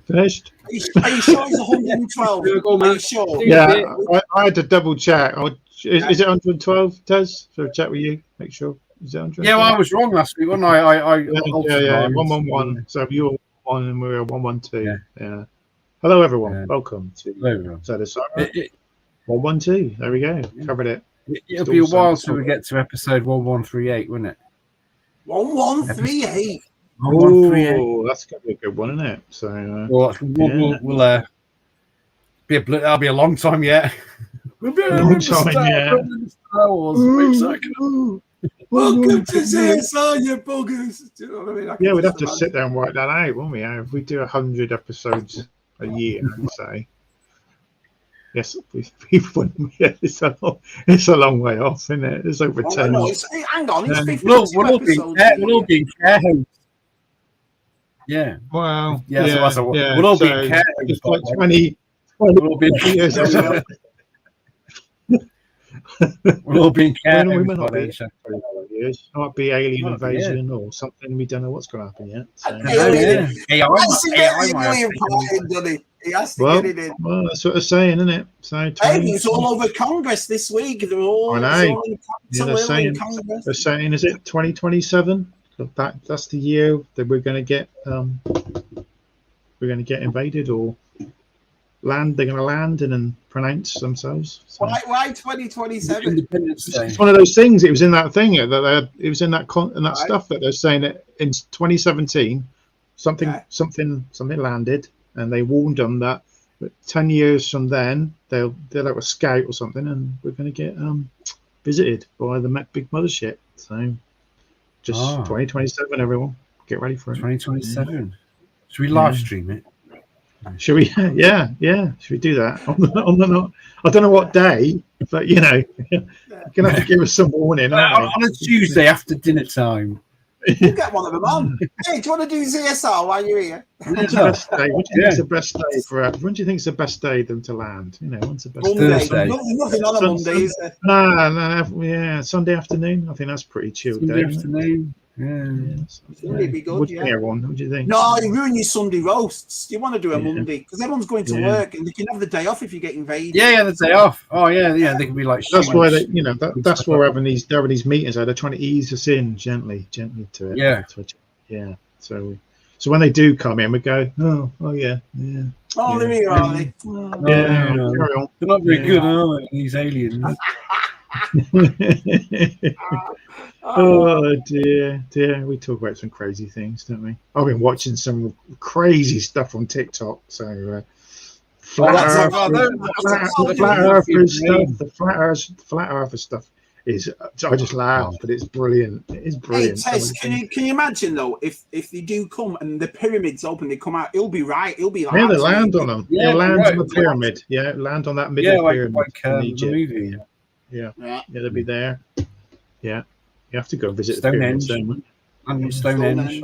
Finished? Are you sure it's 112? Are you sure? Yeah, I had to double check. Is it 112, Tez? So check with you, make sure. Is it 112? Yeah, well, I was wrong last week, wasn't I? Yeah, 111. So you were 1 and we were 112. Yeah. Hello, everyone. Welcome to ZSR 112. There we go. Covered it. It'll be a while till we get to episode 1138, won't it? 1138. Oh, that's gonna be a good one, isn't it? So, we'll that'll be a long time yet. We'll be a long time, yeah. Star Wars. Welcome to ZSR, you buggers. Do you know what I mean? Yeah, we'd have to sit there and work that out, wouldn't we? If we do 100 episodes a year, I'd say. Yes, we wouldn't. Yeah, it's a long way off, isn't it? It's over 10. No, hang on, it's 50 we'll all be in care homes. Yeah. Wow. We'll all be in care homes. It's like 20 years old. We'll all be in care homes. It might be alien invasion or something. We don't know what's going to happen yet. So. He has to get it in. Well, that's what they're saying, isn't it? So it's all over Congress this week. They're all, they're saying, is it 2027? That's the year that we're going to get invaded or land. They're going to land and then pronounce themselves. So. Why 2027? It's one of those things. It was in that thing it was in that stuff that they're saying that in 2017 something landed, and they warned them that 10 years from then they'll have a scout or something, and we're going to get visited by the big mothership. So just 2027, everyone, get ready for it. 2027. Should we live stream it? Should we? Yeah. Should we do that on the I don't know what day, but you're gonna have to give us some warning. On a Tuesday after dinner time. We'll get one of them on. Hey, do you want to do ZSR while you're here? When's the best day? What do you think is the best day for? When do you think is the best day them to land? When's the best Monday. Nothing on a Monday, is there? No. Yeah, Sunday afternoon. I think that's pretty chilled. Sunday afternoon. It'd be good. What do you think? No, you ruin your Sunday roasts. You want to do a Monday because everyone's going to work and they can have the day off if you get invaded. Yeah, the day off. Oh yeah. They can be like. That's why that's why we're having these meetings. They're trying to ease us in gently to it. Yeah. So when they do come in, we go, oh yeah. Oh, there you are. They're not very good, are they? These aliens. Oh dear, we talk about some crazy things, don't we? I've been watching some crazy stuff on TikTok. So flat earther stuff is, I just laugh, but it's brilliant. It is brilliant. Hey, Tess, can you imagine though if they do come and the pyramids open, they come out, it'll be right. It'll be like they land on them. Yeah, land on the pyramid. Yeah, land on that middle pyramid in Egypt. Yeah, they'll be there. Yeah, you have to go visit Stonehenge. Stonehenge.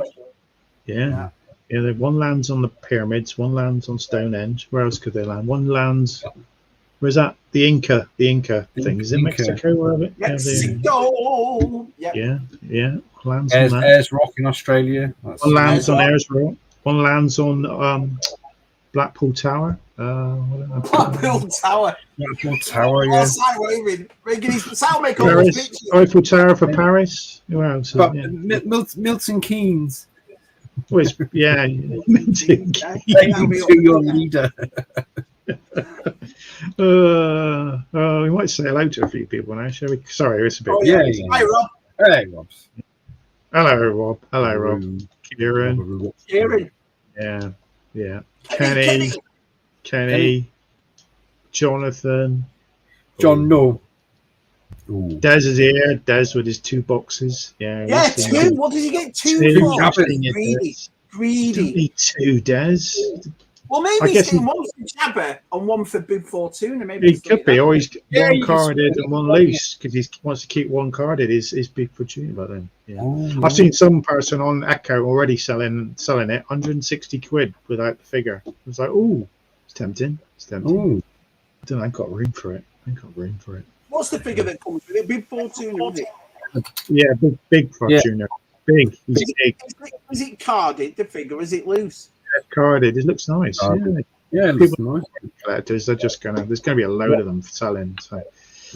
Yeah. One lands on the pyramids, one lands on Stonehenge. Where else could they land? One lands. Where's that? The Inca thing. Is it Mexico? Wherever? Mexico. Yeah. Lands on that. Ayers Rock in Australia. One lands on Ayers Rock. One lands on Blackpool Tower. Blackpool Tower. Yeah. Eiffel Tower for Paris. Who else? Milton Keynes. Milton Keynes. To your leader. We might say hello to a few people now, shall we? Sorry, it's a bit. Hi, Rob. Hey, Rob. Hello, Rob. Kieran. Yeah. Kenny. Jonathan. John No. Des is here. Des with his 2 boxes. Yeah, 2. What did he get? 2 for? Greedy. 2, Des. Well, maybe he's getting 1 for Jabba and 1 for Bib Fortuna. Maybe he could be, or he's one carded and 1 loose because he wants to keep 1 carded. Is Bib Fortuna, but then I've seen some person on Echo already selling it 160 quid without the figure. I was like, ooh, it's tempting. Ooh. I don't know. I've got room for it. What What's the figure that comes with it? Big Fortuna, is it? Yeah, big Fortuna. Big. He's big. Is it carded, the figure? Is it loose? Carded. It looks nice. Yeah, it looks nice. Collectors, they're just there's gonna be a load of them selling. So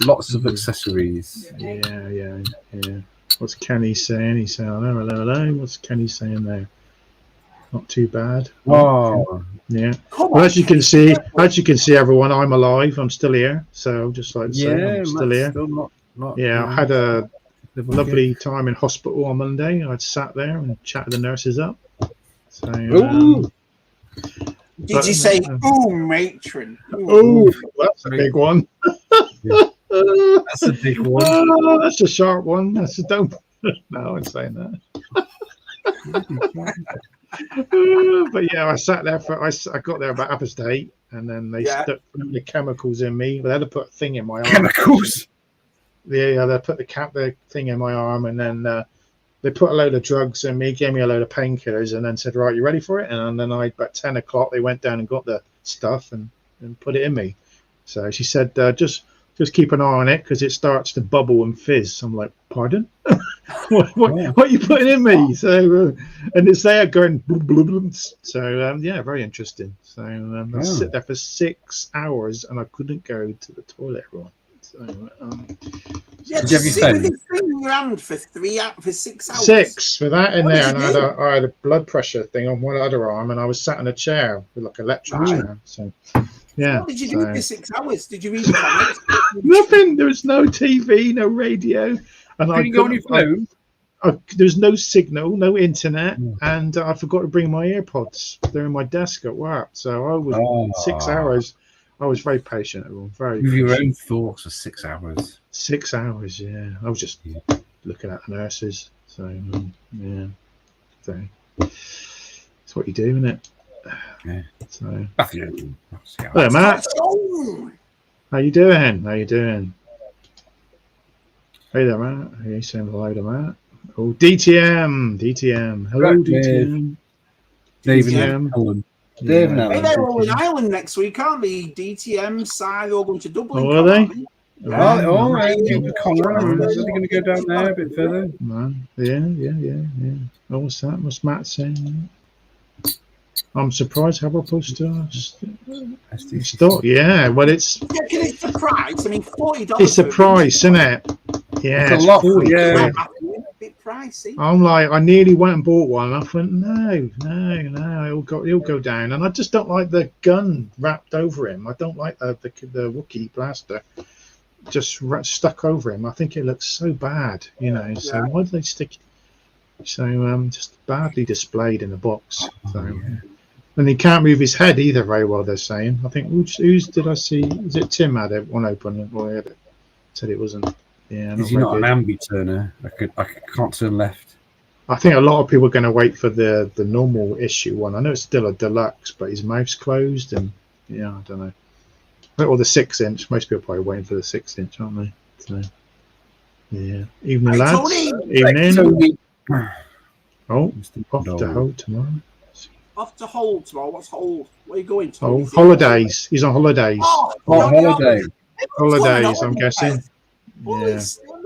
lots of accessories. Yeah. What's Kenny saying? He's saying hello. What's Kenny saying there? Not too bad. Oh, yeah. Well, as you can see, everyone, I'm alive. I'm still here. So I'm just like I'm still here. Still not, I had a lovely time in hospital on Monday. I'd sat there and chatted the nurses up. So. Did you say "ooh, matron"? Ooh, that's a big one. That's a big one. That's a sharp one. Don't. No, I'm saying that. But yeah, I sat there I got there about 8:30, and then they stuck the chemicals in me. They had to put a thing in my arm. Chemicals. Yeah, they put the thing in my arm, and then they put a load of drugs in me, gave me a load of painkillers, and then said, "Right, you ready for it?" And then about 10 o'clock, they went down and got the stuff and put it in me. So she said, just keep an eye on it because it starts to bubble and fizz. I'm like, pardon? what are you putting in me? So and it's there going blub, blub, blub. So very interesting. So I sit there for 6 hours and I couldn't go to the toilet, everyone. So did you sit with this thing in your hand for 6 hours? 6 with that in there, and I had a blood pressure thing on one other arm, and I was sat in a chair with like an electric chair. So yeah. What did you do for 6 hours? Did you read comics? Nothing. There was no TV, no radio, and I go on your phone. There's no signal, no internet, and I forgot to bring my AirPods. They're in my desk at work, so I was 6 hours. I was very patient, everyone. Very with patient. Your own thoughts for 6 hours. 6 hours, yeah. I was just looking at the nurses. So so that's what you do, isn't it? Yeah. So hello, Matt. How you doing? Hey there, Matt. Are you saying hello to Matt? Oh, DTM. Hello, DTM. DTM. They're all in Ireland next week, aren't they? DTM, Side, all going to Dublin. Oh, are they? They're going to go down there a bit further. Yeah. Oh, what's that? What's Matt saying? I'm surprised how we're supposed to start. Yeah, well, it's the price. I mean, $40. It's the price, isn't it? Yeah, it's a lot. Yeah. Bit pricey. I'm like, I nearly went and bought one. I thought, no, he'll go down. And I just don't like the gun wrapped over him. I don't like the Wookiee blaster just stuck over him. I think it looks so bad, So why do they stick it? So just badly displayed in a box. So, and he can't move his head either very well. They're saying. I think who's did I see? Is it Tim had it one open? Or he had it, said it wasn't. Yeah, is he not an ambi turner? I can't turn left. I think a lot of people are going to wait for the normal issue one. I know it's still a deluxe, but his mouth's closed, and I don't know. Or the 6-inch. Most people are probably waiting for the 6-inch, aren't they? So, yeah. Evening, lads. Evening. Oh, off to Hull tomorrow. Off to Hull tomorrow. What's Hull? Where are you going to? Oh, holidays. He's on holidays. Holiday. Holidays, I'm guessing. Well, we're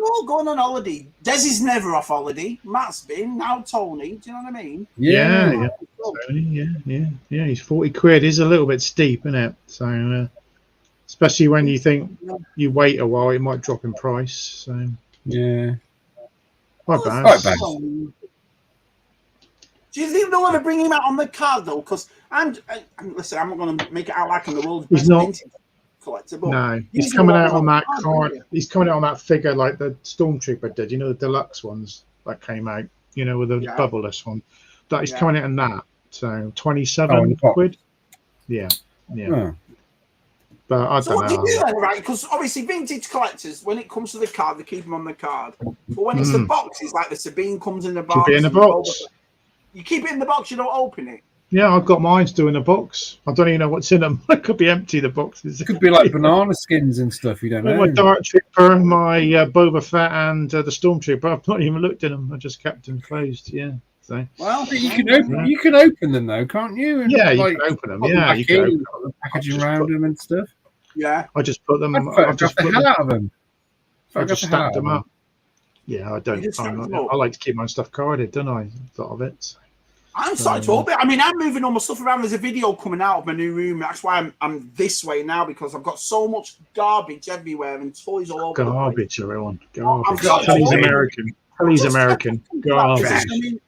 all going on holiday. Des is never off holiday. Matt's been, now Tony. Do you know what I mean? Yeah. Tony, yeah. He's 40 quid. It's a little bit steep, isn't it? So, especially when you think you wait a while, it might drop in price. So, yeah. Quite bad. Do you think they want to bring him out on the card though? Because listen, I'm not going to make it out like I'm the world's best vintage collector. But no, he's coming out on that card. He's coming out on that figure like the Stormtrooper did. The deluxe ones that came out. With the bubbleless one. That he's coming out on that. So 27 quid. Yeah. Oh. But I don't know. What do you do then, right? Because obviously vintage collectors, when it comes to the card, they keep them on the card. But when it's the box, it's like the Sabine comes in the box. Keep it in the box. You keep it in the box, you don't open it. Yeah, I've got mine still in a box. I don't even know what's in them. It could be empty, the boxes. It could be like banana skins and stuff, you don't know. My Dark Trooper, my Boba Fett, and the Stormtrooper. I've not even looked at them. I just kept them closed, So. Well, you can open them, though, can't you? And you can open them. Yeah, you can open them. Put the packaging around them and stuff. Yeah. I just put them. I've just put the hell out of them. I just stacked them up. Yeah, I don't. I like to keep my stuff carded, don't I? A lot of it. I'm starting to orbit. I mean, I'm moving all my stuff around. There's a video coming out of my new room. That's why I'm this way now, because I've got so much garbage everywhere and toys all over. Garbage, everyone. Garbage. He's American. He's American. Garbage. I mean,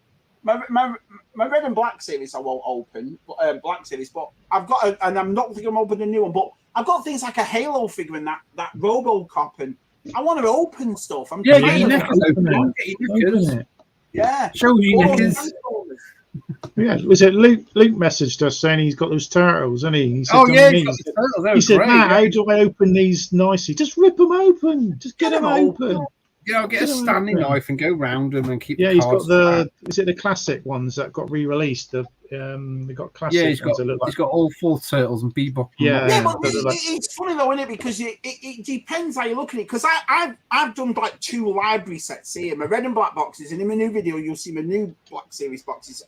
my red and black series I won't open, black series, but I've got, and I'm not thinking I'm opening a new one, but I've got things like a Halo figure and that RoboCop, and I want to open stuff. I'm get your knickers open it. Yeah. Show your knickers. Yeah, was it Luke messaged us saying he's got those turtles, and he said, he said, Matt, how do I open these nicely? Just rip them open. Just get them open. Yeah, I'll get a Stanley knife and go round them and keep. Yeah, he's got is it the classic ones that got re-released? They got classic. Yeah, he's got all 4 turtles and Bebop. Yeah, but it's funny though, isn't it? Because it depends how you look at it. Because I've done like 2 library sets here, my red and black boxes, and in my new video you'll see my new Black Series boxes.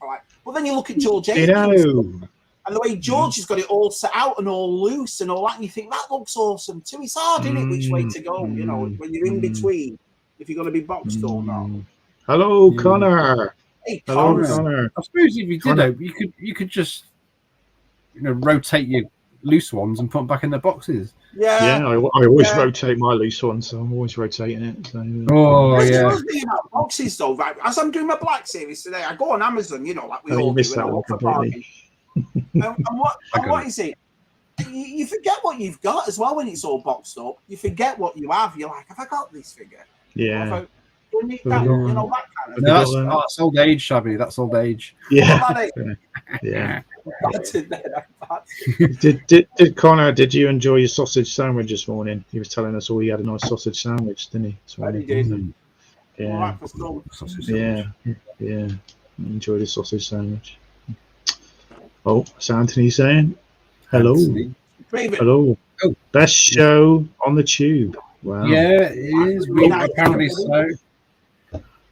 But then you look at George Akins, and the way George has got it all set out and all loose and all that, and you think that looks awesome too. It's hard, isn't it, which way to go? You know, when you're in between. If you're going to be boxed or not. Hello, Connor. Hey, Hello, Connor. I suppose if you did, you could just rotate your loose ones and put them back in their boxes. Yeah. I always rotate my loose ones, so I'm always rotating it. So. Oh yeah. About boxes though, right? As I'm doing my Black Series today, I go on Amazon. Like we all missed do. That one completely. and what is it? You forget what you've got as well when it's all boxed up. You forget what you have. You're like, have I got this figure? Yeah. That kind of that's old age, Shabby. That's old age. Yeah. Yeah. Did Connor? Did you enjoy your sausage sandwich this morning? He was telling us all he had a nice sausage sandwich, didn't he? He did. Yeah. Yeah. Enjoy the sausage sandwich. Oh, it's Anthony saying hello. Hello. Oh. Best show on the tube. Wow. Yeah, it is. Apparently so.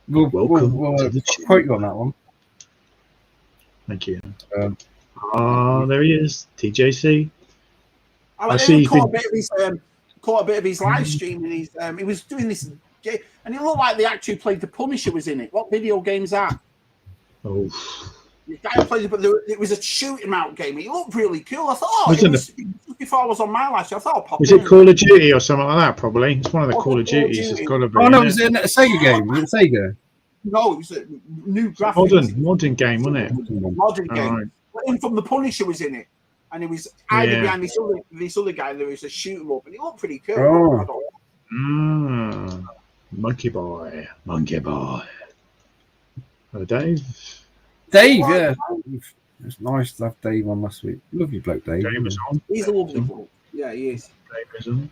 We'll quote you on that one. Thank you. There he is, TJC. I see. Caught a bit of his live stream, and he was doing this game, and it looked like the actor who played the Punisher was in it. What video game's that? Oh. The guy who played it, but it was a shoot 'em out game. It looked really cool. I thought, it was before I was on my live show. I thought, I'll pop was it Call of Duty or something like that? Probably. It's one of the Call of Duties. It's got to be. Oh no, it was a Sega game. Was it Sega? No, it was a new graphics. Modern game, wasn't it? Modern game. Right. In from the Punisher was in it, and it was either behind this other guy. And there was a shoot 'em up, and it looked pretty cool. Monkey Boy. Hello, Dave. Dave, yeah. It's nice to have Dave on last week. Love you, bloke, Dave. Dave is on. He's a lovely bloke. Yeah, he is. Dave is on.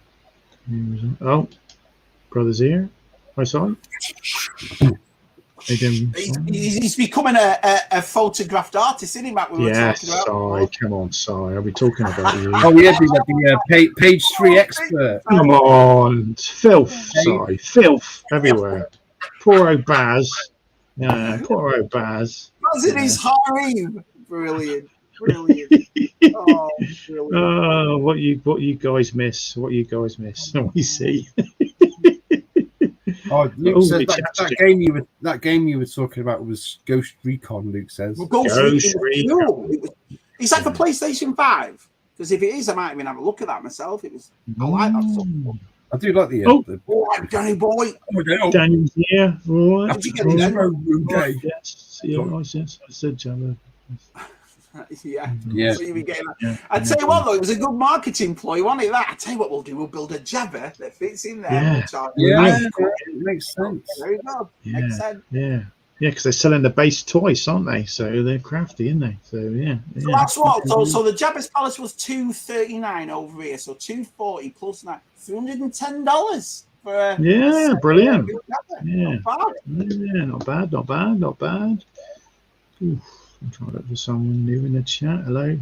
Oh, brother's here. Hi, sorry. He's becoming a photographed artist, isn't he, Matt? Sorry, come on, sorry. I'll be talking about you. Oh, yeah, the page 3 expert. Come on, filth everywhere. Poor old Baz. Yeah, poor old Baz. Was it his harem? Brilliant. Oh, brilliant. Oh, what you guys miss? What you see? Oh, Luke said that game you were talking about was Ghost Recon. Luke says. Well, Ghost Recon. Is that for PlayStation 5? Because if it is, I might even have a look at that myself. I like that stuff. I do like the. Danny boy. Danny's here. Right. How'd you get it then? Yes. Yes. I said Jabba. Yeah. So you be getting that. I tell you what, though, it was a good marketing ploy, wasn't it? That I tell you what we'll do. We'll build a Jabba that fits in there. Makes sense. There you go. Makes sense. Yeah, because they're selling the base toys, aren't they? So they're crafty, aren't they? So So that's what. So the Jabba's Palace was $239 over here. So $240 plus that $310 for a brilliant. Yeah, not bad. Oof. I'm trying to look for someone new in the chat. Hello.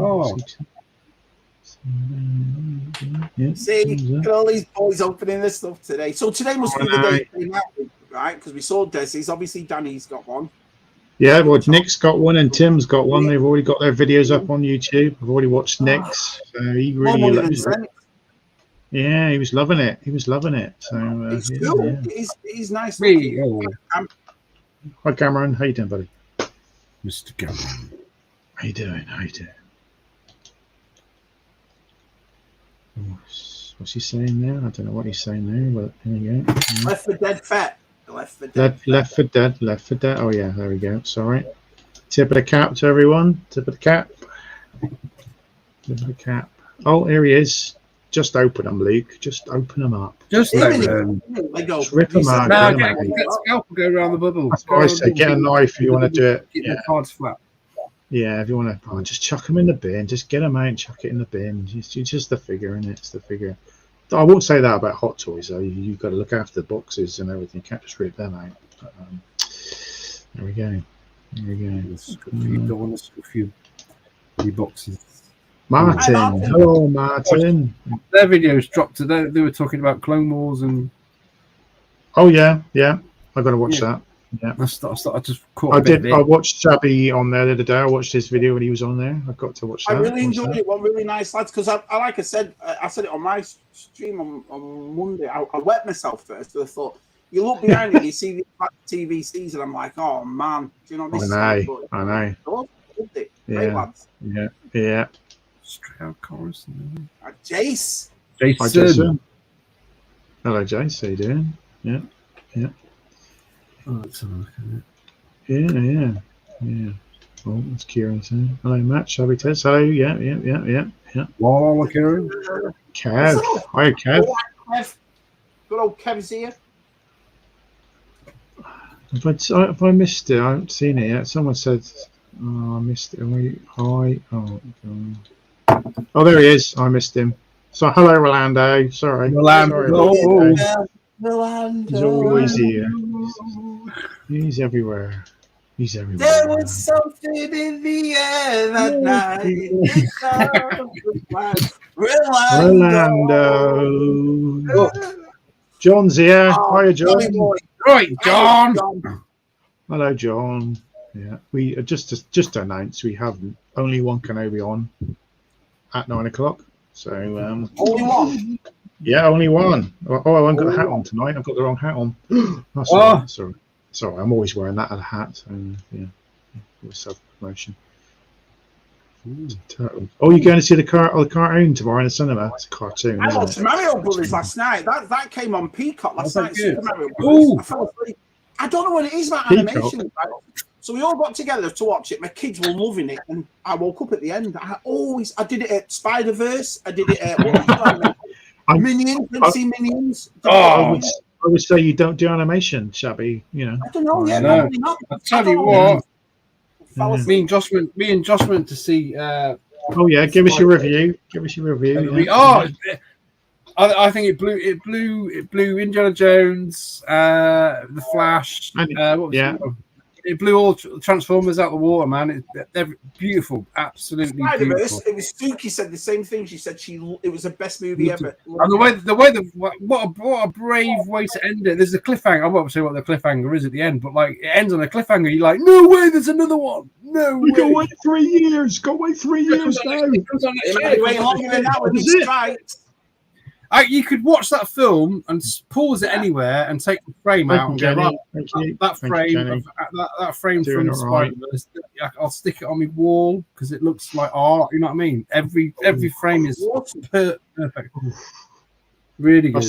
Oh. See, look at all these boys opening this stuff today. So today must be the day, right? Because we saw Desi's. Obviously, Danny's got one. Yeah, well, Nick's got one and Tim's got one. They've already got their videos up on YouTube. I've already watched Nick's. So he really loves it. Yeah, he was loving it. He was loving it. So It's yeah, cool. yeah. It is nice. Me, oh, Hi, Cameron. How you doing, buddy? Mr. Cameron. How you doing? How you doing? What's he saying there? I don't know what he's saying there, but there you go. Yeah. Left for Dead fat. Left for dead. Left for dead. Oh yeah, there we go. Sorry. Tip of the cap to everyone. Tip of the cap. Tip of the cap. Oh, here he is. Just open them, Luke. Just open them up. Just Even open if- them. They go. Just rip them out. No, Get 'em out. get scalpel, go around the bubble. That's what I say. Get a knife if you want to do it. Get Yeah. the cards flat. Yeah, if you want to, just chuck them in the bin. Just get them out and chuck it in the bin. It's just the figure, innit? It's the figure. I won't say that about Hot Toys, though. You've got to look after the boxes and everything. You can't just rip them out. But, there we go. There we go. You don't want to a few boxes. Martin. Hi, Martin. Hello, Martin. Their videos dropped today. They were talking about Clone Wars and. Oh, yeah. Yeah. I've got to watch that. Yeah. I just caught. I watched Shabby on there the other day. I watched his video when he was on there. I got to watch that. I really enjoyed it. One really nice lads, because I like I said it on my stream on Monday. I wet myself first, but I thought you look behind it, you see the TVCs, and I'm like, oh man, do you know this? I know. Loved it. Yeah. Great lads. Yeah. Yeah. Straight chorus. Jace. Hi, Jason. Hello, Jace. How you doing? Yeah. Yeah. Oh, let's have a look at it. Yeah. Oh, that's Kieran saying. Hello, Matt. Shabby Tez. Hello. Yeah. Wow, look here. Kev. Hi, Kev. Kev. Good old Kev's here. If I missed it, I haven't seen it yet. Someone said, oh, I missed it. Hi. Oh, there he is. I missed him. So, hello, Rolando. Sorry. Rolando. He's always here. He's everywhere. There was something in the air that night. Rolando. Oh, John's here. Hiya, John. Right, John. Hello, John. Yeah, we just announced we have only one Kenobi on at 9 o'clock. So only one. Yeah, only one. Oh, I haven't got a hat on tonight. I've got the wrong hat on. That's all right. Sorry, I'm always wearing that as a hat. So yeah, self-promotion. Oh, you're going to see the cartoon tomorrow in the cinema? It's a cartoon. I watched Mario Brothers last night. That came on Peacock last night. Good. Mario Brothers. I fell asleep. I don't know what it is about animation. Right? So we all got together to watch it. My kids were loving it, and I woke up at the end. I did it at Spider-Verse. I did it at Minions. Didn't see Minions. I would say you don't do animation, Shabby. You know. I don't know. Yeah, no. not. I'll tell you what. Me and Josh went to see. Oh yeah, give us your review. Oh, I think it blew Indiana Jones, the Flash. It blew all Transformers out the water, man. They're beautiful, absolutely beautiful. It was Suki said the same thing. She said it was the best movie ever. And what a brave way to end it. There's a cliffhanger. I won't say what the cliffhanger is at the end, but like it ends on a cliffhanger. You're like, no way, there's another one. No way. Go wait 3 years. Go wait 3 years now. Way longer than that with the strikes. You could watch that film and pause it anywhere and take the frame out and go, right, that frame from the Spider-Verse, I'll stick it on my wall because it looks like art. You know what I mean? Every frame is perfect. Really good. I've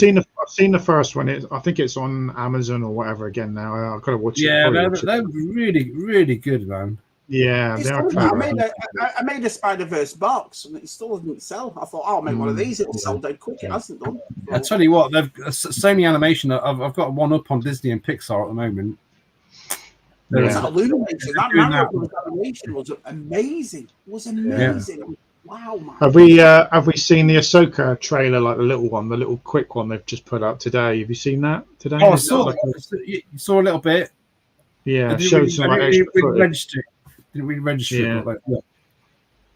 seen the first one. I think it's on Amazon or whatever again now. I've got to watch it. Yeah, they're really, really good, man. Yeah, I made a Spider-Verse box and it still doesn't sell. I thought, I'll make one of these. It'll sell dead quick. It hasn't done. I tell you what, they've Sony Animation. I've got one up on Disney and Pixar at the moment. That animation was amazing. It was amazing. Yeah. Wow, man. Have we seen the Ahsoka trailer, like the little one, the little quick one they've just put up today? Have you seen that today? Oh, I saw you saw a little bit. Yeah, showed some Didn't we register it? Yeah.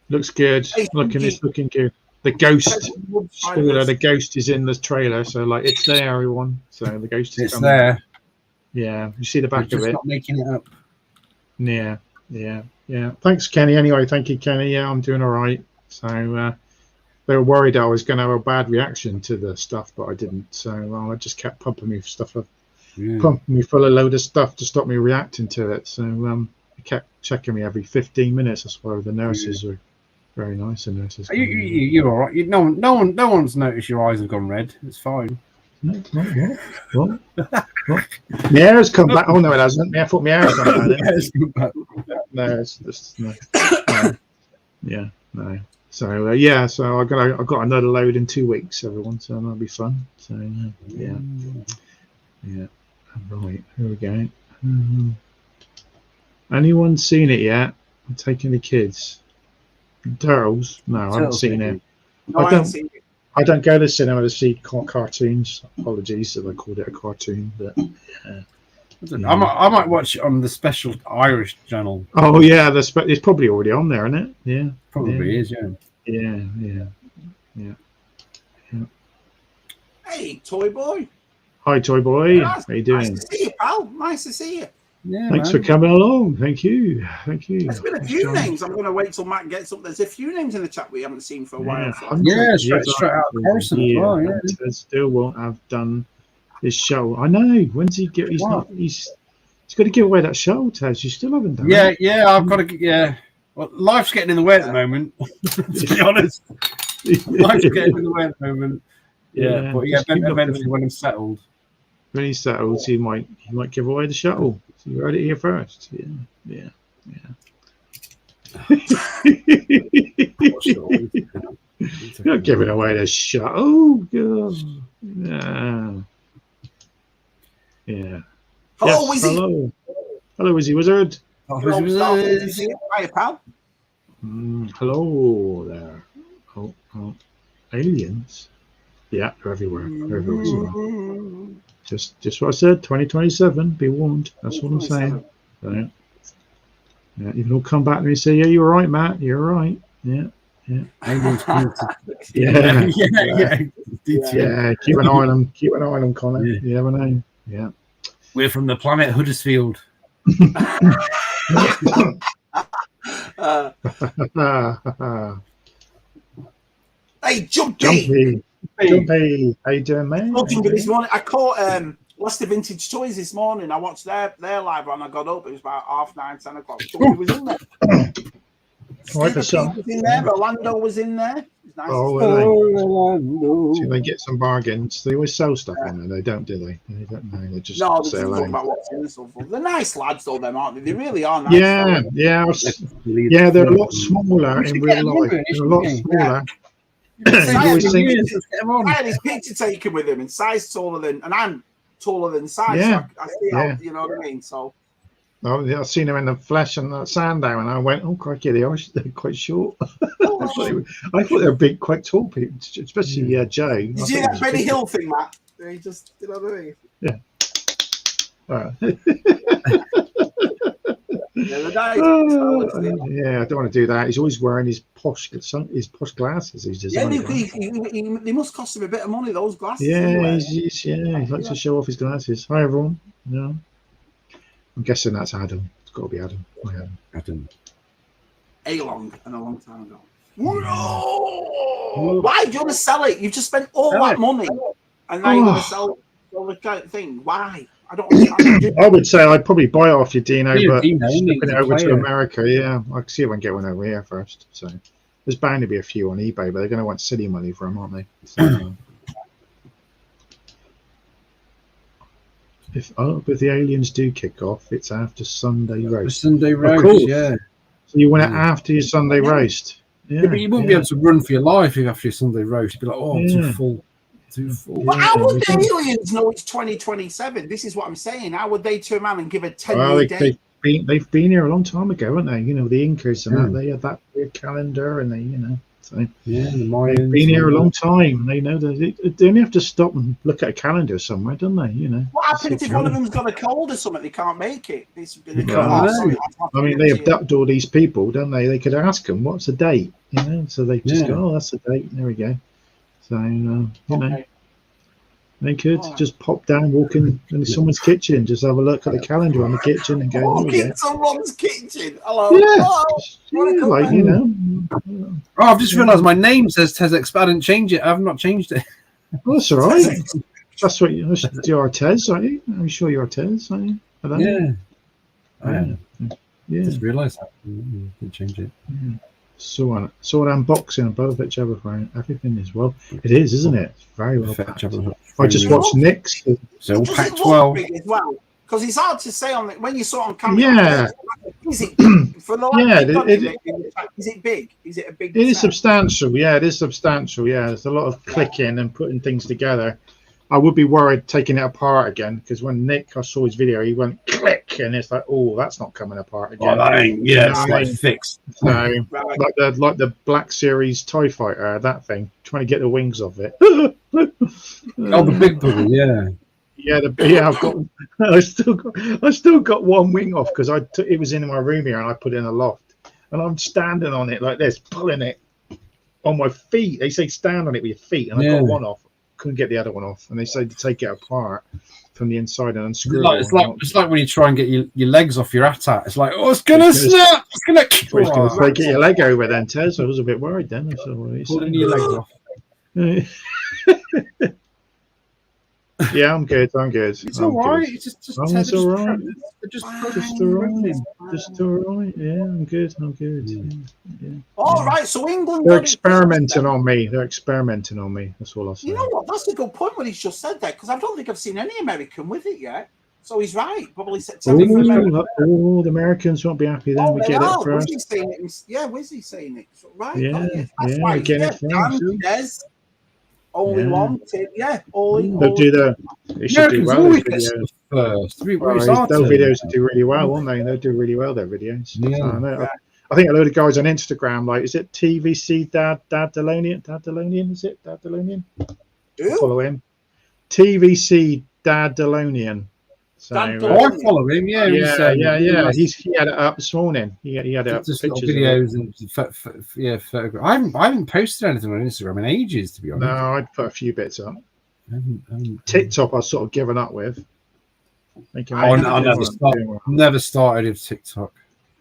Looks good. It's looking good. The ghost spoiler, the ghost is in the trailer, so like it's there, everyone. So the ghost is there. Yeah, you see the back of it. Not making it up. Yeah. Thanks, Kenny. Anyway, thank you, Kenny. Yeah, I'm doing all right. So they were worried I was going to have a bad reaction to the stuff, but I didn't. So I just kept pumping me stuff up, pumping me full of load of stuff to stop me reacting to it. So they kept checking me every 15 minutes. That's why the nurses are very nice. The nurses. You're all right. No one's noticed your eyes have gone red. It's fine. What? My hair's come back. Oh no, it hasn't. I thought my hair's come back. No, it's just no. Yeah, no. So so I got another load in 2 weeks, everyone. So that'll be fun. So yeah. Right, here we go. Anyone seen it yet? I'm taking the kids. Turtles? No, I haven't seen it. No, I haven't seen it. I don't go to the cinema to see cartoons. Apologies if I called it a cartoon, but I might watch it on the special Irish channel. Oh yeah, it's probably already on there, isn't it? Yeah, probably is. Yeah. Hey, Toy Boy. Hi, Toy Boy. Nice, how you doing? Nice to see you, pal. Nice to see you. Yeah, thanks for coming along. Thank you. There's been a few names. I'm going to wait till Matt gets up. There's a few names in the chat we haven't seen for a while. Yeah, straight out of Carson as well. Yeah, still won't have done his show. I know. When's he get? He's not. He's got to give away that show, Taz. You still haven't done it. Yeah. I've got to. Yeah. Well, life's getting in the way at the moment. To be honest, life's getting in the way at the moment. Yeah, but eventually when I'm settled. When he's settled, he might give away the shuttle. So you heard it here first. Yeah. You're not giving away the shuttle. Yeah. Hello, Wizzy. Hello, Wizzy Wizard. Hi, pal. Hello there. Oh, aliens. Yeah, they're everywhere. Just what I said. 2027. Be warned. That's what I'm saying. Right. Yeah, you can all come back to me and say, "Yeah, you're right, Matt. You're right." Yeah. Yeah. Keep an eye on them. Keep an eye on them, Connor. Yeah. You never know. Yeah. We're from the planet Huddersfield. Hey, Jumpy. Jumpy, how you doing, man? This morning, I caught Leicester Vintage Toys this morning. I watched their live when I got up. It was about 9:30, 10 o'clock. Jumpy was in there. Was in there. Rolando was in there. Nice. Orlando. See, they get some bargains. They always sell stuff on there. They don't, do they? They don't know. They just sell about what's in and so forth. They're nice lads, though, them, aren't they? They really are nice. Yeah. They're a lot smaller in real life. They're a lot smaller. I had his picture taken with him, and size taller than, and I'm taller than size. Yeah. So I see how, you know what I mean. So I've seen him in the flesh and that Sandown, and I went, "Oh, crikey, they're quite short." I thought they were big, quite tall people, especially Joe. Did you see that Benny Hill thing, Matt? He just, you know what I mean? Yeah. All right. I don't want to do that. He's always wearing his posh glasses. He's just they must cost him a bit of money, those glasses. Yeah, he likes to show off his glasses. Hi everyone. No, I'm guessing that's Adam. It's got to be Adam. Adam. A long time ago. Whoa! Why do you want to sell it? You've just spent all that money, and now you want to sell the thing. Why? I don't understand. I would say I'd probably buy it off you, Dino, but shipping it over to America, I can see if I can get one over here first. So there's bound to be a few on eBay, but they're going to want silly money for them, aren't they? So, if the aliens do kick off, it's after Sunday roast. Sunday roast, yeah. So you want it after your Sunday roast. Yeah, but you wouldn't be able to run for your life after your Sunday roast. You'd be like, I'm too full. But how would the aliens know it's 2027? This is what I'm saying. How would they turn around and give a 10-year date? They've been here a long time ago, haven't they? You know, the Incas and that. They had that weird calendar, and they, so the Mayans, they've been here a long time. They know that they only have to stop and look at a calendar somewhere, don't they? You know. What happens if one of them's got a cold or something? They can't make it. I mean, they abduct all these people, don't they? They could ask them, "What's the date?" You know, so they just go, "Oh, that's the date." There we go. So you know, they could just pop down, walk in someone's kitchen, just have a look at the calendar on the kitchen, and go, "Walk in someone's kitchen." Hello. Yeah, like I've just realised my name says Tez, but I didn't change it. I've not changed it. Oh, that's all right. That's what you're Tez, aren't you? I'm sure you're Tez, aren't you? Yeah. I am. Yeah. Just realised that. Didn't change it. Yeah. Saw an unboxing above at Jabba for everything as well. It is, isn't it? It's very well packed. I just watched Nick's. So packed well. As well. Because it's hard to say when you saw it on camera. Yeah. Is it big? For the is it big? Is it a big? It is substantial. Yeah, it is substantial. Yeah, there's a lot of clicking and putting things together. I would be worried taking it apart again because when I saw his video, he went click, and it's like, oh, that's not coming apart again. Oh, that ain't, it's like fixed. So, like the Black Series TIE Fighter, that thing, trying to get the wings off it. Oh, the big bugger, yeah. Yeah, I still got one wing off because it was in my room here and I put it in a loft, and I'm standing on it like this, pulling it on my feet. They say stand on it with your feet, and I got one off. Couldn't get the other one off, and they said to take it apart from the inside and unscrew it. It's like when you try and get your legs off your AT-AT. It's like, oh, it's gonna snap. It's gonna break your leg over then, Tez. I was a bit worried then. Pulling your legs off. Yeah, I'm good. It's all right. It's just it's all right. Just all right. Yeah, I'm good. Yeah. All right. So England. They're experimenting on me. That's all I say. You know what? That's a good point. What he's just said there, because I don't think I've seen any American with it yet. So he's right. Probably September. The Americans won't be happy then. We get it first. Wizzy's saying it. So, right. Yeah. That's why. We get it first. Only one tip, They should do well. Those videos first. Those videos do really well, won't they? They do really well. Their videos. Yeah. I think a load of guys on Instagram, like, is it TVC Dad Delonian? Is it Dad Delonian? Follow him. TVC Dad Delonian. So, I follow him. Yeah. He had it up this morning. He had it up. Just videos and photographs. I haven't posted anything on Instagram in ages, to be honest. No, I'd put a few bits up. TikTok, I've sort of given up with. I never started with TikTok.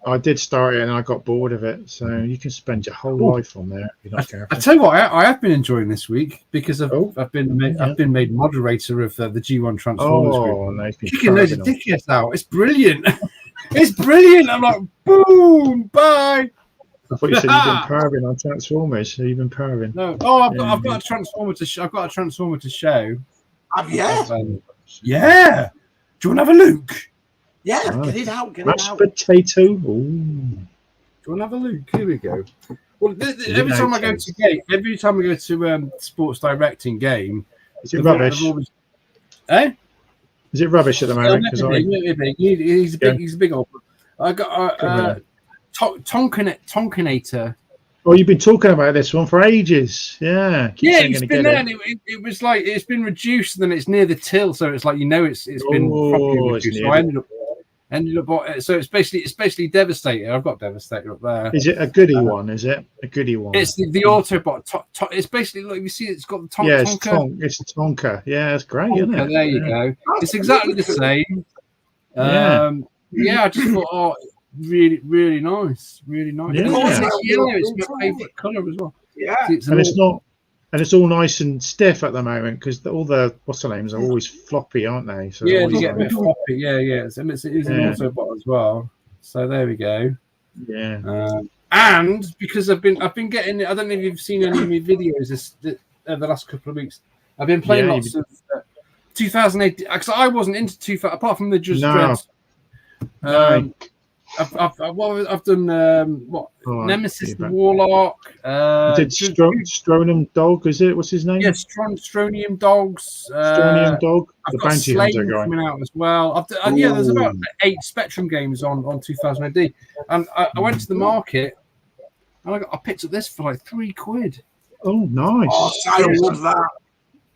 I did start it and I got bored of it. So you can spend your whole life on there if you're not careful. I tell you what, I have been enjoying this week because I've been made moderator of the G1 Transformers group. Nice. Kicking those ridiculous out. It's brilliant. It's brilliant. I'm like, boom, bye. I thought you said you've been perving on Transformers. Have you been perving? No. I've got a Transformer to show. I've got a Transformer to show. Yeah. Do you want to have a look? Yeah, get it out. Mashed potato. Ooh. Do you want to have a look? Here we go. Well, every time I go to Sports Direct in game, is it rubbish? Is it rubbish at the moment? He's a big old. I got Tonkinator. Oh, you've been talking about this one for ages. Yeah. It's been there. And it was like it's been reduced, and then it's near the till, so it's like it's been properly reduced. So I ended up. So it's basically Devastator. I've got Devastator up there. Is it a goodie one? Is it a goodie one? It's the Autobot. It's basically look. You see, it's got the Tonka. Yeah, it's Tonka. Yeah, it's great, isn't it? There you go. It's exactly the same. I just thought, really, really nice. Really nice. Yeah. It's yellow. It's my favourite colour as well. Yeah. It's all nice and stiff at the moment because all the what's the names are always floppy, aren't they? So you get a bit floppy. Yeah. And it's an Autobot as well. So there we go. Yeah. And because I've been getting, I don't know if you've seen any of my videos the last couple of weeks. I've been playing lots of 2008 because I wasn't into 2000 apart from the Just Dread. I've done Nemesis the Warlock. Did Stronum Dog? Is it? What's his name? Yeah, Stronium Dogs. Stronium Dog. The Bounty Hunter guy coming out as well. There's about 8 Spectrum games on 2000 AD, and I went to the market and I picked up this for like £3. Oh, nice! Oh, I love that.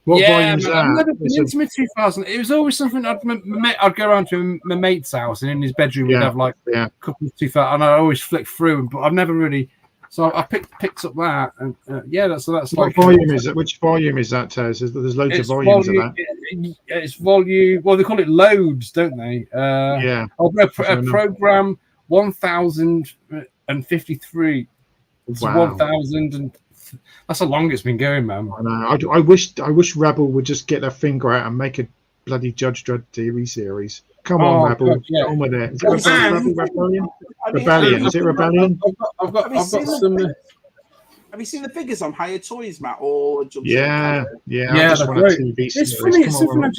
What volume is that? I've never been into my 2000. It was always something I'd go around to my mate's house, and in his bedroom we'd have like a couple of 2000, and I always flick through, but I've never really. So I picked up that, and that's what like. Volume is it? Which volume is that, Tez? There's loads of volumes of that. It's volume. Well, they call it loads, don't they? Yeah. A program 1053. It's Wow. 1,000, and that's how long it's been going, man. I know. I wish Rebel would just get their finger out and make a bloody Judge Dredd TV series. Come on, Rebel. God, yeah. Come on with it. Is it Rebellion? Rebellion. Is it Rebellion? I've got some. Have you seen the figures on Higher Toys, Matt? Or Yeah. Yeah, I just want a TV it's series. funny. It's Come on, something I Rebel.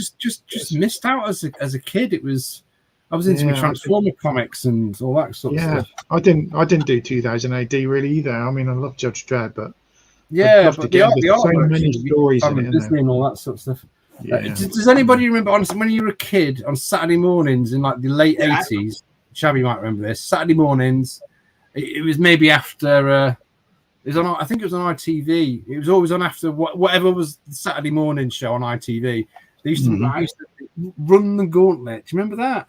just missed out as a kid. I was into my Transformer comics and all that sort of stuff. I didn't do 2000 AD really either. I mean, I love Judge Dredd, but yeah, but the so many stories in it, Disney and all that sort of stuff. Yeah. Does anybody remember, honestly, when you were a kid on Saturday mornings in like the late 80s? Shabby might remember this. Saturday mornings, it was maybe after. It was on. I think it was on ITV. It was always on after whatever was the Saturday morning show on ITV. They used to run the gauntlet. Do you remember that?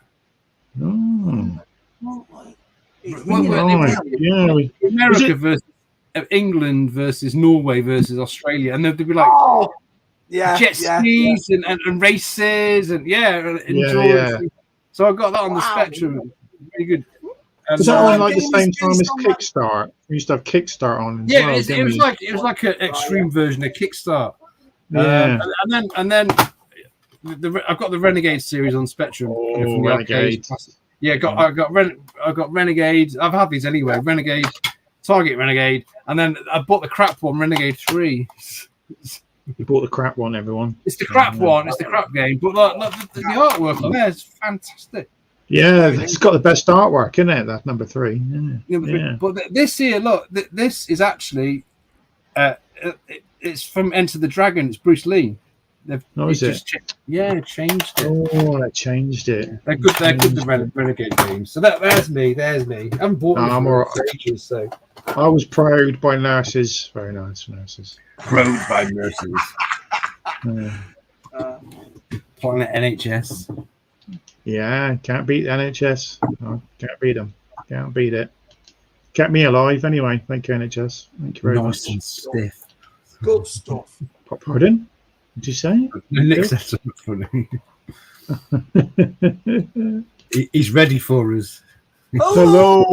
America versus England versus Norway versus Australia, and they'd be like jet skis and races and endurance. So I got that on the Spectrum. Really good. Was that on like the same time as Kickstart? We used to have Kickstart on. Yeah, it was like an extreme version of Kickstart. Yeah, and then I've got the Renegade series on Spectrum. Oh, Renegade. Yeah, I got Renegade. I've had these anyway. Renegade, Target Renegade, and then I bought the crap one, Renegade 3. You bought the crap one, everyone. It's the crap one. It's the crap game, but the artwork on there is fantastic. Yeah, it's got the best artwork, isn't it? That's number 3. Yeah. But this here, look, this is actually, it's from Enter the Dragon. It's Bruce Lee. Is it? Changed it. Oh, they changed it. They're good. They're good. The Renegade games. So there's me. I haven't bought them for ages. So I was proud by nurses. Very nice nurses. Proud by nurses. Playing at NHS. Yeah, can't beat the NHS. No, can't beat them. Can't beat it. Kept me alive anyway. Thank you, NHS. Thank you very much. Nice and stiff. Good stuff. Pardon? Did you say? Nick's funny. He's ready for us. Hello.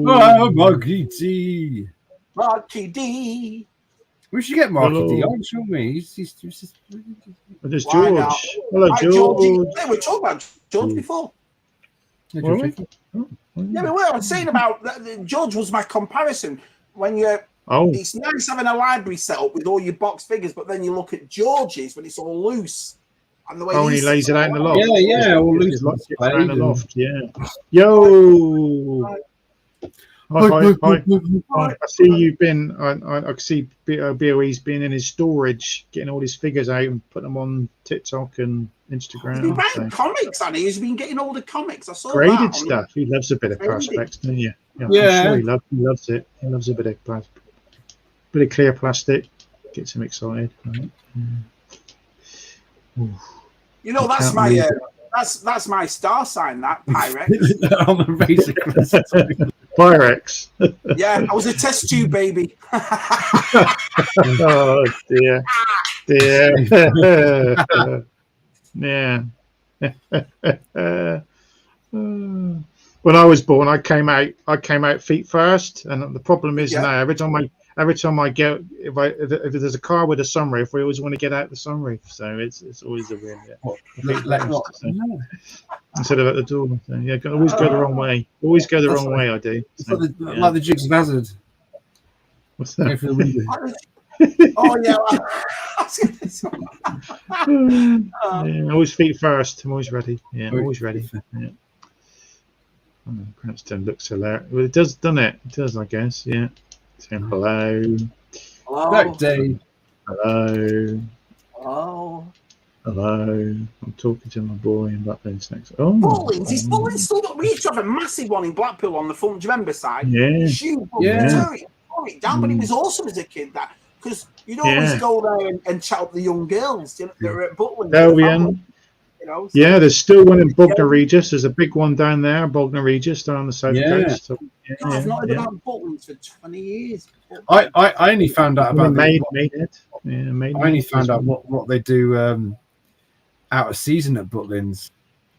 Oh, Marky D. Marky D. We should get Marky D on, shouldn't we? There's George. Hello, George. Yeah, we talked about George before. Yeah, we were. I was saying about George was my comparison. When you it's nice having a library set up with all your box figures, but then you look at George's when it's all loose. And the way he lays it out in the loft. Yeah, all loose. In the loft, yeah. Yo. Hi. I see you've been. I see BOE's been in his storage, getting all his figures out and putting them on TikTok and Instagram. He's been writing comics, and he's been getting all the comics. I saw graded stuff. He loves a bit of Perspex, doesn't he? Yeah. I'm sure he loves it. He loves a bit of plastic. Bit of clear plastic gets him excited. Right? You know, that's my that's my star sign. That Pyrex. On the basic. Pyrex. Yeah, I was a test tube baby. Oh dear. Yeah. When I was born, I came out feet first, and the problem is now every time I go, if there's a car with a sunroof, we always want to get out the sunroof, so it's always a weird. Instead of at the door, so, yeah, always go the wrong way. Always go the wrong way. I do. So, like the Jigs of Hazard. What's that? Oh yeah. Always feet first. I'm always ready. Yeah, I'm always ready. Yeah. Cranston looks hilarious. Well, it does, doesn't it? It does, I guess. Yeah. Saying hello. Hello. Dave. Hello. Hello. Hello. I'm talking to my boy in Blackburn next. Oh, Bullings. Is Bullings still got? We used to have a massive one in Blackpool on the front. Do you remember side? Yeah. Tore it down, but it was awesome as a kid. That because you'd always go there and chat up the young girls. You know, they're at Butlins. Oh yeah. Yeah, there's still one in Bognor Regis. There's a big one down there, Bognor Regis, down on the south coast. So, I've not heard about Butlins for 20 years. I only found out about made it. Yeah, I only found out what they do out of season at Butlins.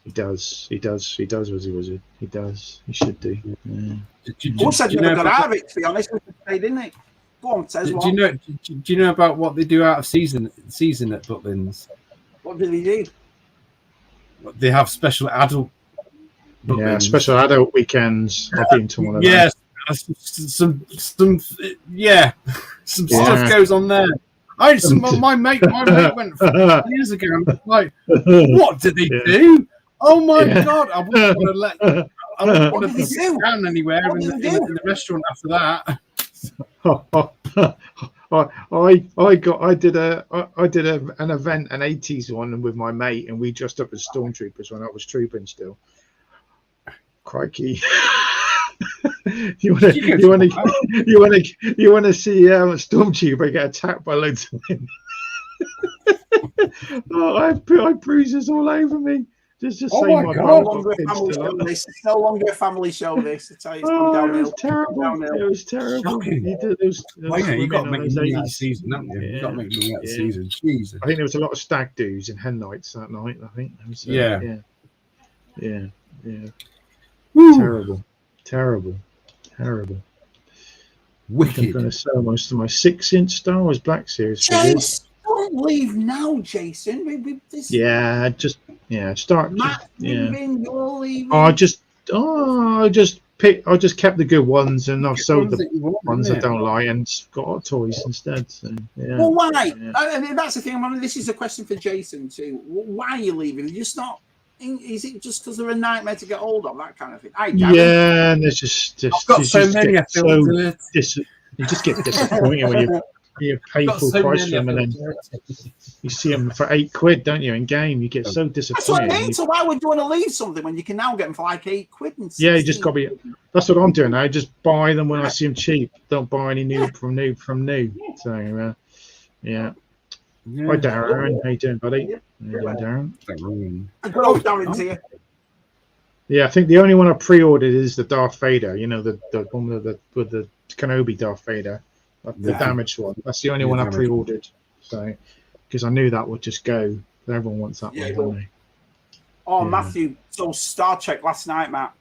He does was he? He does. He should do. Yeah. Also, never got out of it, to be honest. Didn't he? Go on, Tez. Do you know about what they do out of season at Butlins? What do they do? They have special adult. Butlins. Yeah, special adult weekends. I've been to one of yes, some stuff goes on there. My mate went years ago. And was like, what did they do? Oh my god! I wouldn't want to let. I wouldn't want to sit down anywhere in the restaurant after that. I did an event, an 80s one with my mate, and we dressed up as stormtroopers when I was trooping still. Crikey. You want to see a stormtrooper get attacked by loads of men. I have bruises all over me. Just saying my God. It's no longer a family show. This, I tell you, it was terrible. It was terrible. You got to make money out of the season, haven't you? You got to make money out of the season. Jesus. I think there was a lot of stag do's and hen nights that night. I think. Yeah. Terrible. Wicked. I'm going to sell most of my 6-inch Star Wars Black Series figures. Don't leave now, Jason. Start. Matt leaving, you're leaving. I just kept the good ones, and I've sold the ones I don't like and got toys instead. So, yeah. Well, why? I mean, that's the thing. I mean, this is a question for Jason too. Why are you leaving? You're just not. Is it just because they're a nightmare to get hold of? That kind of thing. And there's just I've got so many. You just get disappointed when you pay full price for them, and then you see them for £8, don't you? In game, you get so disappointed. That's what I mean. So why would you want to leave something when you can now get them for like £8? Yeah, you just got to be. That's what I'm doing now. Just buy them when I see them cheap. Don't buy any new from new. So yeah. Hi Darren, how you doing, buddy? Darren. Good old Darren's here. Yeah, I think the only one I pre-ordered is the Darth Vader. You know, the one with the Kenobi Darth Vader, the damaged one. That's the only one I pre-ordered. So, because I knew that would just go. Everyone wants that one, don't they? Oh, yeah. Matthew, so Star Trek last night, Matt.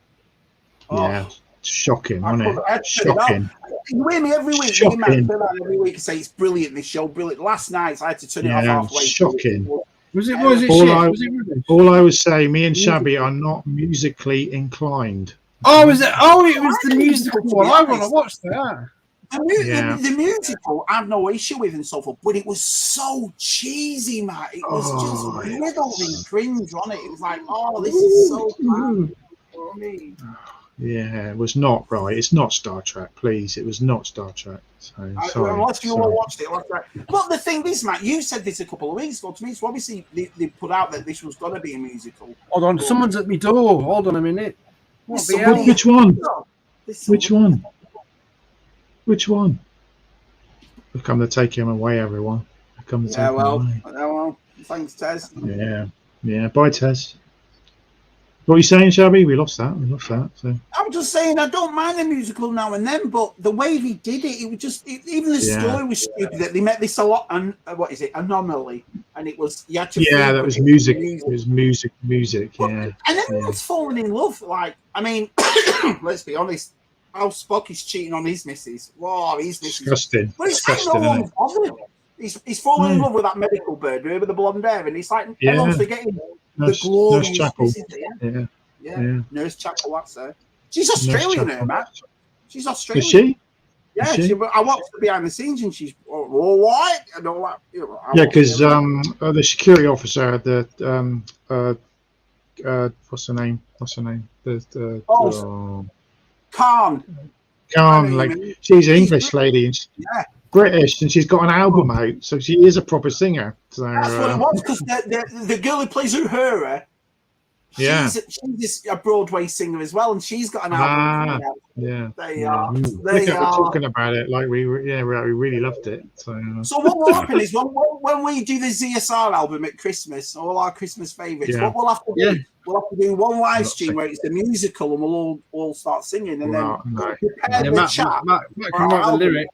Yeah, shocking, wasn't it? Shocking. You hear me every week. Shocking. Every week, say it's brilliant. This show, brilliant. Last night, I had to turn it off halfway. Shocking. Was it shit? All I was saying, me and Shabby are not musically inclined. Oh, is it? Oh, it was the musical one. I want to watch that. The musical, I have no issue with and so forth, but it was so cheesy, Matt. It was just riddled in cringe on it. It was like, this is so bad. Yeah, it was not right. It's not Star Trek, please. It was not Star Trek. So, sorry. Unless you all watched it. But the thing is, Matt, you said this a couple of weeks ago to me. So obviously they put out that this was going to be a musical. Hold on, someone's at my door. Hold on a minute. Which one? Which one? We've come to take him away, everyone. We've come to take him away. Well, thanks, Tez. Yeah. Bye, Tez. What are you saying, Shabby? We lost that. So I'm just saying I don't mind the musical now and then, but the way he did it, it was just even the story was stupid. That they met this a lot, and what is it? Anomaly, and it was you had to. Yeah, that was music. It was music. Yeah, and everyone's falling in love. Like, I mean, let's be honest. How Spock is cheating on his missus. Wow, his missus. Disgusting. But it's like no one's bothered. He's falling in love with that medical bird with the blonde hair, and it's like everyone's forgetting. The glorious Nurse Chapel. Yeah. Nurse Chapel, that's her. She's Australian, her, Matt. She's Australian. Is she? Yeah, I watched her behind the scenes and she's all white and all that. Yeah, because the security officer, what's her name? Khan, like she's an English lady and British, and she's got an album out, so she is a proper singer. So, that's what it was, because the girl who plays Uhura, she's a Broadway singer as well, and she's got an album. They are. We're talking about it like we really loved it. So what will happen is when we do the ZSR album at Christmas, all our Christmas favourites, what we'll have to do. We'll have to do one live stream where it's the musical, and we'll all start singing, and then prepare the chat. Matt can write the lyric.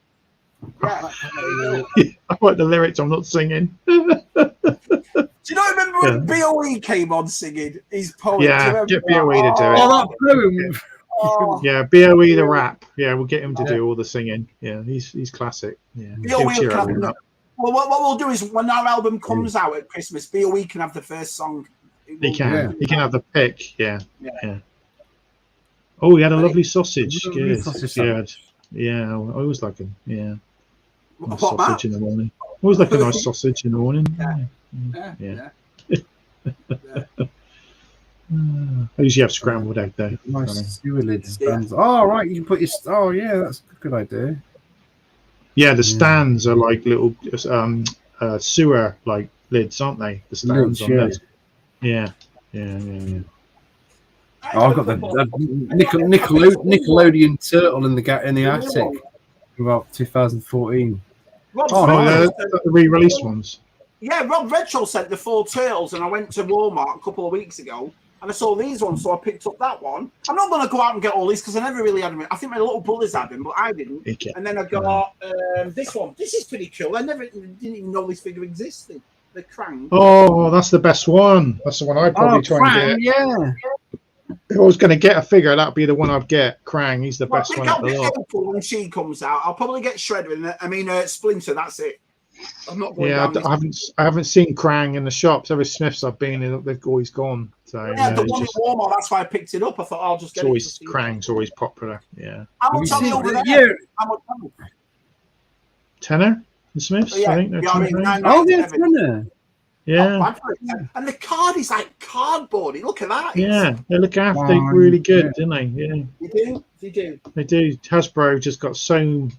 Yeah. I like the lyrics. I'm not singing. Do you not remember when BOE came on singing his poem? Yeah, get BOE to do it. Oh, that poem. Oh. Yeah, BOE the rap. Yeah, we'll get him to do all the singing. Yeah, he's classic. Yeah. BOE can well, what we'll do is when our album comes out at Christmas, BOE can have the first song. He can have the pick. Yeah. Oh, he had a lovely sausage. Good. Yeah. I always like him. Yeah. Nice sausage in the morning. Always like a nice sausage in the morning. Yeah. I usually have scrambled egg though. Nice sewer lid stands. Oh, right, you can put your. Oh, yeah, that's a good idea. Yeah, the stands are like little sewer like lids, aren't they? The stands on those. Yeah. Oh, I've got the Nickelodeon turtle in the attic. About 2014. The re-released ones. Yeah, Rob Redshaw sent the 4 turtles, and I went to Walmart a couple of weeks ago, and I saw these ones, so I picked up that one. I'm not going to go out and get all these because I never really had them. I think my little brothers had them, but I didn't. And then I got this one. This is pretty cool. I didn't even know this figure existed. The Krang. Oh, that's the best one. That's the one I'd probably try and get. Yeah. If I was going to get a figure, that'd be the one I'd get. Krang, he's the best one. I'll be helpful when she comes out. I'll probably get Shredder. Splinter. That's it. I'm not going I haven't seen Krang in the shops. Every Smiths I've been in, they've always gone. So the one in Walmart. That's why I picked it up. I thought I'll just get it. Krang's always popular. Yeah. How much are over there? Tenner, the Smiths. I think tenner. Yeah. And the card is like cardboard. Look at that. Yeah, they look after really good, don't they? Yeah. They do. They do. Hasbro just got so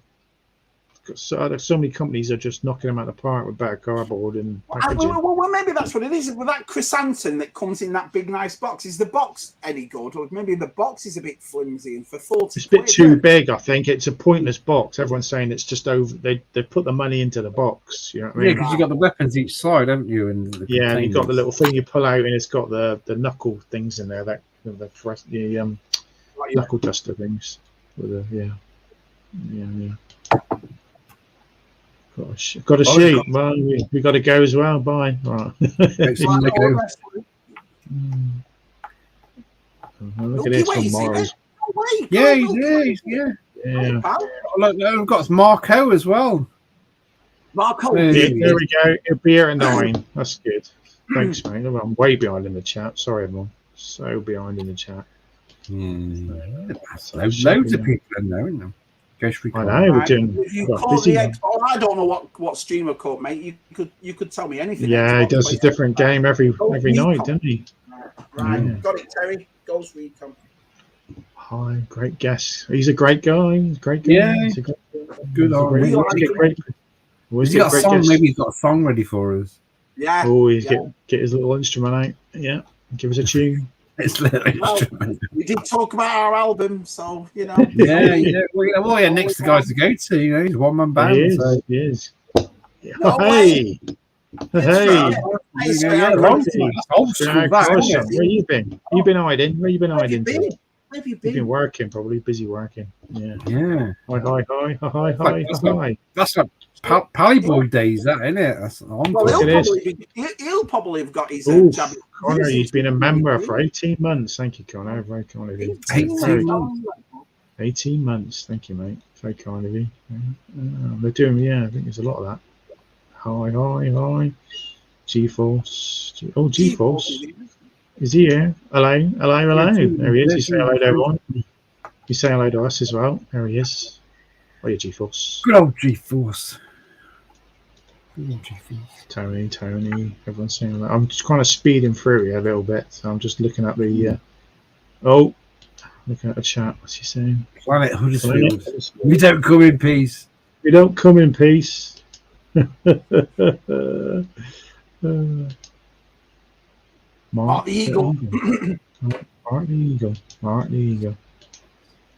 many companies are just knocking them out of the park with better cardboard and packaging. Well, maybe that's what it is. With that chrysanthemum that comes in that big nice box, is the box any good, or maybe the box is a bit flimsy? And for 40, it's a bit too big. I think it's a pointless box. Everyone's saying it's just over. They put the money into the box. You know what I mean? Yeah, because you got the weapons each side, haven't you? And you've got the little thing you pull out, and it's got the knuckle things in there. That the knuckle duster things. With yeah. Got a sheet. Well, we got to go as well. Bye. Right. Look at this from Morris. Yeah. Look, we've got Marco as well. Marco. There we go. It'll be here at 9. That's good. Thanks, mate. I'm way behind in the chat. Sorry, everyone. So behind in the chat. Loads of people in there, isn't there? I know we're doing. I don't know what streamer caught, mate. You could tell me anything. Yeah, he does a different game every night, doesn't he? Right, got it, Terry. Ghost Recon. Hi, great guess. He's a great guy. He's a great guy. Yeah, good on. He's got a song. Maybe he's got a song ready for us. Yeah. Oh, he's get his little instrument out. Yeah, give us a tune. It's literally we did talk about our album, so you know. Yeah. Well, next guys to go to. You know, he's a one-man band. He is. Yeah. No hey. Hey. Where you been? You've been hiding. Where you been hiding? Where have you been? You've been working, probably busy working. Yeah. Hi. That's like Pally Boy days, that isn't it? That's he'll probably have got his Jabba. Connor, he's been a member for 18 months. Thank you, Connor. Very kind of you. 18 months. Thank you, mate. Very kind of you. They're doing, I think there's a lot of that. Hi. G-Force. G-Force. Is he here? Hello. There he is. You say hello to everyone. You say hello to us as well. There he is. Oh, yeah, G-Force. Good old G-Force. Tony, everyone's saying that. I'm just kind of speeding through here a little bit, so I'm just looking at the looking at the chat. What's he saying? Planet Huddersfield. We don't come in peace. Mark the Eagle. Mark the Eagle.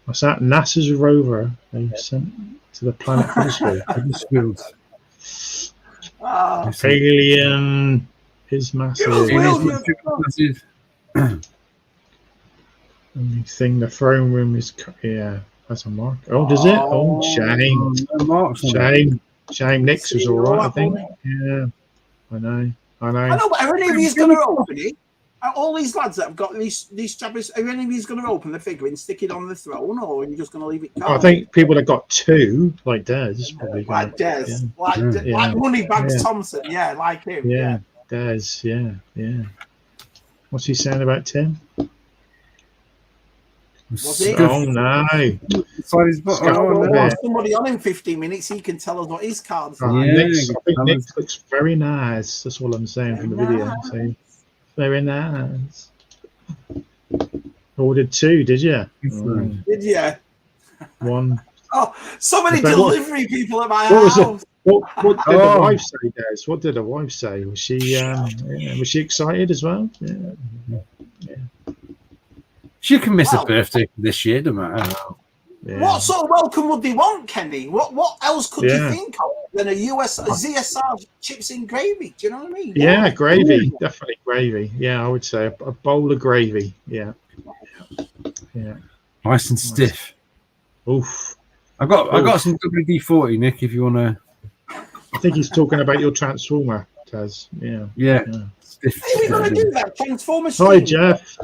What's that? NASA's rover they sent to the planet Huddersfield. Alien is massive. Only thing, the throne room is That's a mark. Oh, does it? Oh, shame. Shame. Nick's was all right, I think. Yeah, I know. I know, but are any of you going to open it? All these lads that have got these Jabbas, are any of you going to open the figure and stick it on the throne, or are you just going to leave it go? I think people that got two, like Des, probably like Des, like Moneybags Thompson, like him. Yeah, Des, yeah. What's he saying about Tim? Was it? Oh no! Somebody on in 15 minutes, he can tell us what his cards are. I think Nick looks very nice. That's all I'm saying from the video. So, very nice. Ordered two, did you? Did you? One. Oh, so many delivery people at my house. What did the wife say, Des? What did the wife say? Was she excited as well? Yeah. She can miss a birthday this year, no matter how. Yeah. What sort of welcome would they want, Kenny? What else could you think of than a ZSR chips in gravy? Do you know what I mean? Yeah, gravy, definitely gravy. Yeah, I would say a bowl of gravy. Yeah. Nice and stiff. Oof. I got some WD-40, Nick. If you want to. I think he's talking about your Transformer, Taz. Yeah. Stiff. Hey, we're going to do that Transformer. Hi, Jeff.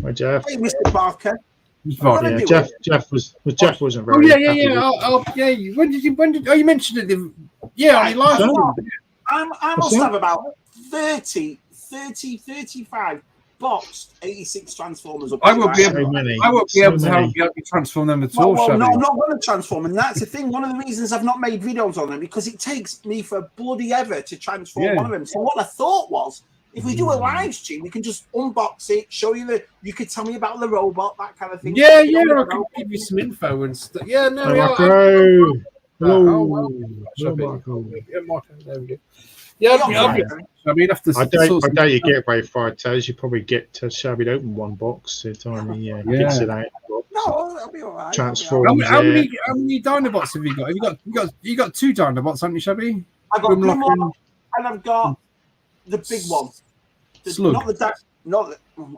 Hi, Jeff. Hey, Mr. Barker. Yeah, Jeff wasn't very. Oh yeah. When did you mentioned it? Yeah, on your live stream. I must have about 30, 35 boxed 86 Transformers up. I won't be able to help you transform them at all. No, I'm not going to transform, and that's the thing. One of the reasons I've not made videos on them because it takes me for bloody ever to transform one of them. So what I thought was, if we do a live stream, we can just unbox it, show you you could tell me about the robot, that kind of thing. Yeah, I can give you some info and stuff. Yeah, no, Hello. I mean, after I doubt you get very far, Taz. You probably get to Shabby to open one box at a time. Gets it out. No, that'll be all right. Transforms. How many Dinobots have you got? You got two Dinobots, haven't you, Shabby? I've got Grimlock and I've got the big one. Slug.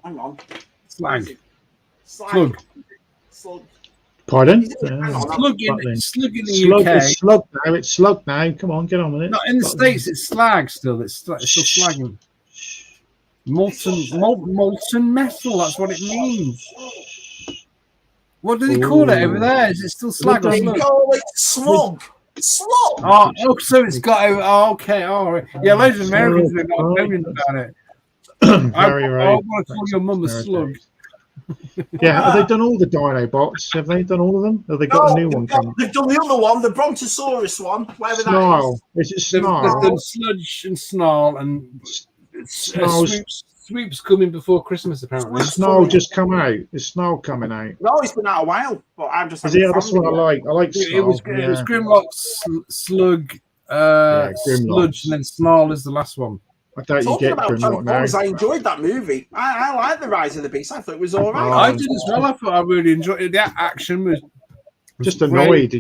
Hang on. Slug. Pardon? Slug in the UK. It's slug now. Come on, get on with it. Not in the States, it's slag still. It's still slagging. Molten metal, that's what it means. What do they call it over there? Is it still slag or slug? They call it slug. Slug. Oh, so it's got. Okay, all right. Yeah, loads of Americans are not moaning about it. I want to call your mum a slug. Yeah, have they done all the Dinobots? Have they done all of them? Have they got a new one coming? They've done the other one, the Brontosaurus one. Whatever Snarl. That is. Is it Snarl? They've done Sludge and Snarl and Swoop's coming before Christmas, apparently. Snarl just come out. Is Snarl coming out? No, it's been out a while, but I'm just. That's what I like. I like Snarl. It was Grimlock, Slug, Sludge, and then Snarl is the last one. I doubt you get Grimlock now. I enjoyed that movie. I like the Rise of the Beast. I thought it was all right. I did as well. I thought I really enjoyed it. That action was just annoyed.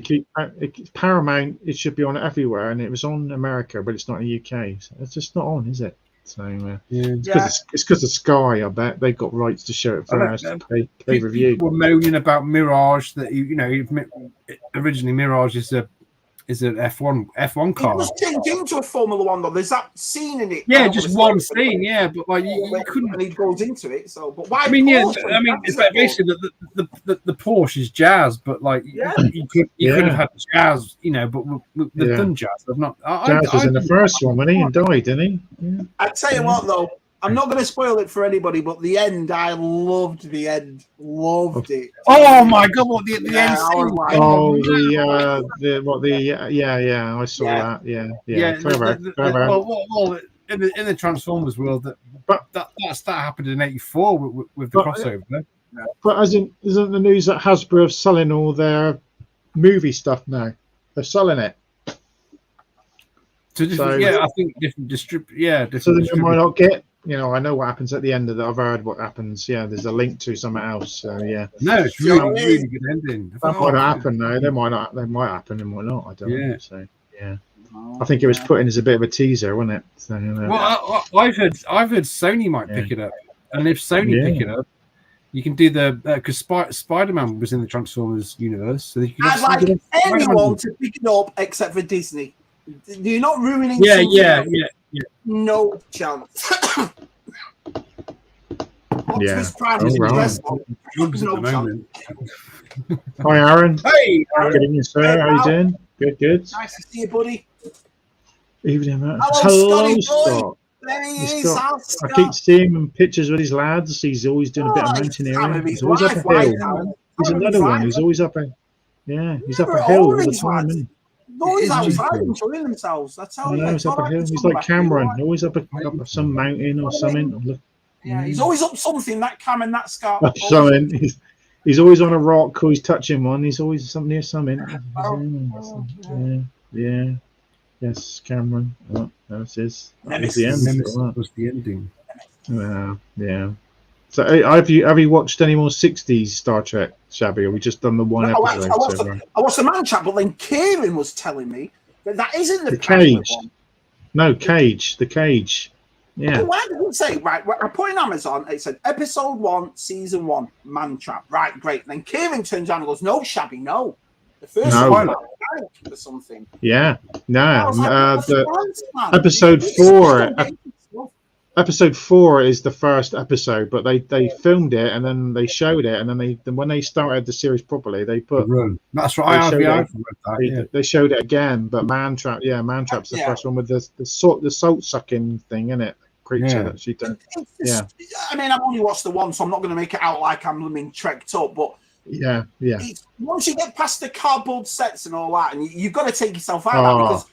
Paramount. It should be on everywhere, and it was on America, but it's not in the UK. So it's just not on, is it? So it's because of Sky. I bet they got rights to show it first. Pay review. People were moaning about Mirage. That originally Mirage is an F1 car. It was changed into a Formula One though. There's that scene in it. Yeah, just one scene. Yeah, but like you couldn't. And he goes into it. So, but why? I mean, it's like basically the Porsche is Jazz, but like you could have had Jazz, but they've done Jazz. They've not. Jazz was in the first one when he died, didn't he? Yeah. I tell you what, though. I'm not going to spoil it for anybody, but the end, I loved the end. Loved it. Oh my God! What the end scene? I saw that. Yeah. Clever. Well, in the Transformers world, that happened in '84 with the crossover. But isn't the news that Hasbro are selling all their movie stuff now? They're selling it. I think different distributors. So then you might not get. I know what happens at the end of that. I've heard what happens. Yeah, there's a link to something else. So yeah. No, it's really good ending. That might happen though. They might not. They might happen. They might not. I don't know. So yeah. I think it was put in as a bit of a teaser, wasn't it? So, Well, I've heard Sony might pick it up, and if Sony pick it up, You can do the because Spider-Man was in the Transformers universe, so you can I'd like anyone to pick it up except for Disney. You're not ruining. Yeah. No chance. Yeah. No chance. Hi, Aaron. Hey, good evening, sir. How you doing? Good. Nice to see you, buddy. Evening, man. Hello, Scott. There he is. I keep seeing him in pictures with his lads. He's always doing a bit of mountaineering. He's always up a hill. He's another one. He's always up a he's up a hill all the time. Isn't he? Always outside enjoying themselves. That's how he's up a hill. He's like Cameron, always up some mountain or something. Yeah, he's always up something. That Cam and that Scott. Something. He's always on a rock or he's touching one. He's always near something. Yeah. Yes, Cameron. Oh, that is the end. That was the ending. Yeah. So, have you watched any more '60s Star Trek, Shabby? Or we just done the one episode? I watched the Man Trap, but then Kieran was telling me that isn't the Cage. One. No, Cage. The Cage. Yeah. Why did it say, right, I put in Amazon, it said episode 1, season 1, Man Trap. Right, great. Then Kieran turns around and goes, no, Shabby, no. The first one or something. Yeah. No. Like, episode 4. Episode 4 is the first episode, but they filmed it and then they showed it, and then when they started the series properly, they put that's right. They showed it again, but Man Trap's the first one with the salt sucking thing in it, creature that she done. I mean, I've only watched the one, so I'm not going to make it out like I'm being trekked up, but yeah. Once you get past the cardboard sets and all that, and you've got to take yourself out of that, because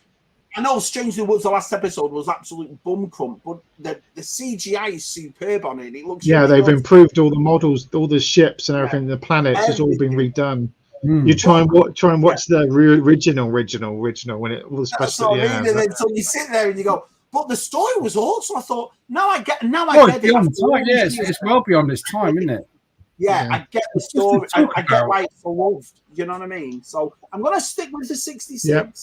I know Strange New Worlds, the last episode was absolute bum crump, but the CGI is superb on it. It looks they've improved all the models, all the ships and everything. The planets has all been redone. You try and watch the original when it was supposed to. And then so you sit there and you go, but the story was awesome. I thought, I get it. Beyond time, it's well beyond its time, isn't it? Yeah, I get the story. I get why it's so loved. You know what I mean? So I'm gonna stick with the 66. Yep.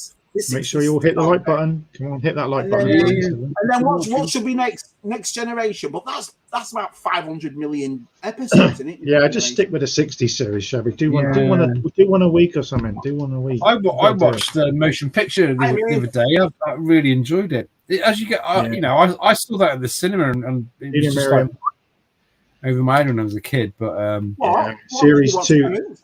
Make sure you all hit the like button. Come on, hit that like button. And then what should be next generation? But that's about 500 million episodes, isn't it? Yeah, just stick with the 60 series, Shabby. Do one a week or something. Do one a week. I watched the motion picture the other day. I really enjoyed it. As you get, I saw that at the cinema and it was just like over my head when I was a kid. But series 2,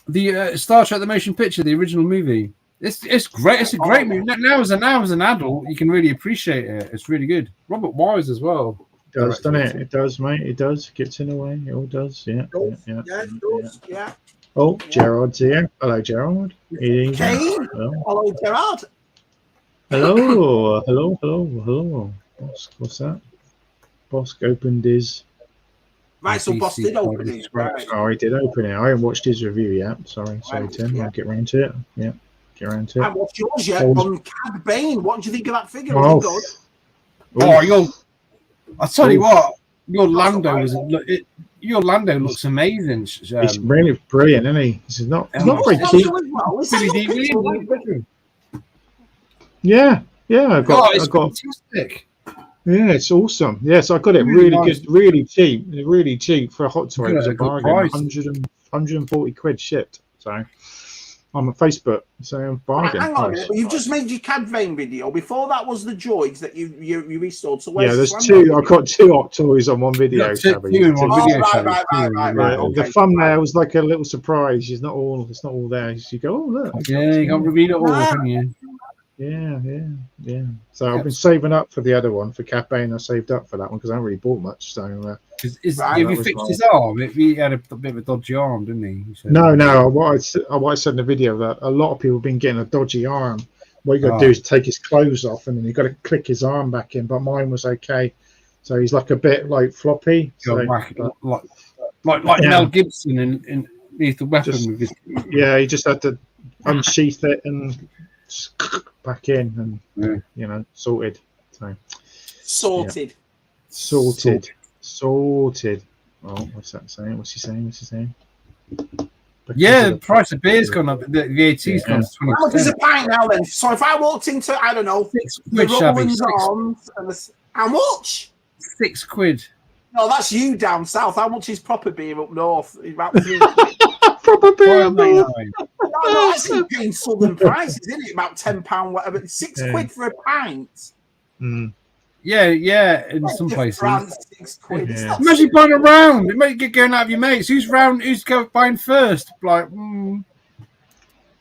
the Star Trek the motion picture, the original movie. It's great. It's a great movie. Now as an adult, you can really appreciate it. It's really good. Robert Wise as well. It does, doesn't it? It does, mate. It does. Gets in the way. It all does. Yeah. Yeah. Oh, Gerard's here. Hello, Gerard. Hello, Gerard. Hello. What's that? Bosk opened his. Right, so Boss did open it. Right. Oh, he did open it. I haven't watched his review yet. Sorry, Tim. I'll get around to it. Yeah. I haven't watched yours yet on Cad Bane. What did you think of that figure? Oh, I'll tell you what, your Lando looks amazing. He's really brilliant, isn't he? He's not very cheap. Yeah, I got. Fantastic. Yeah, it's awesome. Yes, I got it really good, really cheap for a Hot Toy. It was a bargain, 140 quid shipped. So on Facebook, so bargain. Hang on a minute, you've just made your Cad Bane video. Before that was the Droids that you restored. So there's two. I've got 2 Hot Toys on one video. Right. The thumbnail was like a little surprise. It's not all there. You go, oh look. Yeah, you can't reveal it all, can you? Yeah. So I've been saving up for the other one for Cad Bane. I saved up for that one because I haven't really bought much. So if he fixed his arm, he had a bit of a dodgy arm, didn't he? No. What I said in the video that a lot of people have been getting a dodgy arm. What you got to do is take his clothes off and then you got to click his arm back in. But mine was okay. So he's like a bit like floppy. Like Mel Gibson in Lethal Weapon. He just had to unsheath it and back in and sorted. Sorted. Oh, what's that saying? What's he saying? Yeah, the price of beer's gone up. The VAT's gone to 20%. How much is a pint now then? So if I walked into, I don't know, the Rolling Arms, how much? £6. No, that's you down south. How much is proper beer up north? About 3. Proper beer up north. No, actually paying southern prices, isn't it? About £10, whatever. £6 for a pint. Mm. Yeah, in some places. France, £6. Yeah. Imagine buying a round. It might get going out of your mates. Who's buying first? Like,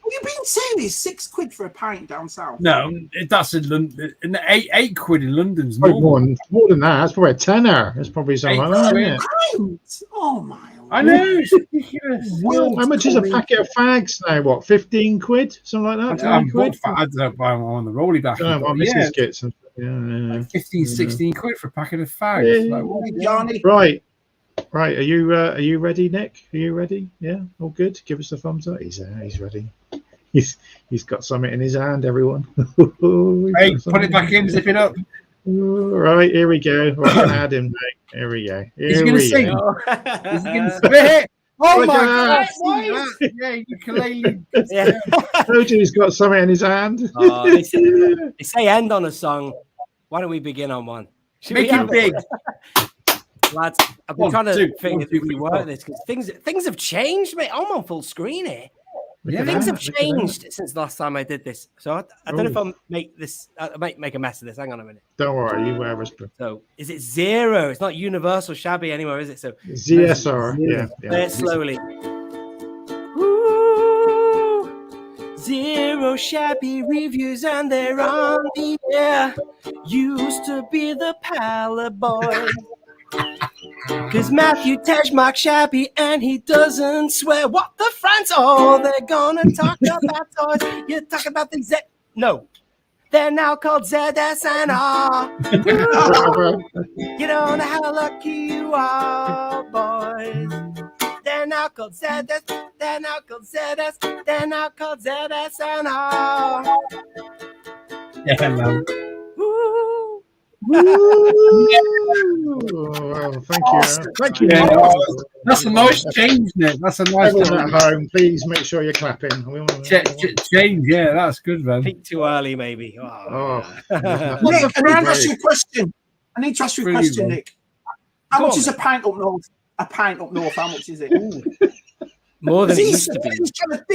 Are you being serious? £6 for a pint down south? No, that's in London. £8 in London's more than that. That's probably a tenner. It's probably something like that, isn't it? Pint? Oh my! I know, it's ridiculous. Well, how much is a packet of fags now? What, 15 quid? Something like that? I don't buy them on the rolly back. Mrs. gets them. Yeah. 15, 16 quid for a packet of fags. Yeah. Like, Johnny. Right. Are you ready, Nick? Are you ready? Yeah, all good. Give us a thumbs up. He's ready. He's got something in his hand. Everyone. Hey, put it back in. Zip it up. Right, here we go. We're gonna add him, mate. Here we go. He's going to sing. He's going to spit. Oh my God! Yeah, ukulele. Yeah. Toji's got something in his hand. They say end on a song. Why don't we begin on one? Make it big. Lads, I've been trying to figure this because things have changed, mate. I'm on full screen here. Yeah, things have changed since the last time I did this. So I don't know if I'll make this. I might make a mess of this. Hang on a minute. Don't worry, you wear whisper. So is it 0? It's not universal shabby anymore, is it? So ZSR. Yeah. Play it slowly. Ooh, 0 shabby reviews and they're on the air. Used to be the pallet boy. Cause Matthew Tej marks shabby and he doesn't swear. What the France? Oh, they're gonna talk about toys. You talk about the Z. No, they're now called ZSR. You don't know how lucky you are, boys. They're now called ZS. They're now called ZS. They're now called ZSR. Yeah, man. Woo. Oh, thank you. Yeah, that's a nice change, Nick. That's a nice Everyone at home, please make sure you're clapping. change. Yeah, that's good, man. Peak too early, maybe. Nick, I need to ask you a question. Nick. How much is a pint up north? A pint up north, how much is it? More than it used to be. He's trying to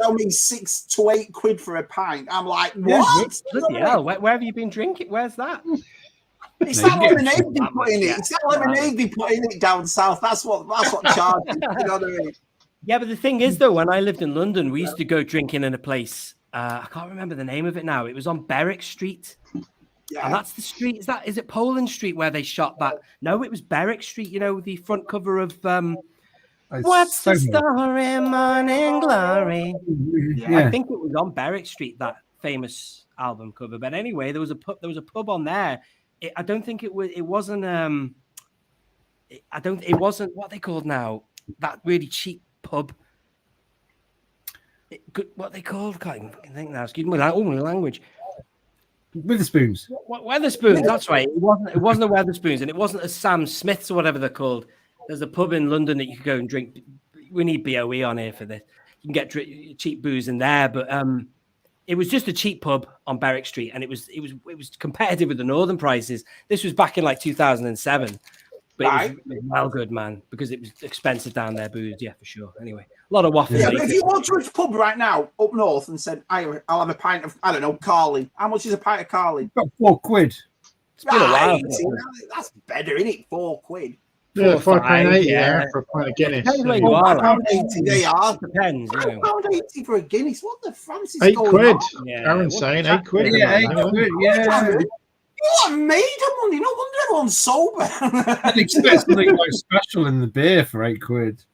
tell me £6 to £8 for a pint. I'm like, what? Bloody hell, where have you been drinking? Where's that? It's that lemonade they put in it. It's that lemonade they put in it down south. That's what charges. You know what I mean? Yeah, but the thing is, though, when I lived in London, we used to go drinking in a place. I can't remember the name of it now. It was on Berwick Street. Yeah. And that's the street. Is it Poland Street where they shot that? No, it was Berwick Street. You know, the front cover of What's the Story, Morning Glory? Yeah. I think it was on Berwick Street, that famous album cover. But anyway, there was a pub on there. I don't think it was. It wasn't. It wasn't what they called now. That really cheap pub. What they called? I can't even think now. Excuse me. All my language. Wetherspoons. Wetherspoons. That's right. It wasn't a Wetherspoons, and it wasn't a Sam Smith's or whatever they're called. There's a pub in London that you could go and drink. We need BOE on here for this. You can get cheap booze in there, but it was just a cheap pub on Berwick Street, and it was competitive with the northern prices. This was back in like 2007, but it was well good, man, because it was expensive down there. Booze, yeah, for sure. Anyway, a lot of waffles. Yeah, but if you walked to a pub right now up north and said, "I'll have a pint of Carling," how much is a pint of Carling? About £4. It's been a while. That's better, isn't it? £4. Yeah, £5.80 for a pint of Guinness. Depends where you are. £5.80 they are. Depends. £5.80 for a Guinness. What the Francis? £8. Yeah. Aaron's saying £8. Yeah, £8. Yeah. What made of money? No wonder everyone's sober. I'd expect something like special in the beer for £8.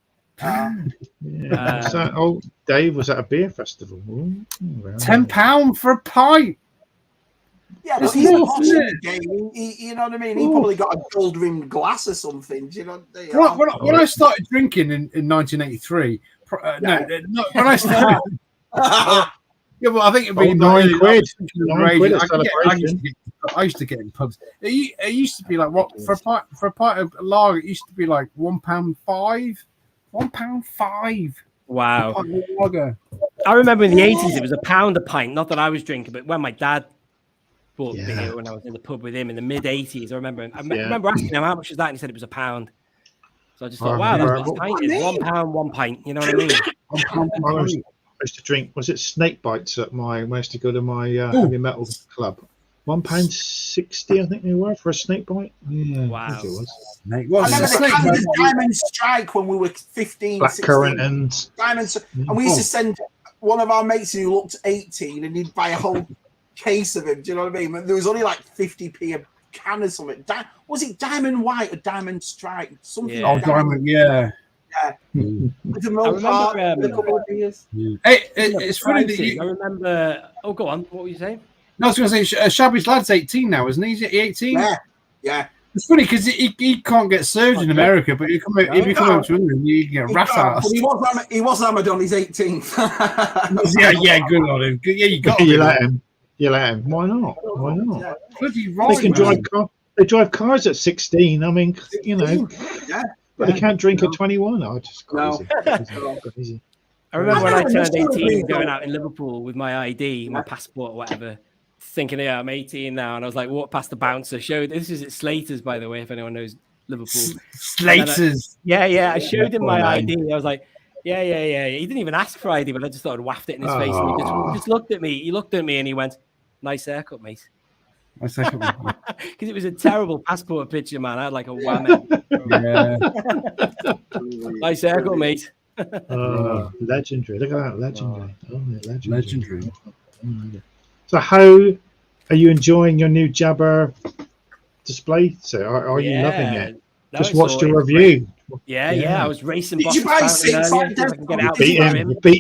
Dave was at a beer festival. Ooh, well. £10 for a pint. Yeah, but he's a posh game. You know what I mean? He probably got a gold rimmed glass or something. Do you know? When I started drinking in 1983, when I started, yeah, well, I think it'd be £9. I used to get in pubs. It used to be like what for a pint of lager. It used to be like £1.05. £1.05. Wow. I remember in the 80s it was £1 a pint. Not that I was drinking, but when my dad bought beer when I was in the pub with him in the mid-80s. I remember asking him how much was that, and he said it was £1. So I just thought, wow, that's what pint is. £1, 1 pint. You know what I mean? I used to drink. Was it snake bites at my? I used to go to my heavy metal club. £1.60, I think they were for a snake bite. Yeah, wow. I think it was. I remember the Diamond Strike when we were 15, Black 16. currant and Diamonds, and we used to send one of our mates who looked 18, and he'd buy a whole case of him. Do you know what I mean? There was only like 50p a can or something. Was it Diamond White or Diamond Strike? Something. Yeah. Like Diamond, yeah. With the milk heart, with a couple of beers. Hey, it's funny that I remember. Oh, go on. What were you saying? No, I was going to say, Shabby's lad's 18 now, isn't he? Is he 18? Yeah. It's funny because he can't get served in America, but if you come over to England, you can get rat-assed. He was hammered on his 18th. yeah, good on him. Yeah, you got you let him. You let him. Why not? Why not? Yeah. Bloody right, they can drive They drive cars at 16. I mean, you know. But they can't drink at 21. Oh, just crazy. Crazy. I remember when I turned 18, going out in Liverpool with my ID, my passport or whatever, thinking, yeah, I'm 18 now. And I was like, walked past the bouncer, showed, this is at Slater's, by the way, if anyone knows Liverpool. Slater's? I showed him my ID. I was like, yeah. He didn't even ask for ID, but I just thought I'd waft it in his face. And he just looked at me. He looked at me and he went, nice haircut, mate. Because it was a terrible passport picture, man. I had like a whammy. Nice haircut, mate. Legendary. Look at that. Legendary. Legendary. So how are you enjoying your new Jabba display? So are you loving it? No, just watched your review. Yeah. I was racing. Did you buy 6? You beat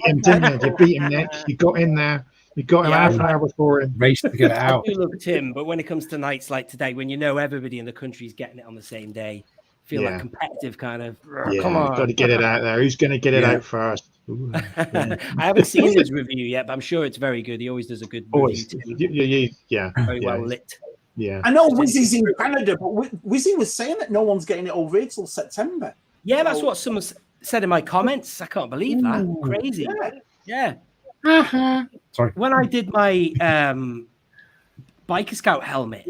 him, didn't you? You beat him, Nick. You got in there. You got him half an hour before him. Race to get it out. I do love Tim, but when it comes to nights like today, when you know everybody in the country is getting it on the same day, feel like competitive kind of. Come on, got to get it out there. Who's going to get it out first? I haven't seen his review yet, but I'm sure it's very good. He always does a good review. Very well lit. Yeah. I know Wizzy's in Canada, but Wizzy was saying that no one's getting it over here till September. Yeah, that's what someone said in my comments. I can't believe that. Crazy. Yeah. Sorry. When I did my Biker Scout helmet,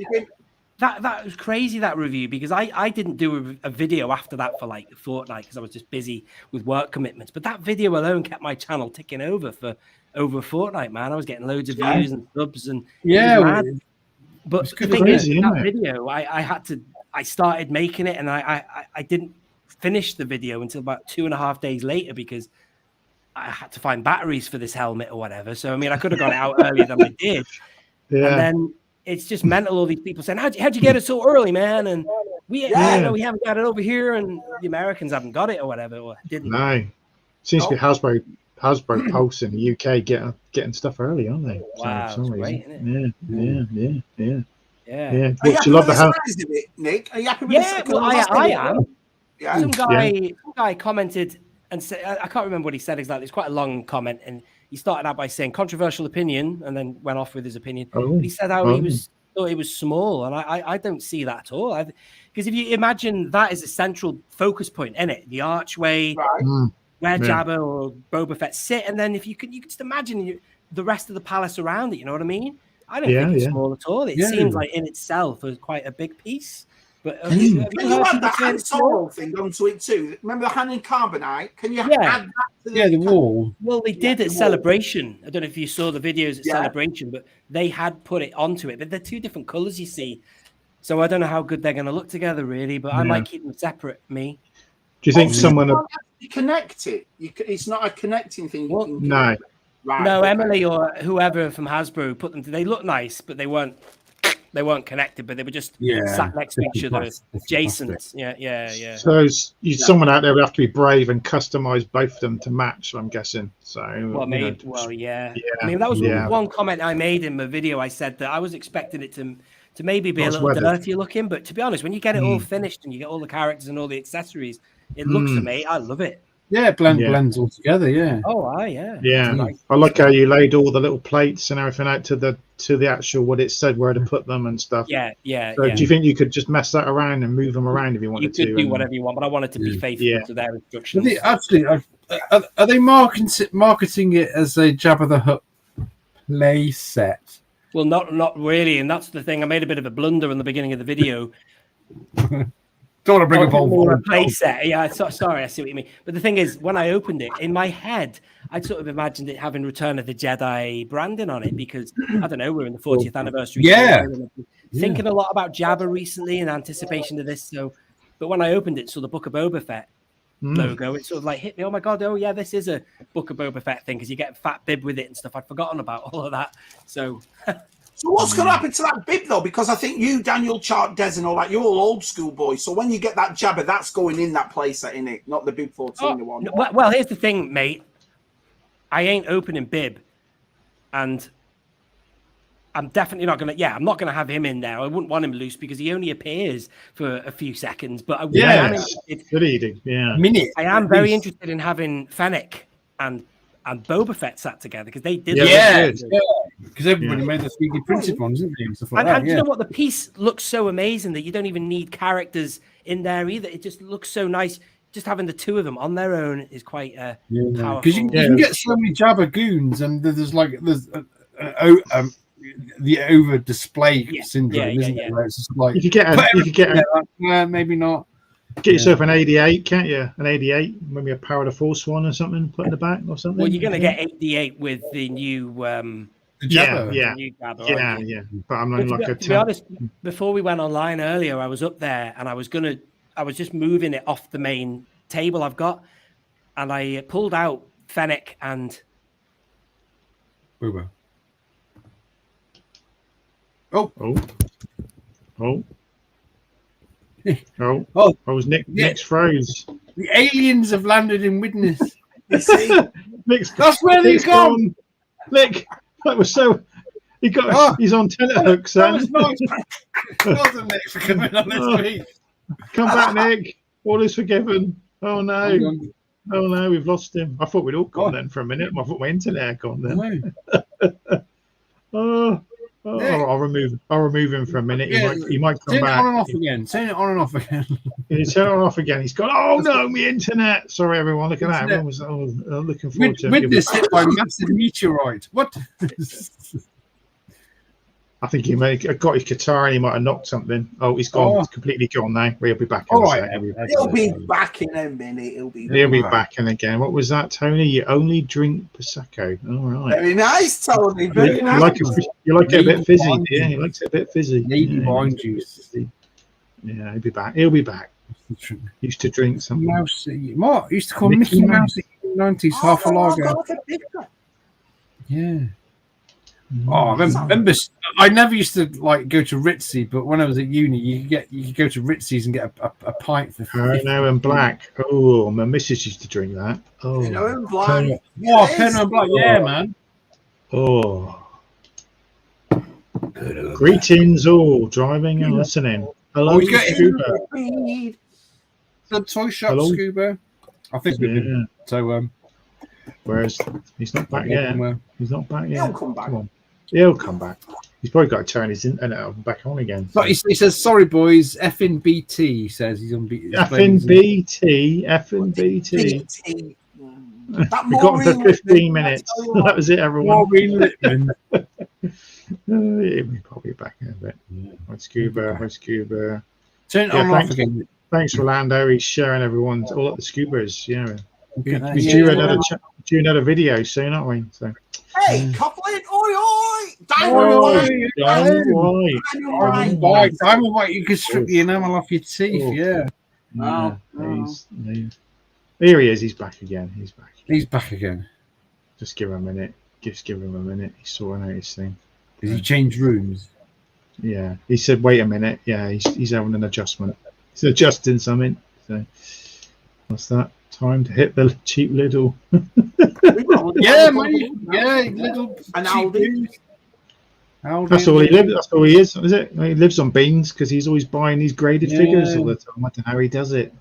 that was crazy, that review, because I didn't do a video after that for like a fortnight because I was just busy with work commitments. But that video alone kept my channel ticking over for over a fortnight, man. I was getting loads of views and subs and but the thing is, that video, I started making it and I didn't finish the video until about 2.5 days later because I had to find batteries for this helmet or whatever. So, I mean, I could have got it out earlier than I did. Yeah. And then it's just mental, all these people saying, how'd you get it so early, man? And we haven't got it over here, and the Americans haven't got it or whatever, or didn't. No. Seems to be Hasbro Pulse in the UK getting stuff early, aren't they? Wow, for some reason. Great, isn't it? Yeah. Are you happy with the size of it, Nick? Are you happy with the size? Well, I am. Yeah. Some guy commented and said, I can't remember what he said exactly. It's quite a long comment, and he started out by saying controversial opinion, and then went off with his opinion. But he said how he thought it was small, and I don't see that at all. Because if you imagine that is a central focus point, in it, the archway where Jabba or Boba Fett sit, and then if you could just imagine the rest of the palace around it. You know what I mean? I don't think it's small at all. It seems like in itself is quite a big piece. But can you add that Han Solo thing onto it too? Remember the Han and Carbonite? Can you add that to the wall? Well, they did at Celebration. I don't know if you saw the videos at Celebration, but they had put it onto it. But they're two different colours, you see. So I don't know how good they're going to look together, really. But I might keep them separate, me. Do you think someone... You can't actually connect it? It's not a connecting thing. No. Right, no, Emily or whoever from Hasbro put them. They look nice, but they weren't connected, but they were just sat next to each other, adjacent. Yeah. So someone out there would have to be brave and customize both of them to match, I'm guessing. So I mean, that was one comment I made in my video. I said that I was expecting it to maybe be a little dirty looking, but to be honest, when you get it all finished and you get all the characters and all the accessories, it looks amazing. I love it. Yeah, blends all together. Yeah. Oh, yeah. Nice. I like how you laid all the little plates and everything out to the actual what it said where to put them and stuff. Yeah. So do you think you could just mess that around and move them around if you wanted to? You could do whatever you want, but I wanted to be faithful to their instructions. Are they marketing it as a Jabba the Hutt play set? Well, not really, and that's the thing. I made a bit of a blunder in the beginning of the video. Don't want to bring up a play set. Yeah, sorry, I see what you mean. But the thing is, when I opened it, in my head, I'd sort of imagined it having Return of the Jedi branding on it because, I don't know, we're in the 40th anniversary. Yeah. Thinking a lot about Jabba recently in anticipation of this. But when I opened it, saw the Book of Boba Fett logo, it sort of like hit me. Oh my God, oh yeah, this is a Book of Boba Fett thing because you get a fat bib with it and stuff. I'd forgotten about all of that. So what's going to happen to that bib though? Because I think you, Daniel, Chart, Des, and all that, you're all old school boys. So when you get that Jabba, that's going in that playset, in it, not the bib 14 one. Well, here's the thing, mate. I ain't opening bib, and I'm definitely not gonna. Yeah, I'm not gonna have him in there. I wouldn't want him loose because he only appears for a few seconds. But I am very interested in having Fennec and Boba Fett sat together because they did. Because everybody made the 3D printed ones, didn't they? And stuff like and you know what? The piece looks so amazing that you don't even need characters in there either. It just looks so nice. Just having the two of them on their own is quite powerful. Because you can get so many Jabba goons, and there's the over display syndrome, isn't it? Where it's just like you could get maybe not. Get yourself an 88, can't you? An 88, maybe a Power of the Force one or something, put in the back or something. Well, you're going to get 88 with the new Jabba. Yeah. But I'm not like to be honest, before we went online earlier, I was up there and I was just moving it off the main table I've got, and I pulled out Fennec and Booba. Nick's froze. The aliens have landed in Widnes. That's where they've gone. Nick, that was so. He's on tenterhooks. That was nice. Well done, Nick, for coming on this week. Come back, Nick. All is forgiven. Oh no. Oh no, we've lost him. I thought we'd all gone then for a minute. I thought my internet had gone then. I'll remove him for a minute. He might come back. Turn it on and off again. Turn it on and off again. You turn it on and off again. He's gone. Oh no, my internet. Sorry, everyone. Look at that. Everyone was looking forward to it. Witness hit by massive meteorite. What? I think he got his guitar and he might have knocked something. Oh, he's gone. He's completely gone now. He'll be back. All right. He'll be back in a minute. He'll be back in again. What was that, Tony? You only drink Prosecco. All right. Very nice, Tony. Very nice. You like it a bit fizzy, yeah? He likes it a bit fizzy. Navy wine juice. Yeah, he'll be back. He'll be back. Used to drink something. Mousy. What? Used to call Mickey Mouse in the 90s, half a lager. Yeah. Oh, I remember. I never used to go to Ritzy, but when I was at uni, you could go to Ritzy's and get a pint for. Pernod and Black. Oh, my missus used to drink that. Oh, Pernod and Black. Pernod and Black. Yeah, man. Oh. Greetings all, driving and listening. Hello, Scuba. The toy shop, Scuba. I think we did. So, whereas he's not back yet. He's not back yet. He'll come back. Come on. He'll come back. He's probably got to turn his internet back on again. But he says, "Sorry, boys. Effing BT." He says he's on BT. Effing BT. Effing BT. We got him for 15 minutes. That was it, everyone. He'll probably back in a bit. Hi, Scuba. Turn it on off again. Thanks, Rolando. He's sharing everyone's all at the Scubas. Yeah. We're due another video soon, aren't we? So. Hey, coupling, oi! Diamond White, you can strip the enamel off your teeth, yeah. Here he is, he's back again. He's back again. Just give him a minute. He's sorting out his thing. Did he change rooms? Yeah. He said, wait a minute. Yeah, he's having an adjustment. He's adjusting something. So what's that? Time to hit the cheap little. Yeah, mate. Yeah, little. And Aldi. That's all he lives. That's all he is it? He lives on beans because he's always buying these graded figures all the time. I don't know how he does it.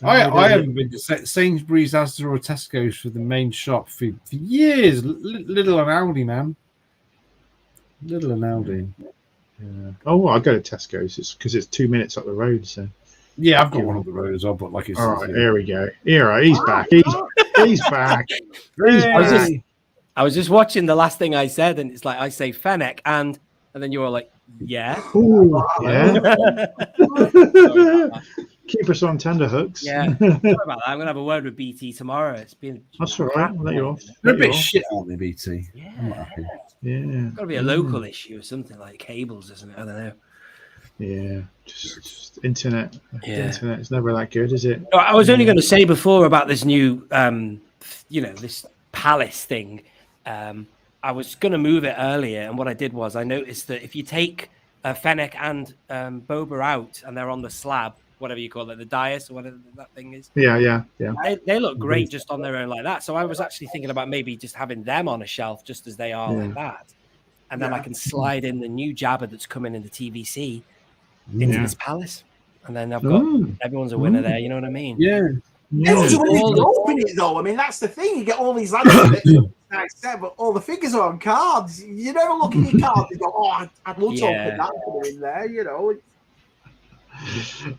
I haven't been to Sainsbury's, Asda, or Tesco's for the main shop for years. Little and Aldi, man. Little and Aldi. Yeah. Oh, well, I go to Tesco's. It's because it's 2 minutes up the road. So. Yeah, I've got one up the road as well, but it's. All right, here we go. Here, he's back. He's back. I was just watching the last thing I said, and it's like I say Fennec, and then you're all like, yeah. Ooh, yeah. Sorry about that. Keep us on tender hooks. Yeah. Sorry about that. I'm gonna have a word with BT tomorrow. It's been That's all right. I'll let you off. They're a bit shit, aren't they, BT? Yeah. I'm not happy. Yeah. It's got to be a local issue or something like cables, isn't it? I don't know. Yeah. Just internet. Yeah. The internet is never that good, is it? I was only going to say before about this new, this palace thing. I was going to move it earlier, and what I did was I noticed that if you take Fennec and Boba out and they're on the slab, whatever you call it, the dais or whatever that thing is. Yeah. They look great just on their own like that. So I was actually thinking about maybe just having them on a shelf just as they are like that. And then I can slide in the new Jabba that's coming in the TVC into this palace. And then I've got everyone's a winner there. You know what I mean? Yeah. Everyone's a winner if you open it, though. I mean, that's the thing. You get all these lads, but all the figures are on cards. You never look at your cards and go, "Oh, I'd love to open that one in there." You know.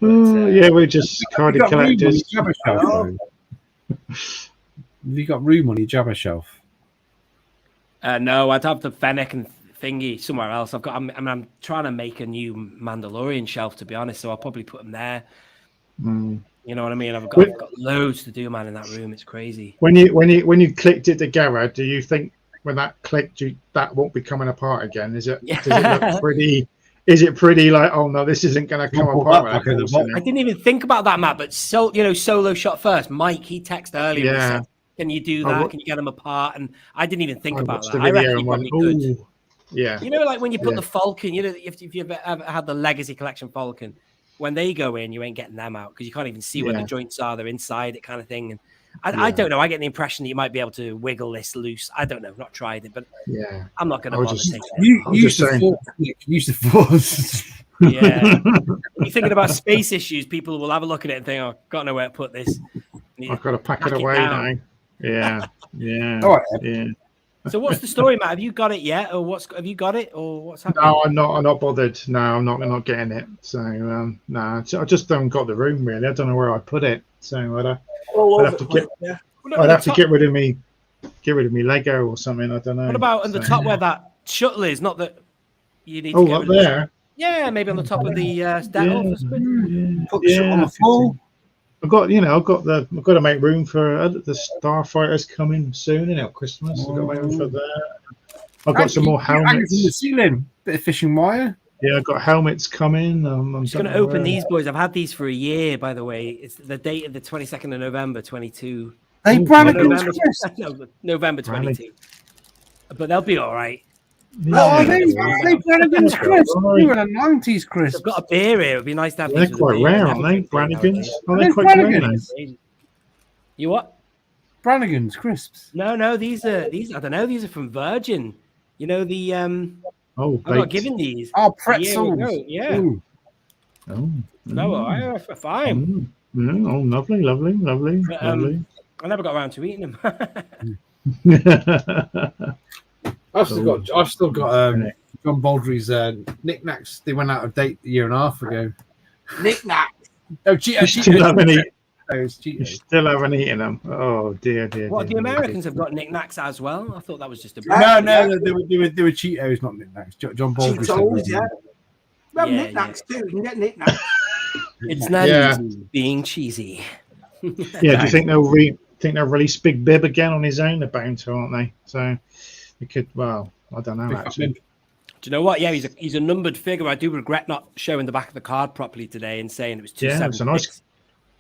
We're just carded collectors. Have you got room on your Jabba shelf? No, I'd have the Fennec and thingy somewhere else. I'm trying to make a new Mandalorian shelf, to be honest. So I'll probably put them there. You know what I mean? I've got loads to do, man, in that room. It's crazy. When you clicked it together, do you think when that clicked, that won't be coming apart again? Does it look pretty? Is it pretty like, oh no, this isn't going to come apart? I didn't even think about that, Matt. But solo shot first. Mike, he texted earlier. Yeah. And said, can you do that? Can you get them apart? And I didn't even think about that. I reckon you probably could. Yeah. You know, like when you put the Falcon, you know, if you've ever had the Legacy Collection Falcon, when they go in, you ain't getting them out because you can't even see where the joints are. They're inside it kind of thing. And I don't know. I get the impression that you might be able to wiggle this loose. I don't know. I've not tried it, but I'm not going to bother taking it. Use the force. Yeah. When you're thinking about space issues, people will have a look at it and think, oh, got to know where to put this. I've got to pack it away now. Yeah. Yeah. All right. Yeah. So what's the story, Matt? Have you got it yet, or have you got it, or what's happening? No, I'm not bothered. No, I'm not getting it. So I just haven't got the room really. I don't know where I put it. So I'd have to get rid of me Lego or something. I don't know. What about on the top where that shuttle is? Not that you need. To get rid of there. Yeah, maybe on the top of the deck. Put the shuttle on the floor. I've got to make room for the starfighters coming soon. Christmas. I've got to make room for that. I've got some more helmets. In the ceiling, bit of fishing wire. Yeah, I've got helmets coming. I'm just going to open these boys. I've had these for a year, by the way. It's the date of the 22nd of November, 22. Hey, November 22. But they'll be all right. Oh, they Brannigan's crisps. We were the 90s crisps. I've got a beer here. It'd be nice to have. They're quite rare, aren't they? Brannigan's. Are they quite rare? You what? Brannigan's crisps. No. These are. I don't know. These are from Virgin. You know the. I'm not giving these. Oh, pretzels. Yeah. Ooh. No, fine. Oh, lovely. I never got around to eating them. I've still got John Baldry's knickknacks. They went out of date a year and a half ago. Knickknacks. Oh, you still haven't eaten them. Oh dear. What, the Americans have got knickknacks as well? I thought that was just a. No, they were Cheetos, not knickknacks. John Baldry. Cheetos, yeah. Well, knickknacks too. You can get knickknacks. It's not easy being cheesy. Yeah. Do you think they'll release Big Bib again on his own? The banter, aren't they? So. It could, well, I don't know actually. Do you know what? Yeah, he's a numbered figure. I do regret not showing the back of the card properly today and saying it was 276.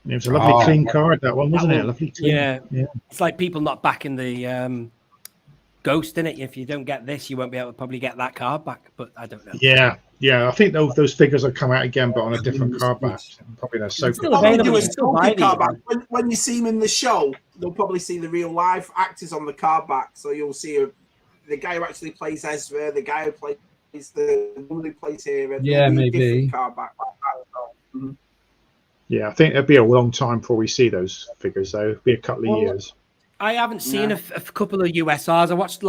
It was a lovely clean card, that one, wasn't it? Lovely clean. Yeah. It's like people not backing the Ghost, in it. If you don't get this, you won't be able to probably get that card back. But I don't know. Yeah. I think those figures will come out again, but on a different card back. Probably they're so good. When you see them in the show, they'll probably see the real live actors on the card back. So you'll see the guy who actually plays Ezra, the guy who plays the woman who plays here. Maybe. Card back. Yeah, I think it'll be a long time before we see those figures, though. It'll be a couple of years. I haven't seen a couple of USRs. I watched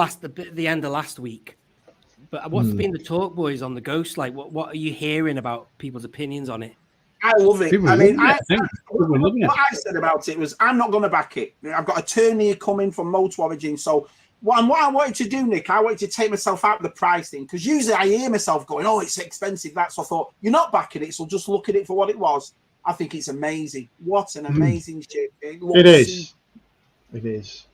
the end of last week. But what's been the talk, boys, on the Ghost? Like, what are you hearing about people's opinions on it? I love it. What I said about it was, I'm not going to back it. I've got a turnier coming from Motor Origin, so what I wanted to do, Nick, I wanted to take myself out of the price thing, because usually I hear myself going, "Oh, it's expensive." That's what I thought. You're not backing it, so just look at it for what it was. I think it's amazing. What an amazing ship! It is. It is.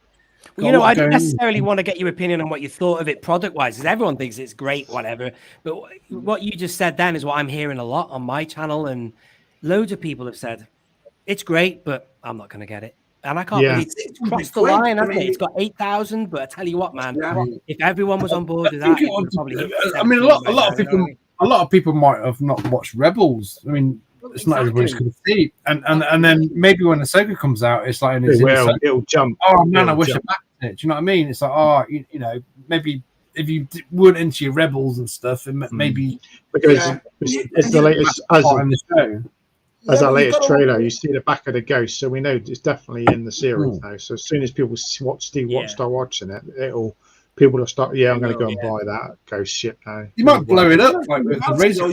Well, I don't necessarily want to get your opinion on what you thought of it product-wise, because everyone thinks it's great, whatever. But what you just said then is what I'm hearing a lot on my channel, and loads of people have said it's great, but I'm not going to get it. And I can't believe it's crossed the line, hasn't it? It's got 8,000, but I tell you what, man, if everyone was on board with that, it would probably hit. I mean, a lot of people might have not watched Rebels. I mean, it's not everybody's going to see, and then maybe when Ahsoka comes out, it's like it'll jump. Oh man, I wish I backed it. Do you know what I mean? It's like, you know, maybe if you weren't into your Rebels and stuff, and maybe because it's the latest on the show. As our latest trailer, you see the back of the ghost, so we know it's definitely in the series now. So as soon as people start watching it, people will start. Yeah, I'm going to go and buy that ghost ship now. You might blow it up like with the razor.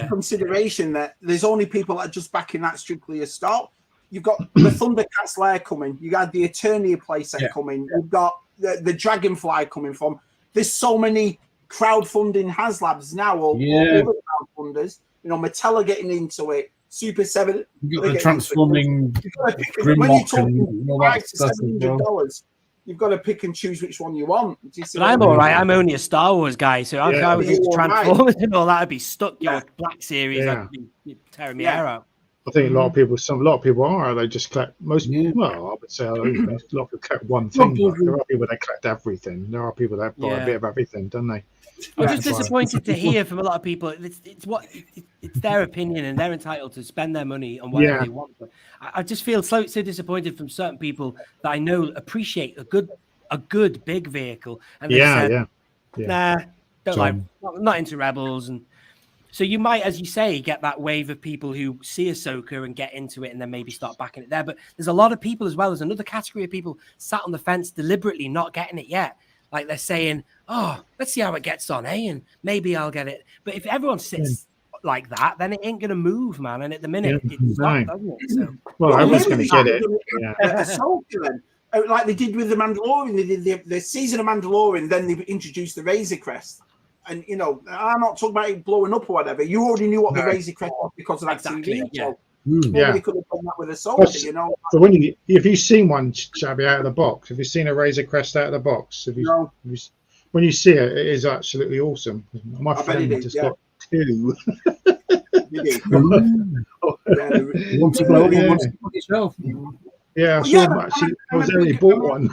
Consideration that there's only people that are just backing that strictly as start. You've got the Thundercats lair coming. You got the Eternia playset coming. You've got the Dragonfly coming from. There's so many crowdfunding HasLabs now, or other crowdfunders. You know, Mattel are getting into it. Super 7. You've got the transforming when you're talking $500 to $700, you've got to pick and choose which one you want. But I'm all right. I'm only a Star Wars guy, so if I was into Transformers and all that, I'd be stuck. Your Black Series, I'd be tearing my hair out. I think a lot of people are. They just collect most. Well, I would say a lot of people collect one thing. But there are people that collect everything. There are people that buy a bit of everything, don't they? I'm just disappointed to hear from a lot of people. It's their opinion, and they're entitled to spend their money on whatever they want. But I just feel so disappointed from certain people that I know appreciate a good big vehicle, and they said, "Nah, don't not into Rebels." And so you might, as you say, get that wave of people who see Ahsoka and get into it, and then maybe start backing it there. But there's a lot of people as well. There's another category of people sat on the fence, deliberately not getting it yet. Like they're saying, "Oh, let's see how it gets on, and maybe I'll get it." But if everyone sits like that, then it ain't gonna move, man. And at the minute, it's not, doesn't it? So, well, everyone's gonna get it. Like they did with the Mandalorian, they did the season of Mandalorian. Then they introduced the Razor Crest, and you know, I'm not talking about it blowing up or whatever. You already knew what the Razor Crest was because of that TV. So maybe they could have done that with a soldier, you know. So if you've seen one, Shabby, out of the box, have you seen a Razor Crest out of the box? When you see it, it is absolutely awesome. My friend just got 2. I only bought one.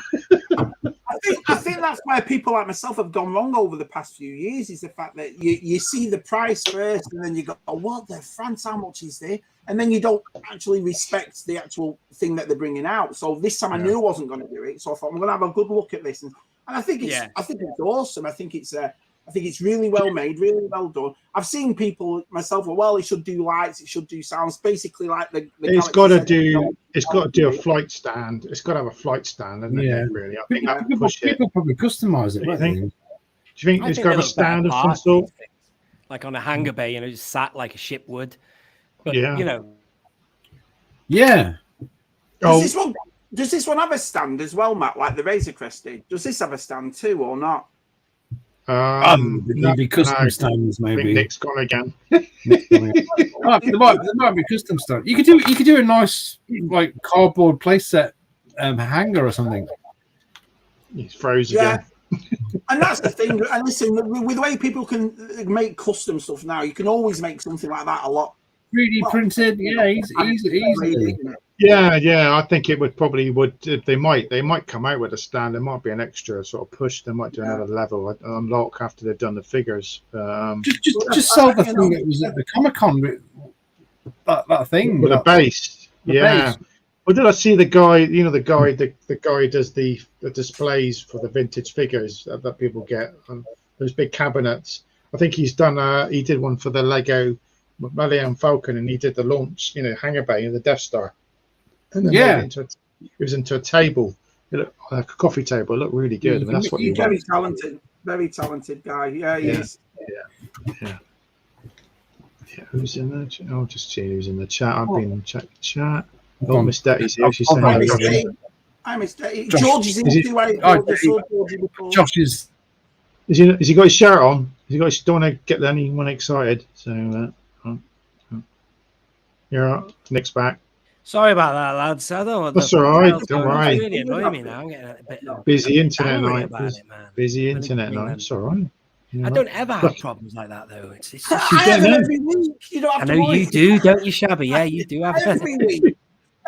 I think that's why people like myself have gone wrong over the past few years, is the fact that you see the price first, and then you go, "Oh, what the France? How much is there?" And then you don't actually respect the actual thing that they're bringing out. So this time I knew I wasn't going to do it, so I thought I'm going to have a good look at this, and I think it's awesome. I think it's really well made, really well done. I've seen people myself. Well, it should do lights, it should do sounds. Basically, like it's got to do a flight stand. It's got to have a flight stand, hasn't it? Really, I think people probably customize it. Do you think it's got a stand of some sort, like on a hangar bay? You know, just sat like a ship would. But you know, Does this one have a stand as well, Matt? Like the Razor Crest did? Does this have a stand too, or not? Maybe custom stands, maybe. Nick's gone again. There might be custom stand. You could do a nice like cardboard playset hanger or something. He's frozen again. And that's the thing. And listen, with the way people can make custom stuff now, you can always make something like that a lot. 3D printed, easy. Yeah. I think it they might come out with a stand. There might be an extra sort of push. They might do another level unlock after they've done the figures. Just sell the thing that was at the Comic-Con with that thing with a base. Base. Well, did I see the guy? You know, the guy who does the displays for the vintage figures that people get. Those big cabinets. I think he's done. He did one for the Lego Millennium Falcon, and he did the launch, hangar bay of the Death Star. And then it was into a table, like a coffee table. It looked really good. I mean, that's what you want. Very talented guy. Yeah, he is. Yeah. Who's in there? Just see who's in the chat. I've been checking chat. Oh, Miss Daddy's here. She's saying I missed George is in too. Josh is. Has he got his shirt on? Don't want to get anyone excited. So, yeah, Nick's back. Sorry about that, lads. I don't want That's all right. Don't worry. It's really annoying me now. I'm getting a bit busy internet night. About it, man. Busy internet night. It's all right. I don't ever have problems like that, though. It's just, I have it every week. You don't have to worry. You do, don't you, Shabby? Yeah, you do have every week.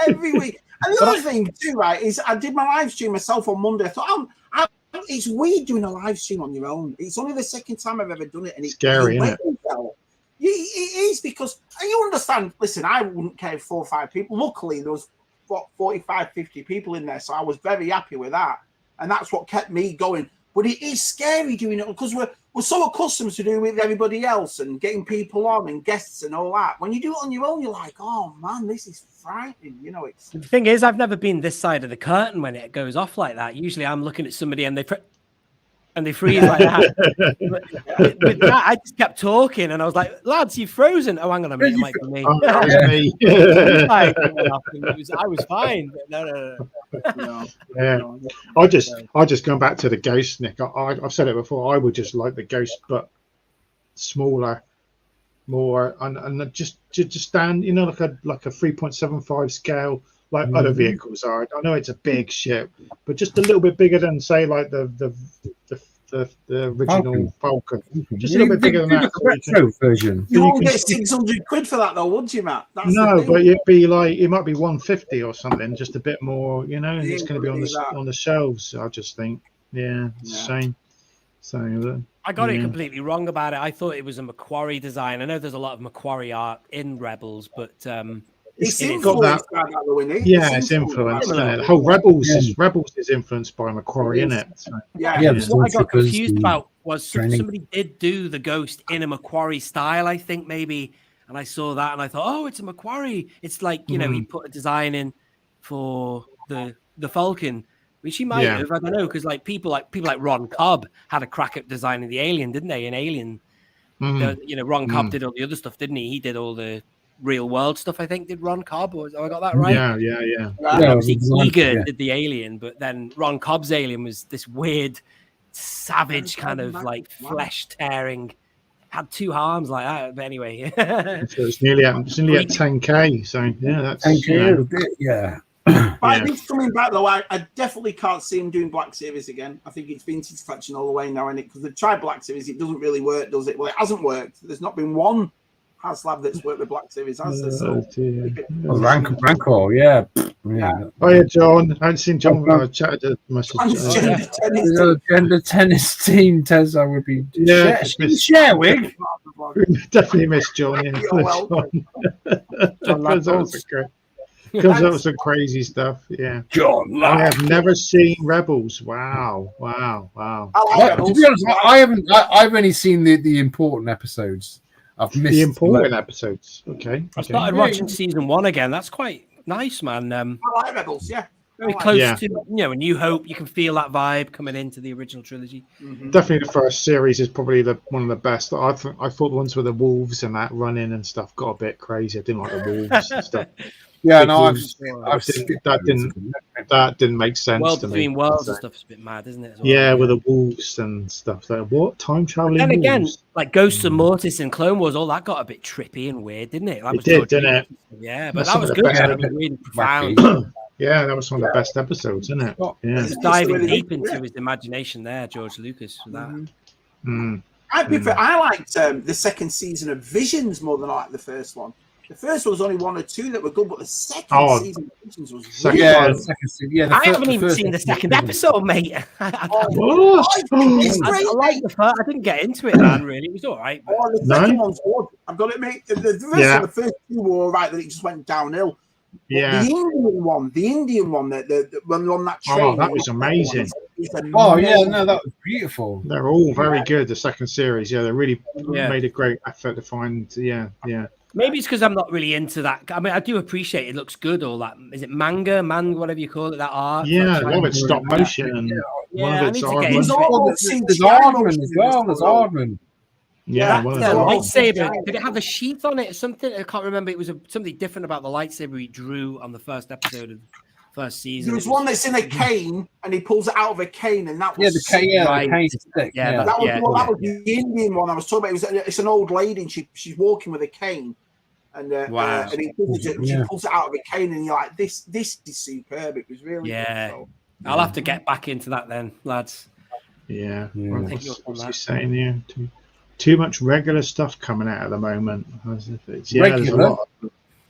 Every week. And the other thing too, right, is I did my live stream myself on Monday. I thought, it's weird doing a live stream on your own. It's only the second time I've ever done it, and it's scary, isn't it? It is, because you understand. Listen, I wouldn't care if 4 or 5 people. Luckily, there was 45, 50 people in there, so I was very happy with that, and that's what kept me going. But it is scary doing it because we're so accustomed to doing it with everybody else and getting people on and guests and all that. When you do it on your own, you're like, oh man, this is frightening. You know, it's. The thing is, I've never been this side of the curtain when it goes off like that. Usually, I'm looking at somebody and they freeze like that. With that, I just kept talking, and I was like, "Lads, you've frozen." Oh, hang on a minute, it might be me. I was fine. But no. Yeah, I just going back to the Ghost, Nick. I've said it before. I would just like the Ghost, but smaller, more, and just stand, you know, like a 3.75 scale, like other vehicles are. I know it's a big ship, but just a little bit bigger than, say, like the original Falcon. Just a little bit bigger than that. Retro version. You won't get 600 quid for that, though, would you, Matt? No, but it'd be like, it might be 150 or something, just a bit more, you know. And it's going to be on the shelves. I just think, it's a shame. So I got it completely wrong about it. I thought it was a Macquarie design. I know there's a lot of Macquarie art in Rebels, but it's influenced by that, though, isn't it? It's influenced. The whole Rebels is influenced by Macquarie, isn't it? So, what I got confused about was somebody did do the Ghost in a Macquarie style, I think, maybe, and I saw that and I thought, oh, it's a Macquarie. It's like, you know, he put a design in for the Falcon, which he might have. I don't know, because like people like Ron Cobb had a crack at designing the Alien, didn't they? In Alien, you know, Ron Cobb did all the other stuff, didn't he? He did all the real world stuff, I think. Did Ron Cobb? Or I got that right? Yeah. Egan did the Alien, but then Ron Cobb's Alien was this weird, savage kind of like flesh tearing. Had 2 arms like that, but anyway. So it's nearly at 10K. So that's 10K. But I think coming back though, I definitely can't see him doing Black Series again. I think it's vintage collection all the way now, and because they've tried Black Series, it doesn't really work, does it? Well, it hasn't worked. There's not been one HasLab that's worked with Black Series, has there? So, Rancor, yeah. Oh yeah, John. I hadn't seen John. I chatted to message. Gender tennis team, Tezza would be. Share wig. Definitely miss John. Yeah. Comes up with some crazy stuff. Yeah. John. I have never seen Rebels. Wow. To be honest, I've only seen the important episodes. I've missed the important episodes. Okay. I started watching season 1 again. That's quite nice, man. I like Rebels, very close to, you know, A New Hope. You can feel that vibe coming into the original trilogy. Definitely the first series is probably one of the best. I thought the ones with the wolves and that running and stuff got a bit crazy. I didn't like the wolves and stuff. Yeah, no, that didn't make sense to me. Between worlds and stuff is a bit mad, isn't it? Yeah, with the wolves and stuff. Like, what? Time traveling? And again, like Ghosts of Mortis and Clone Wars, all that got a bit trippy and weird, didn't it? That it did, didn't it? Yeah, but that was good. That was really profound. Yeah, that was one of the best episodes, isn't it? Yeah, just diving deep into his imagination there, George Lucas, for that. I liked the second season of Visions more than I liked the first one. The first one was only 1 or 2 that were good, but the second season of Visions was really good. I haven't even seen the second episode, mate. I like the first. I didn't get into it, man. Really, it was all right. The second one's good. I've got to admit, the first 2 were all right. That it just went downhill. Yeah. The Indian one, the one on that train. Oh, that was amazing. Oh yeah, no, that was beautiful. They're all very good. The second series, they really made a great effort to find. Maybe it's because I'm not really into that. I mean, I do appreciate it. Looks good. All that. Is it manga, whatever you call it? That art. Yeah, a lot of it's stop motion. And one of it's There's Aardman as well. There's Aardman. Yeah, lightsaber. Did it have a sheath on it or something? I can't remember. It was something different about the lightsaber he drew on the first episode of first season. There was one that's in a cane, and he pulls it out of a cane, and that was the cane stick. that was the Indian one I was talking about. It's an old lady, and she's walking with a cane, and and he pulls she pulls it out of a cane, and you're like, this is superb. It was really good, so. I'll have to get back into that then, lads. Yeah. What's he saying here? Too much regular stuff coming out at the moment. There's a lot.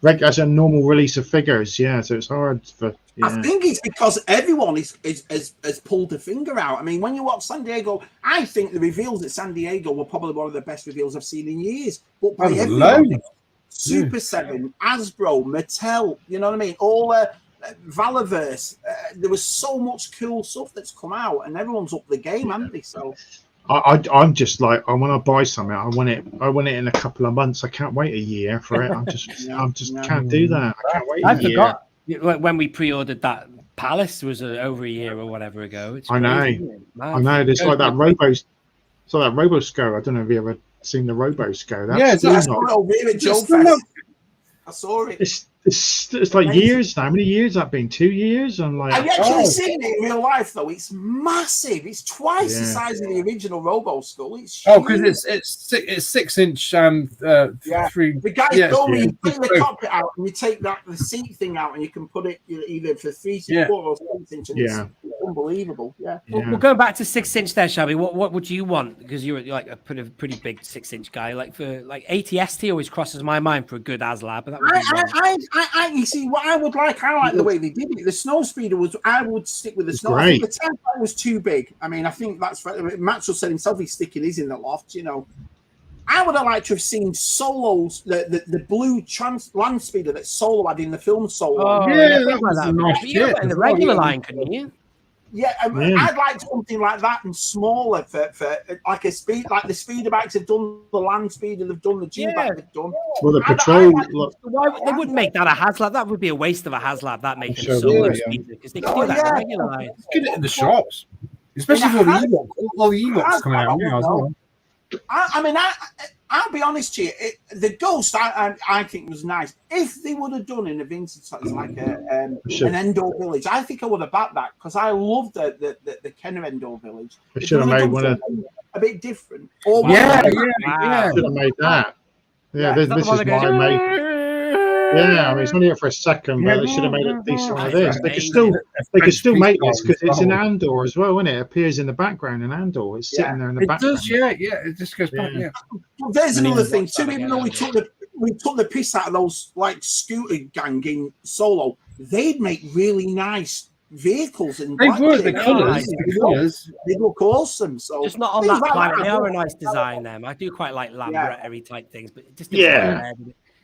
As a normal release of figures, so it's hard for. Yeah. I think it's because everyone has pulled the finger out. I mean, when you watch San Diego, I think the reveals at San Diego were probably one of the best reveals I've seen in years. But by everyone, Super 7, Hasbro, Mattel, you know what I mean? All Valaverse, there was so much cool stuff that's come out, and everyone's up the game, haven't they? So I'm just like, when I buy something, I want it in a couple of months. I can't wait a year for it. I'm just can't do that. I can't wait. I forgot when we pre-ordered that Palace was over a year or whatever ago. It's crazy, I know. There's like that Robosco. I don't know if you ever seen the Robosco. I saw it. It's like years now. How many years has that been? 2 years? I'm like, have you actually seen it in real life though? It's massive. It's twice the size of the original Robo Skull. It's because it's 6-inch through. The guy told me you take the cockpit out and you take the seat thing out and you can put it either for 3, 4 or 6 inches. It's unbelievable. Well, going back to 6-inch there, Shabby. What would you want? Because you're like a pretty big 6-inch guy. Like for ATST always crosses my mind for a good HasLab. But that would you see what I would like. I like the way they did it. The Snow Speeder was. I would stick with the Snow. I think the Template was too big. I mean, I think that's Maxwell said himself. He's sticking his in the loft. You know, I would have liked to have seen Solo's the blue land speeder that Solo had in the film Solo. Oh, that was a nice shit. In the regular line, couldn't you? Yeah, I'd like something like that and smaller for like a speed, like the speeder bikes have done the land speeder, they've done the G-bike, they've done. Well, the patrol. Why they wouldn't make that a HasLab? That would be a waste of a HasLab. That making solo speeder because they could do that in the regular line. Get it in the shops, especially for all the Ewoks coming out now as well. I mean, I'll be honest to you. The Ghost, I think was nice. If they would have done in a vintage like an Endor Village, I think I would have backed that because I love the Kenner Endor Village. They should have made one a bit different. Should have made that. Yeah, this is my mate. Yeah, I mean it's only here for a second, but they should have made a decent one of this. They could still make this because it's in Andor as well, isn't it? It appears in the background in Andor. It's sitting there in the background. It does, it just goes back. Well, there's another thing too. Even though we took the piss out of those like scooter gang in Solo, they'd make really nice vehicles and they would the colours. They look awesome. So just not on that planet. They are a nice design. Them I do quite like laboratory type things, but it just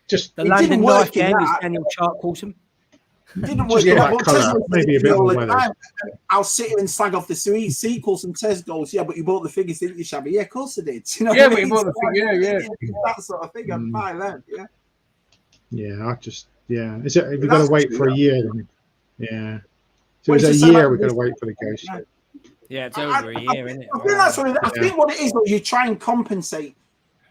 just the land in North End is Daniel Sharp Quantum. Didn't work. Maybe a bit more weather. I'll sit here and slag off the sequels and Tez goes, yeah, but you bought the figures, didn't you, Shabby? Yeah, of course I did. You know but you bought the figure, that sort of thing. I'm fine then. Is it? Have you got to wait for a year? Then? Yeah. So it's a year. We've got to wait for the Ghost. Yeah, it's over a year, isn't it? I think that's what I think. What it is, you try and compensate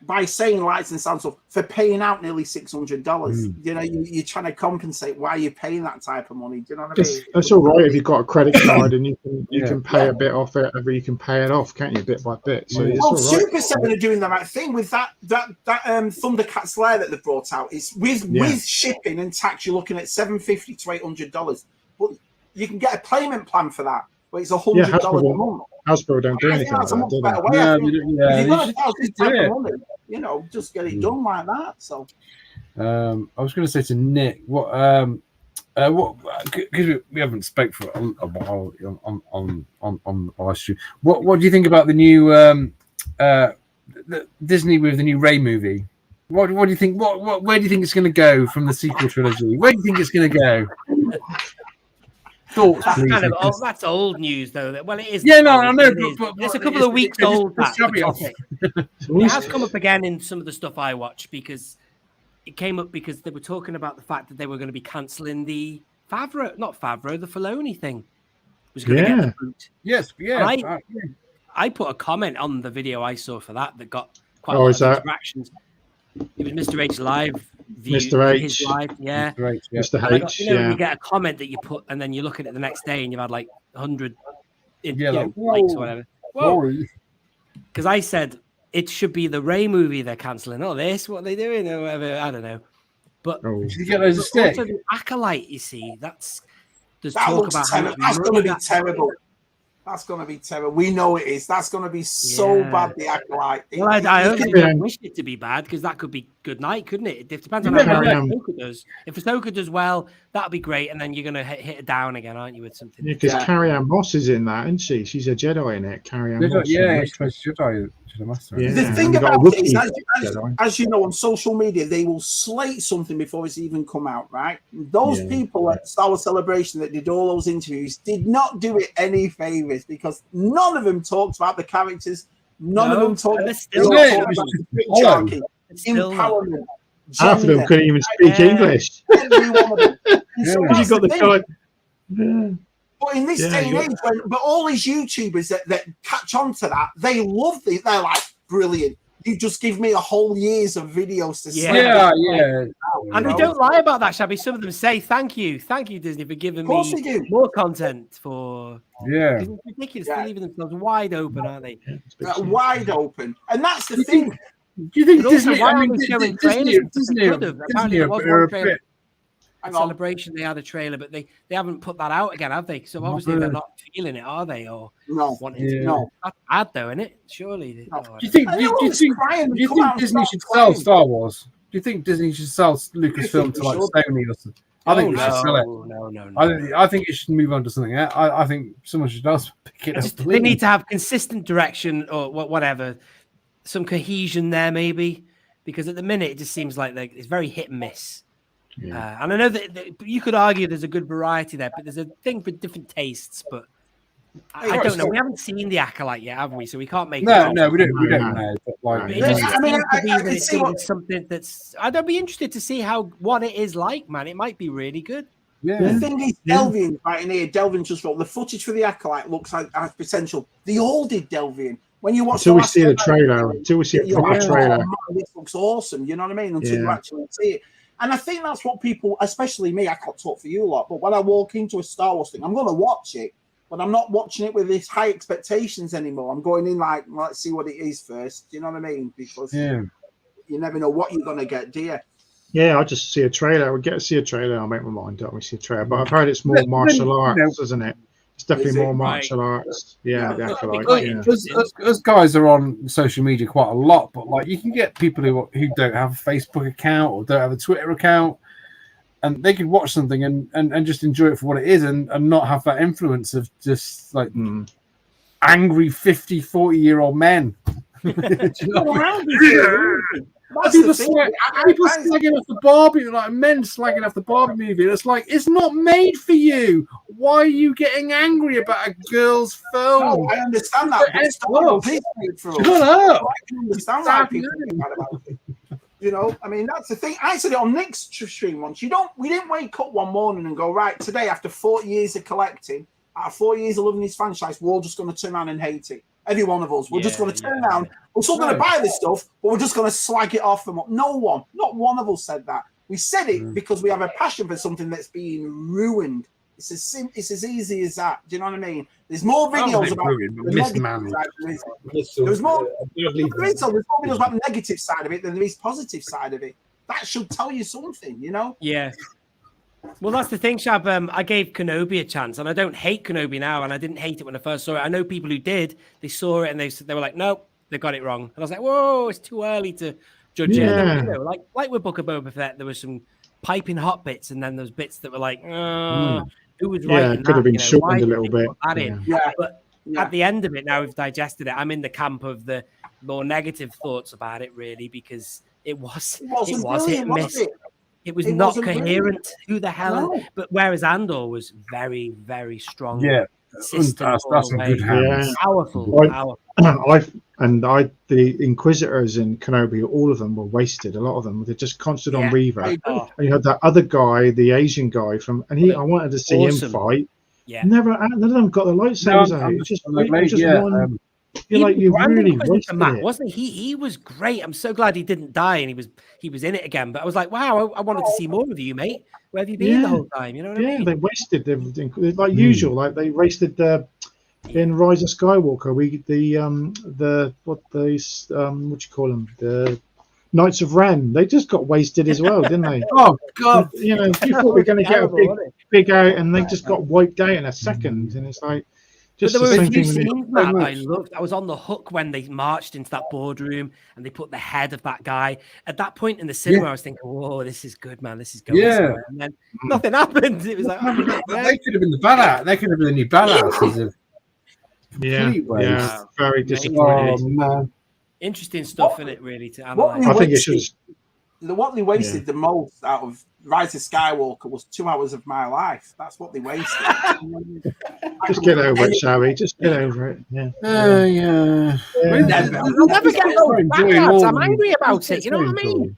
by saying lights and sound stuff for paying out nearly $600. You know, you're trying to compensate why you're paying that type of money. Do you know what I mean? That's all right if you've got a credit card and you can pay a bit off it, or you can pay it off, can't you, bit by bit? So it's all right. Super 7 are doing the right thing with that Thundercats lair that they brought out. It's with shipping and tax, you're looking at $750 to $800, but you can get a payment plan for that. But it's $100 a month. Hasbro don't do anything like that, do they? You know, just get it done like that. So, I was going to say to Nick, what because we haven't spoke for a while on live stream. What do you think about the new the Disney with the new Rey movie? What do you think? Where do you think it's going to go from the sequel trilogy? Where do you think it's going to go? Thoughts, please. That's old news, though. Well, it is. Yeah, no, I know. But it's a couple of weeks old. It has come up again in some of the stuff I watch because it came up because they were talking about the fact that they were going to be cancelling the the Filoni thing. Was going to get the boot. Yes, yeah. I put a comment on the video I saw for that got quite a lot of interactions. It was Mr. H Live Mr. H. his life. Yeah, Mr. H. Yeah. Mr. And I H. got, when you get a comment that you put, and then you look at it the next day, and you've had like 100 likes or whatever. Whoa! Because I said it should be the Ray movie they're cancelling. Oh, this what are they doing or whatever. I don't know. But did you get those sticks? Also the Acolyte, you see, that looks terrible. That's going to be terrible. That's going to be terrible. We know it is. That's going to be so bad, the Acolyte. Well, I only don't wish it to be bad because that could be good night, couldn't it? It depends on how Ahsoka does. If Ahsoka does well, that'd be great, and then you're going to hit it down again, aren't you, with something? Yeah, because Carrie-Anne Moss is in that, isn't she? She's a Jedi in it. Carrie-Anne Moss. Yeah, she's a Jedi. Yeah. The thing about it is, as you know, on social media, they will slate something before it's even come out, right? Those people at Star Wars Celebration that did all those interviews did not do it any favors because none of them talked about the characters. None of them talked about the patriarchy, empowerment. Half of them couldn't even speak English. Every one of them. So you got the guy. But in this day and age, but all these YouTubers that catch on to that, they love it. They're like, brilliant. You just give me a whole year's of videos to see. And they don't lie about that, Shabby. Some of them say, thank you, Disney, for giving me more content for. Yeah. It's ridiculous. They're leaving themselves wide open, aren't they? Wide open. And that's the thing. Do you think Disney, Celebration, they had a trailer, but they haven't put that out again, have they? So obviously they're not feeling it, are they? Or wanting to? No, that's bad though, isn't it? Surely. Do you think Disney should sell Star Wars? Do you think Disney should sell Lucasfilm to like Sony or something? I think they should sell it. No. I think it should move on to something. I think someone should just pick it up. They need to have consistent direction or whatever, some cohesion there maybe, because at the minute it just seems like it's very hit and miss. Yeah. And I know that you could argue there's a good variety there, but there's a thing for different tastes. But I don't know. We haven't seen the Acolyte yet, have we? So we can't make. No, we don't know. But like, it's something that's. I'd be interested to see what it is like, man. It might be really good. Yeah. The thing is, Delvian right in here. Delvian just wrote the footage for the Acolyte looks like has potential. They all did Delvian. When you watch, until we see the trailer, until we see a proper trailer, this looks awesome. You know what I mean? Until you actually see it. And I think that's what people, especially me, I can't talk for you a lot, but when I walk into a Star Wars thing, I'm going to watch it, but I'm not watching it with these high expectations anymore. I'm going in like, let's see what it is first. Do you know what I mean? Because you never know what you're going to get, do you? Yeah, I just see a trailer. We get to see a trailer. I'll make my mind up. We see a trailer, but I've heard it's more martial arts, isn't it? It's definitely more martial arts. Yeah, the Acolyte. Us guys are on social media quite a lot, but like you can get people who don't have a Facebook account or don't have a Twitter account, and they can watch something and just enjoy it for what it is and not have that influence of just like angry 50, 40-year-old men. People slagging off the Barbie, like men slagging off the Barbie movie. And it's like, it's not made for you. Why are you getting angry about a girl's film? No, I understand that. But it's made for us. Shut up. I can understand why people think about it. You know, I mean, that's the thing. I said it on Nick's stream once. We didn't wake up one morning and go, right, today, after 40 years of collecting, after 40 years of loving this franchise, we're all just going to turn around and hate it. Every one of us. We're just going to turn around. We're still going to buy this stuff, but we're just going to slag it off. Not one of us said that. We said it because we have a passion for something that's being ruined. It's as easy as that. Do you know what I mean? There's more videos about there's more videos about the negative side of it than there is positive side of it. That should tell you something, you know? Yeah. Well, that's the thing, Shab. I gave Kenobi a chance, and I don't hate Kenobi now, and I didn't hate it when I first saw it. I know people who did. They saw it, and they were like, nope, they got it wrong. And I was like, whoa, it's too early to judge it. You know, like with Book of Boba Fett, there was some piping hot bits, and then those bits that were like, who was right? Yeah, it could have been shortened a little bit. But at the end of it, now we've digested it. I'm in the camp of the more negative thoughts about it, really, because it was hit and miss. It was not coherent. Brilliant. Who the hell? No. But whereas Andor was very, very strong. Yeah, that's a good hand. Powerful. The Inquisitors in Kenobi, all of them were wasted. A lot of them, they're just constant on Reaver. And you had that other guy, the Asian guy I wanted to see him fight. Yeah, none of them got the lightsabers out. It was just one. You're like, you really wasted Matt, it. wasn't he? He was great. I'm so glad he didn't die and he was in it again. But I was like, wow, I wanted to see more of you, mate. Where have you been the whole time? You know what I mean? They wasted everything. Like usual, like they wasted in Rise of Skywalker. What you call them? The Knights of Ren. They just got wasted as well, didn't they? Oh God! You know, you thought we were going to get a big out, and they just got wiped out in a second. And it's like, just but there the were a same few thing. scenes, Matt, I loved. I was on the hook when they marched into that boardroom and they put the head of that guy. At that point in the cinema, I was thinking, "Whoa, this is good, man. This is going somewhere." And then nothing happened. It was like, they could have been the badass. They could have been the new badasses. Very disappointing. Oh man, interesting stuff in it, really, to analyze. I think it should. What they wasted the most out of Rise of Skywalker was 2 hours of my life. That's what they wasted. Just get over it, shall we? Just get over it. Yeah. Yeah. I'll never get over it. I'm angry about it. You know what I mean?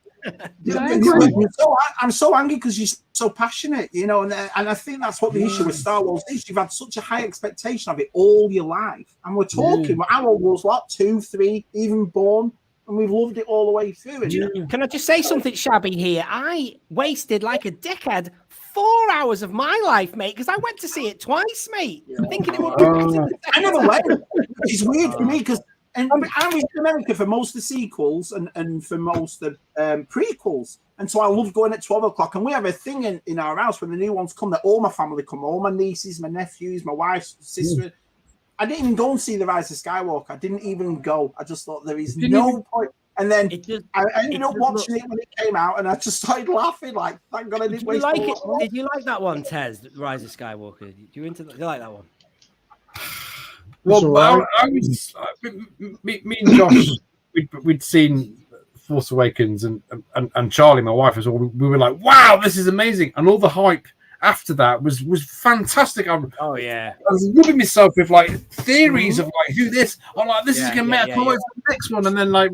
I'm so angry because you're so passionate, you know, and I think that's what the issue with Star Wars is. You've had such a high expectation of it all your life, and we're talking. How old was what? 2, 3, even born. And we've loved it all the way through. And can I just say something shabby here? I wasted like a dickhead 4 hours of my life, mate, because I went to see it twice, mate. Thinking it would be better. I never went, which is weird for me because I was in America for most of the sequels and for most of the prequels. And so I love going at 12 o'clock. And we have a thing in our house when the new ones come that all my family come, all my nieces, my nephews, my wife's sister. I didn't even go and see The Rise of Skywalker. I didn't even go. I just thought there is no point. And then I ended up watching it when it came out, and I just started laughing. Like, thank God I didn't waste my time. Did you like that one, Tez? The Rise of Skywalker? Do you like that one? Well, I was me and Josh. We'd seen Force Awakens, and Charlie, my wife, as well. We were like, "Wow, this is amazing!" And all the hype after that was fantastic. I was rubbing myself with like theories of like who this. I'm like, this is gonna make the next one, and then like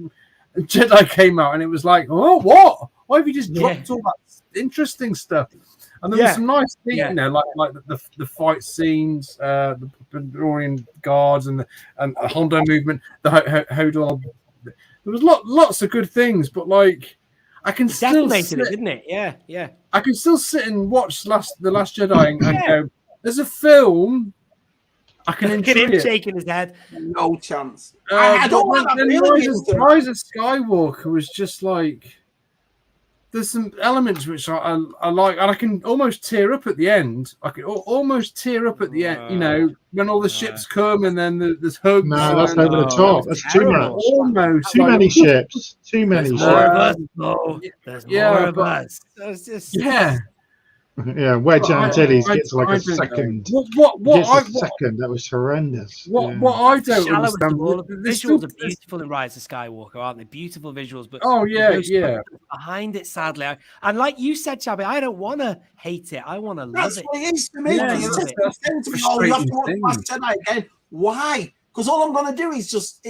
Jedi came out, and it was like, oh, what? Why have you just dropped all that interesting stuff? And there was some nice things, you know, like the fight scenes, the Pandorian guards, and the Hondo movement, the Hodor. There was lots of good things, but like. I can still sit, didn't it? Yeah. I can still sit and watch The Last Jedi and go, there's a film I can enjoy. Get him shaking his head. No chance. I don't want that. Rise of Skywalker was just like there's some elements which I like, and I can almost tear up at the end. I can almost tear up at the end, you know, when all the ships come and then there's hugs. No, that's over the top. That's too much. Almost too many ships. Too many ships. There's more of us. Yeah, Wedge Antilles gets like a second. Second. That was horrendous. What I don't understand. The visuals are beautiful in Rise of Skywalker, aren't they? Beautiful visuals, but behind it, sadly. And like you said, Shabby, I don't want to hate it. I want to love it. That's what it is to me. You have to watch Last Jedi again. Why? Because all I'm going to do is just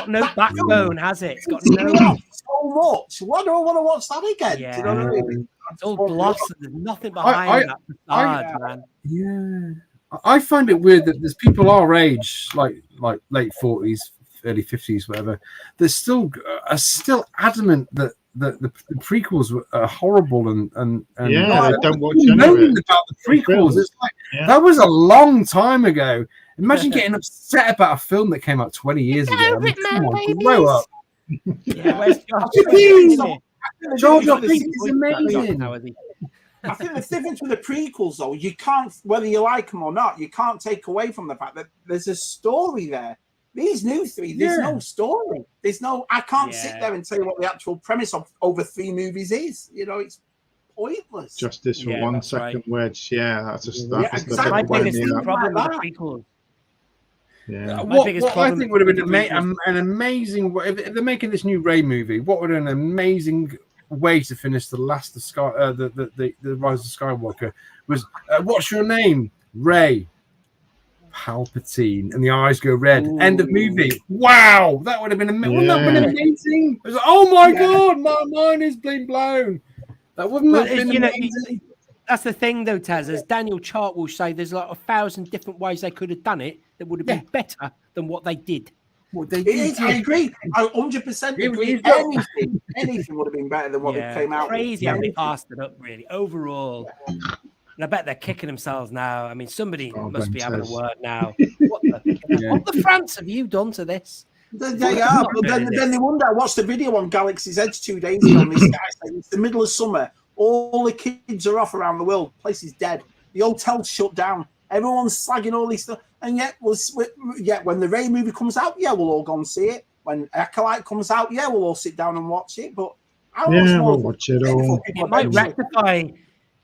no backbone, has it? It's got no so much. Why do I want to watch that again? Yeah. Do you know what I mean? It's all gloss and there's nothing behind that facade, man. Yeah. I find it weird that there's people our age, like late 40s, early 50s, whatever, that are still adamant that the prequels are horrible and don't watch knowing about the prequels. It's like that was a long time ago. Imagine getting upset about a film that came out 20 years ago. I mean, come on, grow up. Yeah, where's Josh? George, I think is amazing. I think the difference with the prequels, though, you can't, whether you like them or not, you can't take away from the fact that there's a story there. These new three, there's no story. I can't sit there and tell you what the actual premise of over 3 movies is. You know, it's pointless. Justice for 1 second, right. Wedge. Yeah, that's just exactly. My biggest problem with the prequels. Yeah. What I think would have been an amazing if they're making this new Rey movie. What would an amazing way to finish the last of the Rise of Skywalker was? What's your name? Rey. Palpatine, and the eyes go red. Ooh. End of movie. Wow, that would have been amazing. Wouldn't that have been amazing? It was like, oh my god, my mind is being blown. That wouldn't have been amazing. That's the thing, though, Taz. As Daniel Chart will say, there's like 1,000 different ways they could have done it that would have been better than what they did. I agree. I 100% agree. Anything would have been better than what they came out with. Crazy how they passed it up, really, overall. And I bet they're kicking themselves now. I mean, somebody must be having a word now. What the France have you done to this? They are, but then they wonder. I watched a video on Galaxy's Edge 2 days ago, and this guy said it's the middle of summer. All the kids are off around the world. The place is dead. The hotel's shut down. Everyone's slagging all these stuff. And yet, when the Rey movie comes out, we'll all go and see it. When Acolyte comes out, we'll all sit down and watch it. But we'll watch it all. It might rectify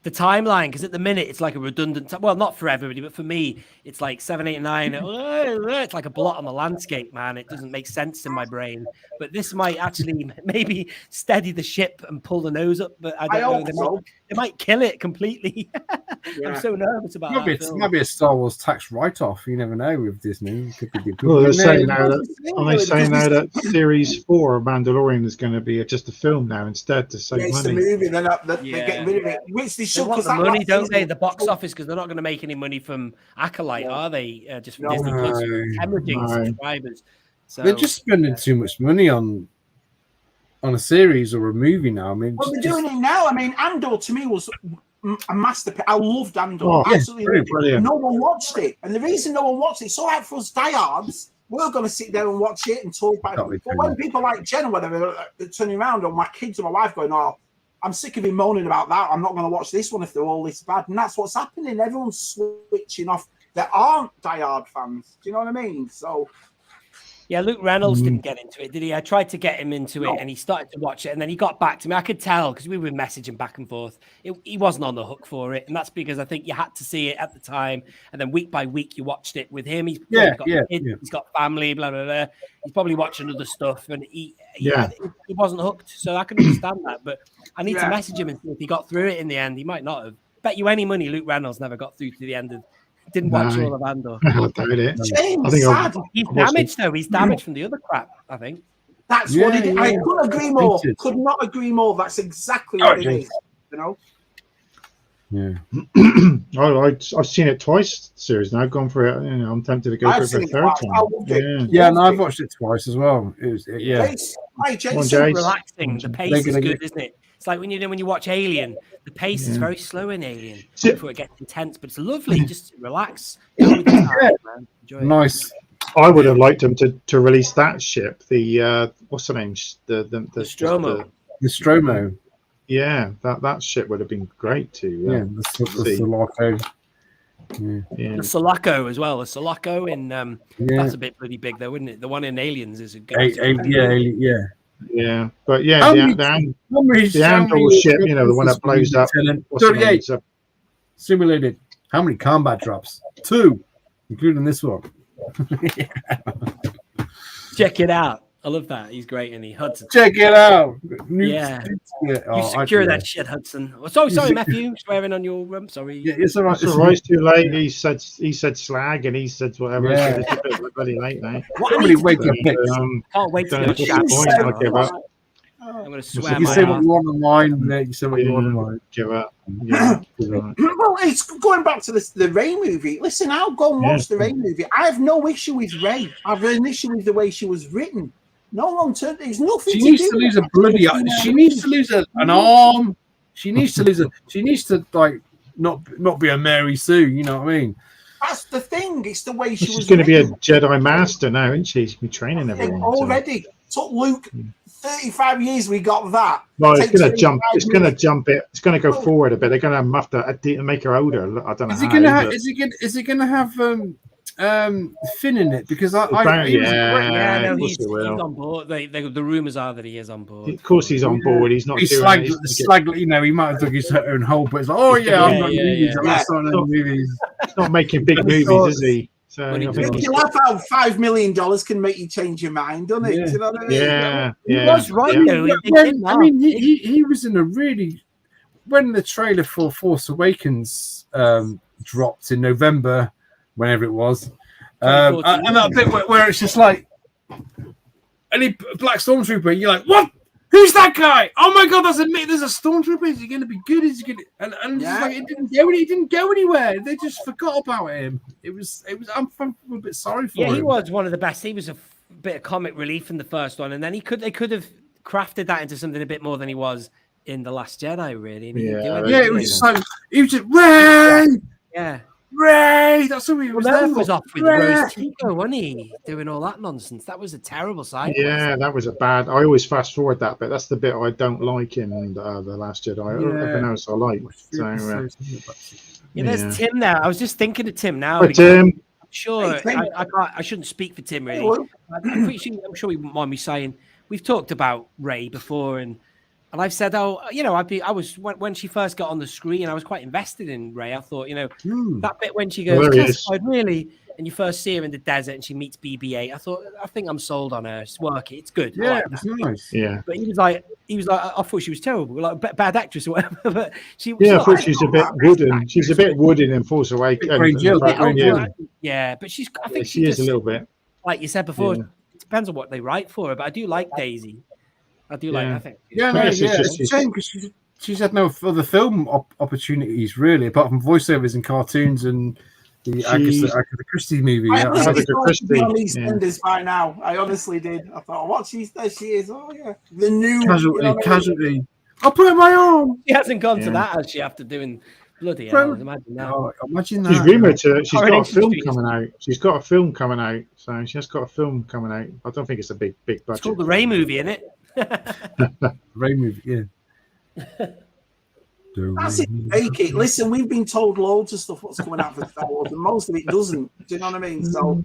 the timeline, because at the minute it's like a redundant well, not for everybody, but for me it's like 7, 8, 9. It's like a blot on the landscape, man. It doesn't make sense in my brain, but this might actually maybe steady the ship and pull the nose up, but I don't know. They might kill it completely. I'm so nervous about that. It might be a Star Wars tax write-off. You never know with Disney. It could be good. Well, they're saying now that Series 4 of Mandalorian is going to be just a film now instead to save money. It's the movie. They're getting rid of it. Which they should, want the money, don't they? The box office, because they're not going to make any money from Acolyte, are they? Just from Disney Plus hemorrhaging subscribers. So they're just spending too much money on a series or a movie now. I mean, they're doing it now. I mean, Andor to me was a masterpiece. I loved Andor. Absolutely brilliant. No one watched it, and the reason no one watched it's all right for us diehards. We're going to sit there and watch it and talk about it. But when people like Jen, whether they're turning around, or my kids or my wife going, "Oh, I'm sick of him moaning about that. I'm not going to watch this one if they're all this bad," and that's what's happening. Everyone's switching off. There aren't diehard fans. Do you know what I mean? So. Yeah, Luke Reynolds didn't get into it, did he? I tried to get him into it, and he started to watch it, and then he got back to me. I could tell, because we were messaging back and forth. He wasn't on the hook for it, and that's because I think you had to see it at the time, and then week by week you watched it with him. He's got kids, he's got family, blah, blah, blah. He's probably watching other stuff, and he wasn't hooked, so I can understand that. But I need to message him and see if he got through it in the end. He might not have. Bet you any money Luke Reynolds never got through to the end of Didn't watch all of Andor. He's damaged, though. He's damaged from the other crap, I think. That's what it is. I couldn't agree more. Could not agree more. That's exactly what it is. You know? Yeah. I've seen it twice, series now. I've gone for it. You know, I'm tempted to go for it for a third time. Yeah, no, I've watched it twice as well. It was, It's so relaxing. The pace is good, isn't it? It's like when you watch Alien, the pace is very slow in Alien before it gets intense, but it's lovely. Just relax. Nice. I would have liked them to release that ship. The what's the name? The Stromo. The Stromo. Yeah, that ship would have been great too. The Sulaco. The Sulaco as well. The Sulaco in that's a bit pretty big though, wouldn't it? The one in Aliens is a good. Yeah, but the Andor ship, you know, the one that blows up. 38 simulated. How many combat drops? 2, including this one. Check it out. I love that. He's great, and Hudson. Check it out. You secure that shit, Hudson. Oh, sorry, Matthew. Swearing on your sorry. Yeah, it's all right. It's all right. It's too late. He said slag, and he said whatever. Yeah. It's a bit bloody late now. Somebody wake up. Can't wait to get chat. I'm going to swear. You say what you want online, mate. You say what you want online. Give up. Yeah. Well, it's going back to the Rey movie. Listen, I'll go and watch the Rey movie. I have no issue with Rey. I have an issue with the way she was written. No one turned. There's nothing. She needs to lose a bloody. She needs to lose an arm. She needs to lose She needs to not be a Mary Sue. You know what I mean? That's the thing. It's the way she's going to be a Jedi Master now, isn't she? She's been training everyone already. Took Luke 35 years. We got that. Well, it's going to jump. It's going to jump it. It's going to go forward a bit. They're going to have to make her older. I don't know. Is he going to have Finn in it? Because he's on board. The rumors are that he is on board. Of course, he's on board. He's not. He's slagged. You know, he might have dug his own hole, but it's like, I'm not movies. I'm not starting movies. He's not making big movies, is he? So you laugh out $5 million can make you change your mind, doesn't it? Do you know what I mean? Yeah. He was right though. I mean, he was in a really when the trailer for Force Awakens dropped in November, whenever it was, and that bit where it's just like any Black Stormtrooper, you're like, what? who's that guy? Oh my god, there's a stormtrooper. Is he going to be good? Is he going to? And just like it didn't go anywhere. They just forgot about him. It was. I'm a bit sorry for him. Yeah, he was one of the best. He was a bit of comic relief in the first one, and then they could have crafted that into something a bit more than he was in The Last Jedi. Really, it was just like he was just Ray. Yeah. Ray, that's who he was. Well, that was off with Rose Tico, wasn't he? Doing all that nonsense. That was a terrible side. Yeah, that was a bad. I always fast forward that bit. That's the bit I don't like in The Last Jedi. Everything else I like. So, there's Tim there. I was just thinking of Tim now. Tim. I'm sure I shouldn't speak for Tim really. I'm sure he wouldn't mind me saying we've talked about Ray before, and I've said, I was when she first got on the screen, I was quite invested in Ray. I thought, that bit when she goes, classified, really, and you first see her in the desert and she meets BB-8. I think I'm sold on her. It's working. It's good. Yeah, it's nice. Yeah. But he was like, I thought she was terrible, like bad actress or whatever. But she was. Yeah, I thought she's a bit wooden. She's a bit wooden in Force Awakens. Yeah, but I think she is a little bit. Like you said before, it depends on what they write for her. But I do like Daisy. I do like. I think. It's a shame because she's had no other film opportunities really, apart from voiceovers and cartoons and the Agatha Christie movie. I Agatha Christie on EastEnders by now. I honestly did. I thought, what she is. Oh yeah, the new casualty. I'll put it in my arm. She hasn't gone to that, has she? After doing bloody hell, imagine that. Oh, imagine that. She's rumored to. She's got a film coming out. She's got a film coming out. So she has got a film coming out. I don't think it's a big budget. It's called the Ray movie, isn't it? Ray movie, yeah. That's it. Make it. Listen, we've been told loads of stuff what's coming out for Star Wars, and most of it doesn't. Do you know what I mean? So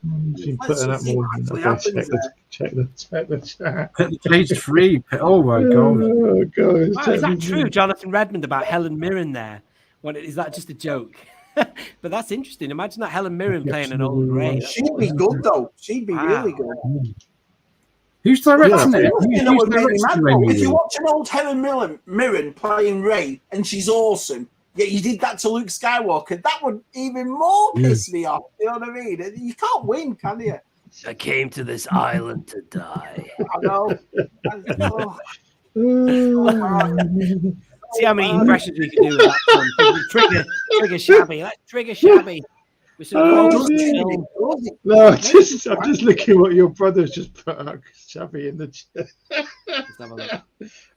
check the chat. Put the cage free. Oh my god! Oh god! Wow, is that true, Jonathan Redmond, about Helen Mirren there? Is that just a joke? But that's interesting. Imagine that Helen Mirren playing an old Ray. She'd be good though. She'd be really good. Who's directing it? If you watch an old Helen Mirren playing Ray and she's awesome, yet you did that to Luke Skywalker, that would even more piss me off. You know what I mean? You can't win, can you? I came to this island to die. I know. See how many impressions we can do with that one. Trigger shabby. Let's trigger shabby. No, I'm just looking what your brother's just put out. Shabby in the chat.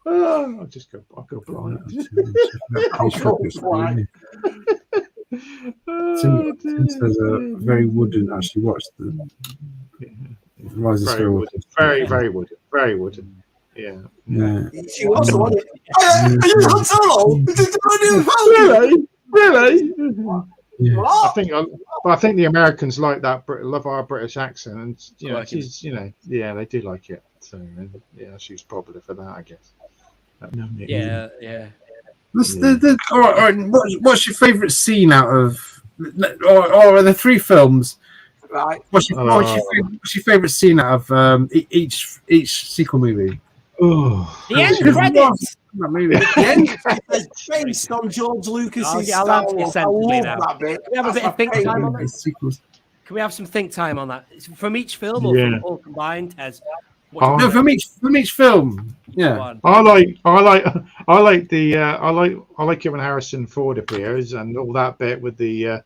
I'll go blind. Tim says very wooden. Actually, watched the Rise of Skywalker. Very wooden. Yeah. She was the one. Really? Yeah. I think the Americans like that. Love our British accent, and she's, they do like it. So she's popular for that, I guess. Yeah. All right. What's your favourite scene out of, or the three films? Right. What's your favourite scene out of each sequel movie? Oh, the end credits. Based on George Lucas's Star Wars. I love that bit. Can we have a bit of think time on that? Can we have some think time on that? From each film or from all combined? No, from each film. Yeah, I like it when Harrison Ford appears and all that bit with the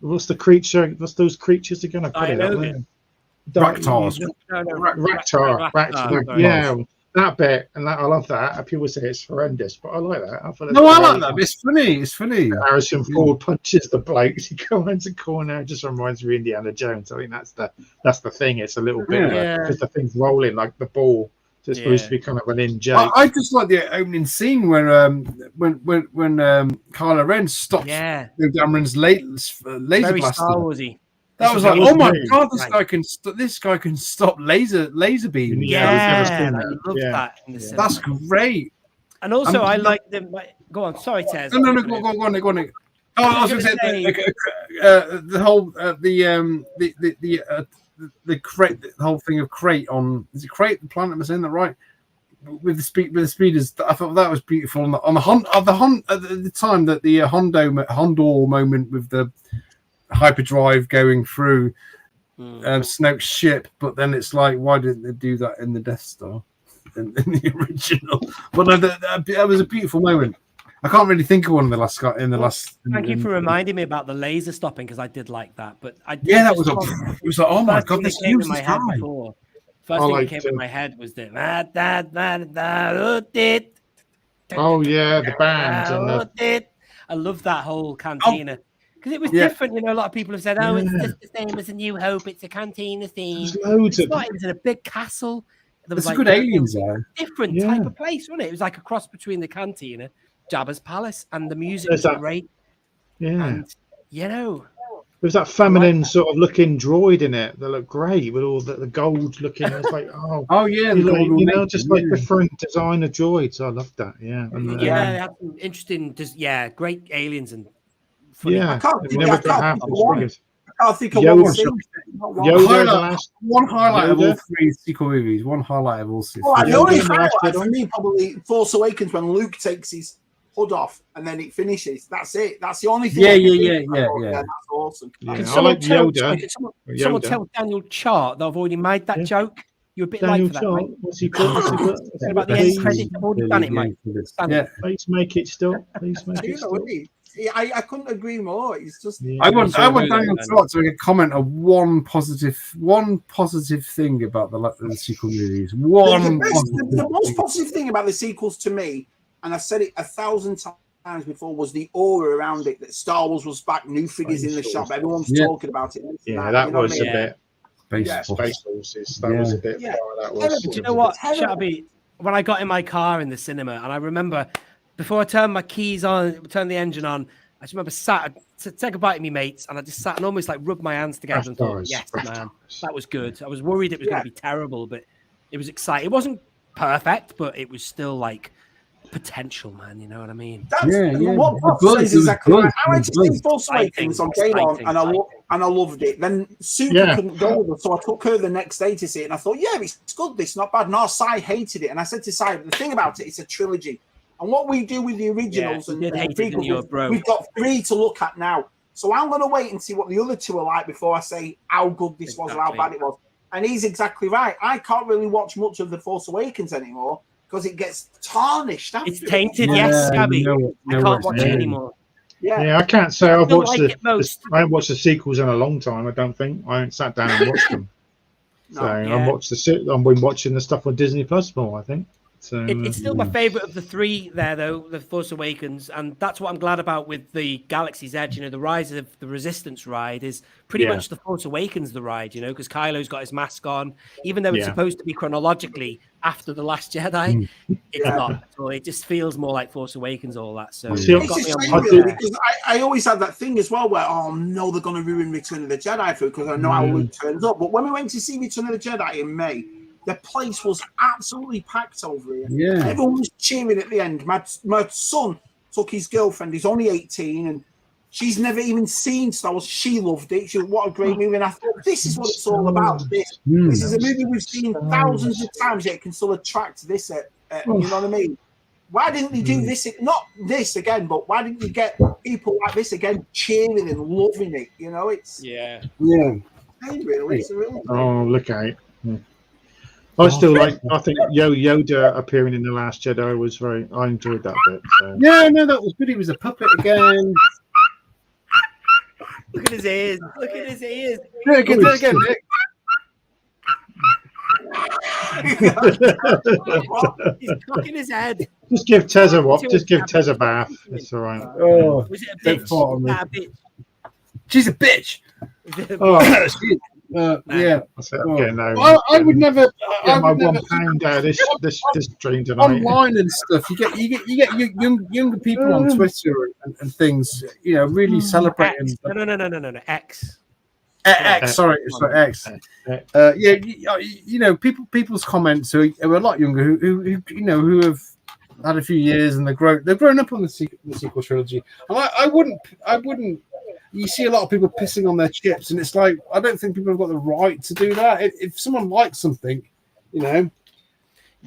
what's the creature? What's those creatures again? I put it up there. Raktars. Raktar. Yeah, that bit, and that I love that. People say it's horrendous, but I like that. I like that. It's funny. Harrison Ford punches the blokes. He goes a corner. It just reminds me of Indiana Jones. I think that's the thing. It's a little bit because the thing's rolling like the ball. So it's supposed to be kind of an in-joke. I just like the opening scene where when Kylo Ren stops Dameron's laser Very blaster. Star Warsy. That was like, oh my god, this guy can stop laser beams. Yeah, I love that. That's great. And also, I like them. Go on, sorry, Tez. No, go on. Oh, I was going to say the whole the crate, the whole thing of crate on. Is it crate? The planet, am I saying that right? With the speeders, I thought that was beautiful. On the time that the Hondo moment with the hyperdrive going through, Snoke's ship, but then it's like, why didn't they do that in the Death Star in the original? But no, that was a beautiful moment. I can't really think of one in the last. Thank you for reminding me about the laser stopping, because I did like that. But that was. It was like, oh my god, this came in my head before. First thing that came in my head was the. Oh yeah, the band. I love that whole cantina because it was different. You know, a lot of people have said, "Oh, it's just the same as A New Hope. It's a cantina theme." It was in a big castle. There was like good aliens there. Different type of place, wasn't it? It was like a cross between the cantina, Jabba's palace, and the music was great. Yeah, and you know, there was that feminine sort of looking droid in it that looked great with all the gold looking. It's like, just like different designer droids. I loved that. Yeah, and, they had some interesting, great aliens and funny. Yeah, I can't think of one. One highlight of all three sequel movies. One highlight of all six. The only highlight for me probably Force Awakens when Luke takes his hood off and then it finishes. That's it. That's the only thing. Yeah. That's awesome. Can someone tell Daniel Chart that I've already made that joke? You're a bit Daniel late for that, mate. What's he put? About the end credits. I've already done it, mate. Please make it still. Please make it still. I couldn't agree more. It's just I want Daniel Chart to make a comment of one positive thing about the sequel movies. The most positive thing about the sequels to me, and I've said it 1,000 times before, was the aura around it. That Star Wars was back, new figures in the shop. Everyone's talking about it. That was a bit. Space Forces. That was a bit. That was. Do you know what, Shabby? When I got in my car in the cinema, and I remember before I turned my keys on, turned the engine on, I just remember to take a bite of me mates, and I just sat and almost like rubbed my hands together and thought, yes, man, that was good. I was worried it was going to be terrible, but it was exciting. It wasn't perfect, but it was still like potential, man. You know what I mean? What Bob says is exactly right. I went to see Force Awakens on day one, and I loved it. Then Suki couldn't go with us, so I took her the next day to see it, and I thought, it's good. This not bad. No, Sai hated it, and I said to Sai, the thing about it's a trilogy. And what we do with the originals and prequels, we've got 3 to look at now. So I'm going to wait and see what the other 2 are like before I say how good this was or how bad it was. And he's exactly right. I can't really watch much of The Force Awakens anymore because it gets tarnished. It's tainted, yes, Gabby. I can't watch it anymore. Yeah, I can't say I've watched I haven't watched the sequels in a long time. I don't think I haven't sat down and watched them. I've been watching the stuff on Disney Plus more, I think. So, it's still my favorite of the 3 there, though, The Force Awakens, and that's what I'm glad about with the Galaxy's Edge. You know, the Rise of the Resistance ride is pretty much The Force Awakens the ride, you know, because Kylo's got his mask on, even though it's supposed to be chronologically after The Last Jedi. It's not. So it just feels more like Force Awakens, all that. So it's a shame, really, because I always had that thing as well where, they're going to ruin Return of the Jedi for because I know how Luke turns up. But when we went to see Return of the Jedi in May, the place was absolutely packed over here. Yeah. Everyone was cheering at the end. My son took his girlfriend, he's only 18, and she's never even seen Star Wars. She loved it. She said, what a great movie. And I thought, this is what it's all about. This is a movie we've seen thousands of times, yet it can still attract this. You know what I mean? Why didn't they do this? Not this again, but why didn't you get people like this again cheering and loving it? You know, it's... Yeah. Really, it's a really... Look at it. I think Yoda appearing in The Last Jedi was I enjoyed that bit. So. Yeah, no, that was good. He was a puppet again. Look at his ears. Do it again, Nick. He's cocking his head. Just give Tez a bath. It's all right. Oh, was it a bitch? She's a bitch. I would never. Get my £1 out of this dream tonight. Online and stuff, you get younger people on Twitter and things, really celebrating. No. X. Sorry, X. People's comments who are a lot younger, who have had a few years and they've grown up on the sequel trilogy. And I wouldn't. You see a lot of people pissing on their chips, and it's like, I don't think people have got the right to do that. If someone likes something, but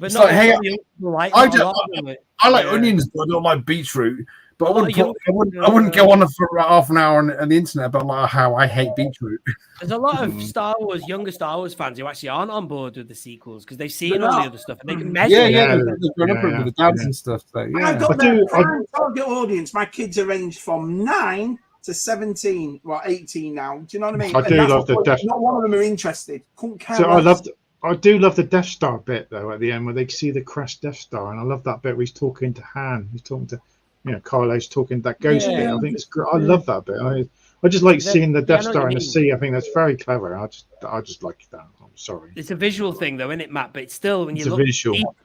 it's like, hey, I like onions, but I don't like beetroot. But I wouldn't go on for half an hour on the internet about like how I hate beetroot. There's a lot of younger Star Wars fans who actually aren't on board with the sequels because they've seen all the other stuff and they can measure. They've grown up with the dads and stuff. So, I've got my target audience. My kids are ranged from 9 to 17, well, 18 now. Do you know what I mean? I do love the Death. Not one of them are interested. Couldn't care. So I do love the Death Star bit though at the end where they see the crashed Death Star, and I love that bit where he's talking to Han. He's talking to, Kylo's talking to that ghost bit. I think it's great. I love that bit. I just like seeing the Death Star in the sea. I think that's very clever. I just like that. I'm sorry. It's a visual thing, though, isn't it, Matt? But it's still, when you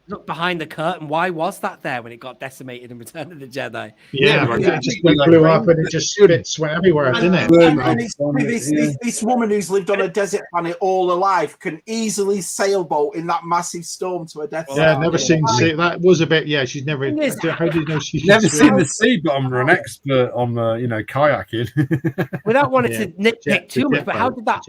look behind the curtain, why was that there when it got decimated in Return of the Jedi? It just blew up and it just spits went everywhere, didn't it? And it's this woman who's lived on a desert planet all her life can easily sailboat in that massive storm to a death. Yeah, never seen the sea. That was a bit. Yeah, she's never. How do you know she's never seen the sea? But I'm an expert on kayaking. Without wanting to nitpick too much, but how did that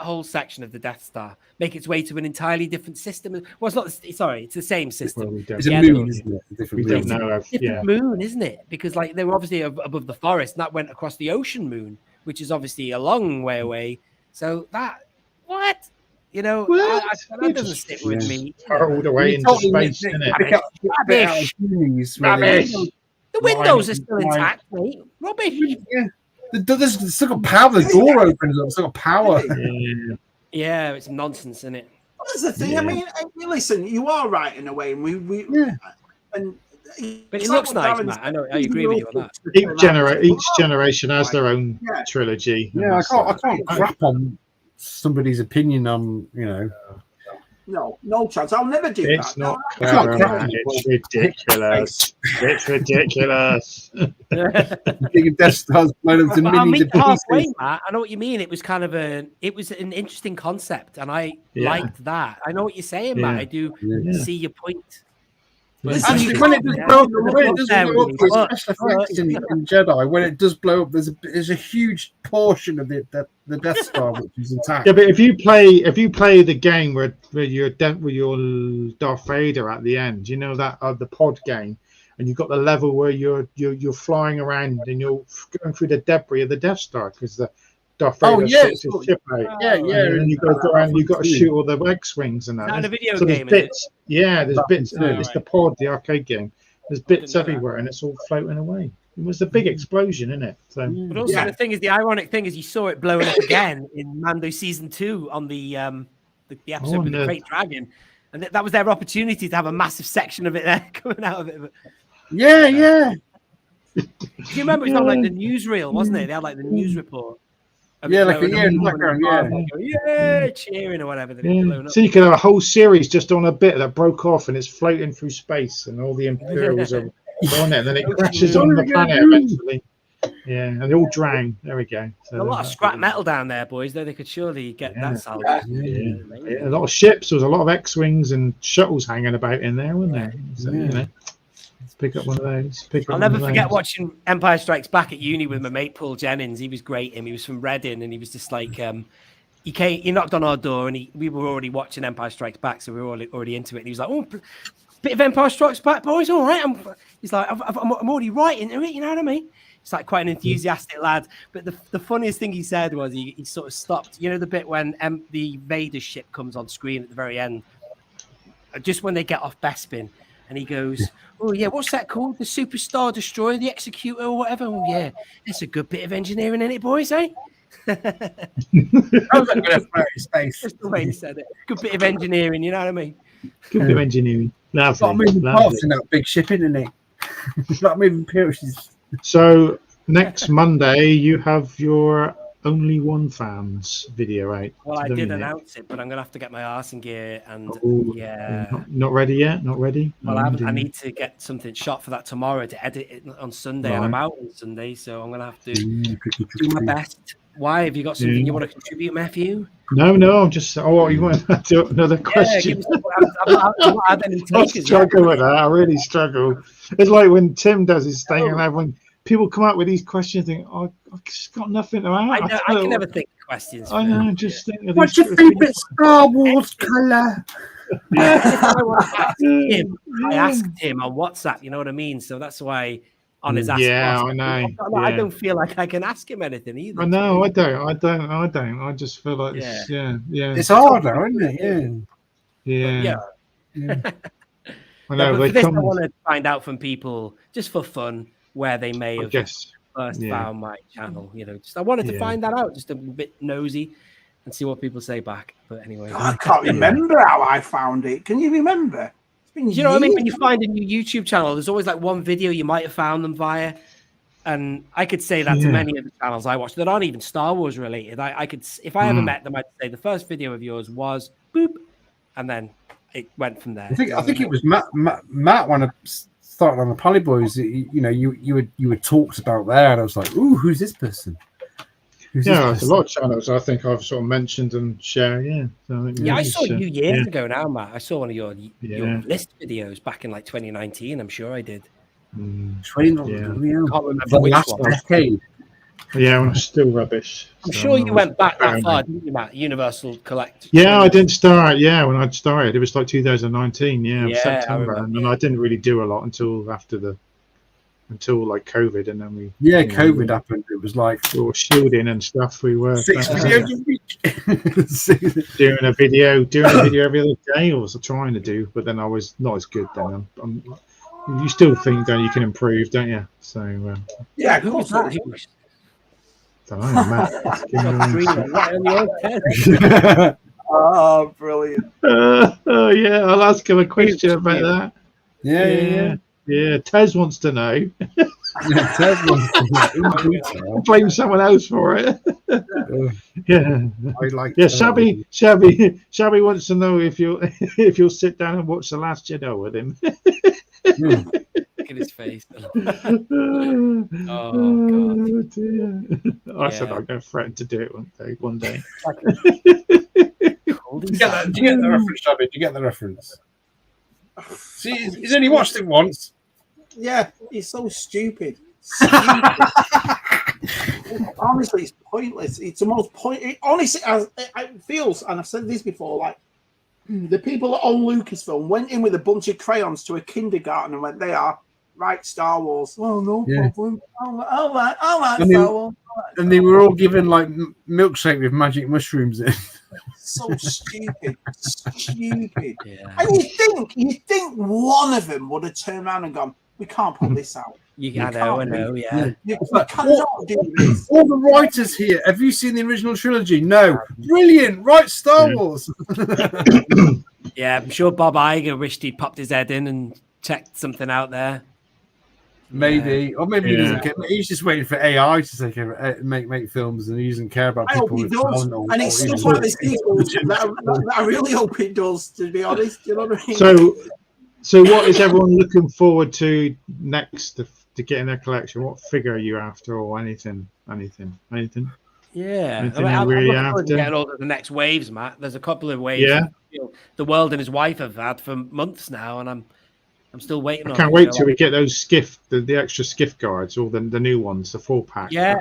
whole section of the Death Star make its way to an entirely different system? Well, it's not. Sorry, it's the same system. It's a moon, isn't it? We don't know. Different moon, isn't it? Because like they were obviously above the forest, and that went across the ocean moon, which is obviously a long way away. So that that doesn't stick with me. Hurled away into space, isn't it? Rubbish. The windows are still intact, mate. Rubbish. Yeah. There's still got power. The door opens up. Still got power. Yeah, it's nonsense, isn't it? That's the thing. I mean, listen, you are right in a way, and but it looks nice, Matt. I know. I agree with you on that. Each generation has their own trilogy. Yeah, I can't crap on somebody's opinion on No chance. I'll never do that. It's not clever, man. It's ridiculous. It's ridiculous. Death Star's blown up to millions of halfway, Matt. I know what you mean. It was kind of an interesting concept, and I liked that. I know what you're saying, Matt. I do see your point. Actually, when it does blow up, in Jedi, when it does blow up, there's a huge portion of the Death Star which is intact. Yeah, but if you play the game where you're with your Darth Vader at the end, that the pod game, and you've got the level where you're flying around and you're going through the debris of the Death Star because the Darth Vader sorts his ship out. And you go around, you've got to shoot all the X-wings and that. Not a video so game, bits. There's bits. It's the pod, the arcade game. There's bits everywhere, and it's all floating away. It was a big explosion, isn't it? So, but also the ironic thing is, you saw it blowing up again in Mando season 2 on the episode with the Great Dragon, and that was their opportunity to have a massive section of it there coming out of it. But, yeah. Do you remember? It's not like the newsreel, wasn't it? They had like the news report. Yeah, like in the background, cheering or whatever. So you could have a whole series just on a bit that broke off and it's floating through space, and all the Imperials are on it, and then it crashes on the planet eventually. Yeah, and they all drown. There we go. So a lot of scrap metal down there, boys. Though they could surely get that salvaged. A lot of ships. There was a lot of X-wings and shuttles hanging about in there, weren't there? So, let's pick up one of those. I'll never forget watching Empire Strikes Back at uni with my mate Paul Jennings. He was great. He was from Reading, and he was just like, he knocked on our door, and we were already watching Empire Strikes Back, so we were already into it. And he was like, "Oh, bit of Empire Strikes Back, boys. All right." He's like, "I'm already right into it." You know what I mean? He's like quite an enthusiastic lad. But the funniest thing he said was he sort of stopped. You know the bit when the Vader ship comes on screen at the very end, just when they get off Bespin. And he goes, "Oh yeah, what's that called? The Superstar Destroyer, the Executor, or whatever." "Oh yeah, that's a good bit of engineering in it, boys, eh?" That was a good space. Just the way he said it. Good bit of engineering, you know what I mean? Good bit of engineering. Not moving parts in that big ship, isn't it? Not moving pieces. So next Monday, you have your Only One Fans video out. Well, I did announce it, but I'm gonna have to get my arse in gear, and not ready yet. Not ready. Well, I need to get something shot for that tomorrow to edit it on Sunday, and I'm out on Sunday, so I'm gonna have to do my best. Why? Have you got something you want to contribute, Matthew? No, I'm just. Oh, you want to do another question? I struggle with that. I really struggle. It's like when Tim does his thing, and when people come up with these questions, think, "Oh, I've just got nothing to add." I can never think of questions. I know. Just think of what's your favorite Star Wars color? I asked him on WhatsApp. You know what I mean? So that's why on his Ask I know. I don't feel like I can ask him anything either. I know. I don't. I just feel like it's It's hard, though, isn't it? Yeah. I No, know. but for this, I want to find out from people just for fun where they may have first found my channel. You know, just I wanted to find that out, just a bit nosy, and see what people say back. But anyway, I can't remember how I found it. Can you remember? It's been you know what I mean? When you find a new YouTube channel, there's always like one video you might have found them via. And I could say that to many of the channels I watch that aren't even Star Wars related. I could, if I ever met them, I'd say the first video of yours was boop, and then it went from there. I think it was Matt when I started on the Pally Boys. You know, you were talked about there, and I was like, ooh, who's this person? There's a lot of channels I think I've sort of mentioned and shared. I saw you years ago now, Matt. I saw one of your list videos back in like 2019. I'm sure I did. Can't remember which last one. decade. Yeah, I'm still rubbish. I'm sure you went back that far, didn't you, Matt? Universal Collect. Yeah, I didn't start. Yeah, when I started, it was like 2019. Yeah, September, and then I didn't really do a lot until like COVID, and then we. Yeah, COVID happened. It was like we were shielding and stuff. We were 6 videos a week. doing a video every other day. I was trying to do, but then I was not as good. Then you still think that you can improve, don't you? So who was that? Don't know, Matt. Oh, brilliant! I'll ask him a question about that. Yeah. Tez wants to know. Tez wants to know. Blame someone else for it. I like. Yeah, Shabby wants to know if you'll sit down and watch The Last Jedi with him. Look at his face. God. Dear. I said I'm going to threaten to do it one day. Do you get the reference, Shabby? Do you get the reference? See, he's only watched it once. Yeah, he's so stupid. Honestly, it's pointless. It's the most point. Honestly, it feels, and I've said this before, like the people that own Lucasfilm went in with a bunch of crayons to a kindergarten and went, "They are right, Star Wars." Oh no problem. All right, Star Wars. And they were all given like milkshake with magic mushrooms in. So stupid. Yeah. And you think one of them would have turned around and gone, "We can't put this out." I know, yeah. You cannot do this. All the writers here, have you seen the original trilogy? No. Brilliant. Right, Star Wars. Yeah, I'm sure Bob Iger wished he'd popped his head in and checked something out there. Maybe. Or maybe he doesn't care. He's just waiting for AI to make films, and he doesn't care about people. I hope he does. And it's stuff like this that I really hope it does, to be honest. You know what I mean? So what is everyone looking forward to next to get in their collection? What figure are you after, or anything? Yeah, anything I'm really looking forward to after? getting all of the next waves, Matt. There's a couple of waves. Yeah. The world and his wife have had for months now, and I'm still waiting. I can't wait till we get those skiff, the extra skiff guards, or the new ones, the 4-pack. Yeah.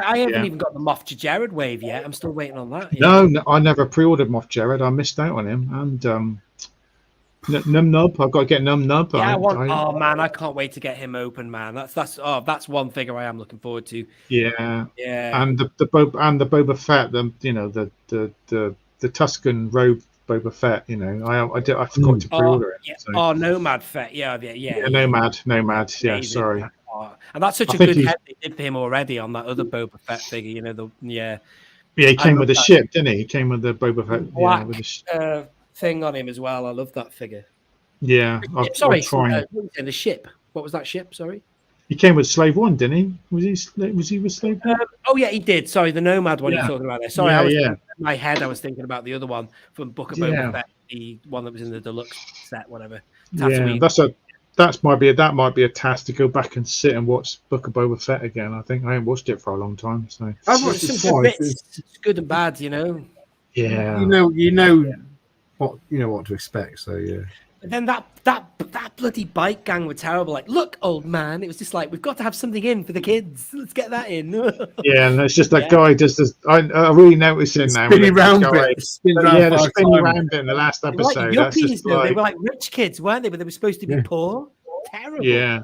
I haven't even got the Moff Jared wave yet. I'm still waiting on that. No, I never pre-ordered Moff Jared. I missed out on him. And Num Nub, I've got to get Num Nub. Yeah, oh man, I can't wait to get him open, man. That's one figure I am looking forward to. Yeah. And the Boba Fett, the Tuscan robe Boba Fett. You know, I forgot to pre-order it. Yeah. So. Nomad Fett. Yeah. Nomad. Yeah, amazing. Sorry. And that's such a good head they did for him already on that other Boba Fett figure. You know, Yeah, he came with the ship, didn't he? He came with the Boba Fett. Black, thing on him as well. I love that figure. Yeah. The ship. What was that ship? Sorry. He came with Slave One, didn't he? Was he with Slave One? Oh yeah, he did. Sorry, the Nomad one you're talking about there. Sorry, in my head I was thinking about the other one from Book of Boba Fett, the one that was in the deluxe set, whatever. Tatooine. Yeah, that might be a task to go back and sit and watch Book of Boba Fett again. I think I haven't watched it for a long time. So I've watched some good bits. It's good and bad, you know. Yeah. You know what to expect. So But then that bloody bike gang were terrible. Like, look, old man. It was just like, we've got to have something in for the kids. Let's get that in. Yeah, and it's just that guy just as I really notice it now. Spinny round guy, bit. The spinny round bit in the last They were like episode. yuppies, though. They were like rich kids, weren't they? But they were supposed to be poor. Terrible. Yeah.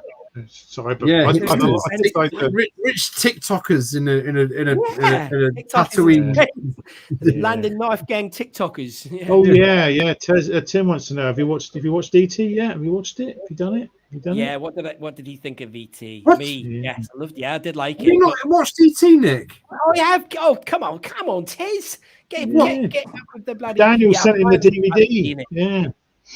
Sorry, but Yeah, I think rich TikTokers in a Tatooine. Landing knife gang TikTokers. Yeah. Oh yeah. Tim wants to know: Have you watched ET yet? Have you watched it? Have you done it? Yeah. What did he think of ET? What? Me? Yes, I loved. Yeah, I did like it. Have you not watched ET, Nick? Oh yeah. Oh come on, Tiz. Get with the bloody. Daniel sent him the DVD. Yeah.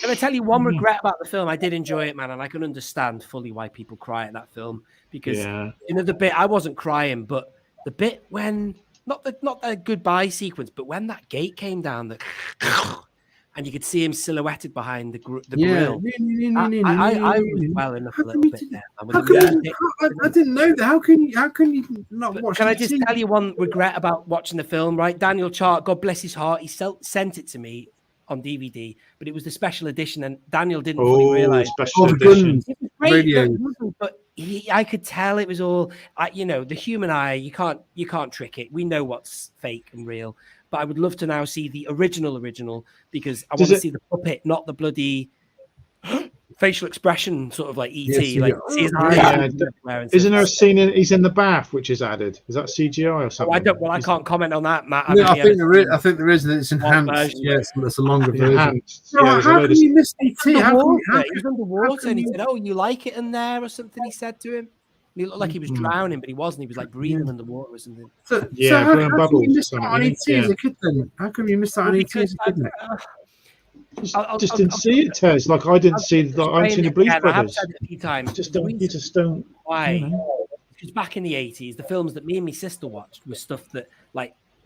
Can I tell you one regret about the film? I did enjoy it, man, and I can understand fully why people cry at that film because you know the bit I wasn't crying, but the bit when not the goodbye sequence, but when that gate came down, and you could see him silhouetted behind the grill. I was well enough a little bit there. I didn't know that. How can you not watch? Can I just tell you one regret about watching the film? Right, Daniel Chart, God bless his heart, he sent it to me on DVD, but it was the special edition, and Daniel didn't fully realize. Special edition. It was great, but I could tell it was all. The human eye. You can't trick it. We know what's fake and real. But I would love to now see the original because I want to see the puppet, not the bloody facial expression, sort of like ET. See his eyes. Isn't there a scene he's in the bath which is added? Is that CGI or something? I can't comment on that, Matt. No, I think there is. It's enhanced. Yes, that's a longer version. How can you miss ET? He was underwater, and he said, "Oh, you like it in there?" or something. He said to him. He looked like he was drowning, but he wasn't. He was like breathing underwater or something. So how can you miss that on ET as a kid then? How can you miss that on ET as a kid? Just didn't see it, Tez. Like I didn't see the Blues Brothers. I have said it a few times. You just don't. Why? Because back in the 80s, the films that me and my sister watched were stuff that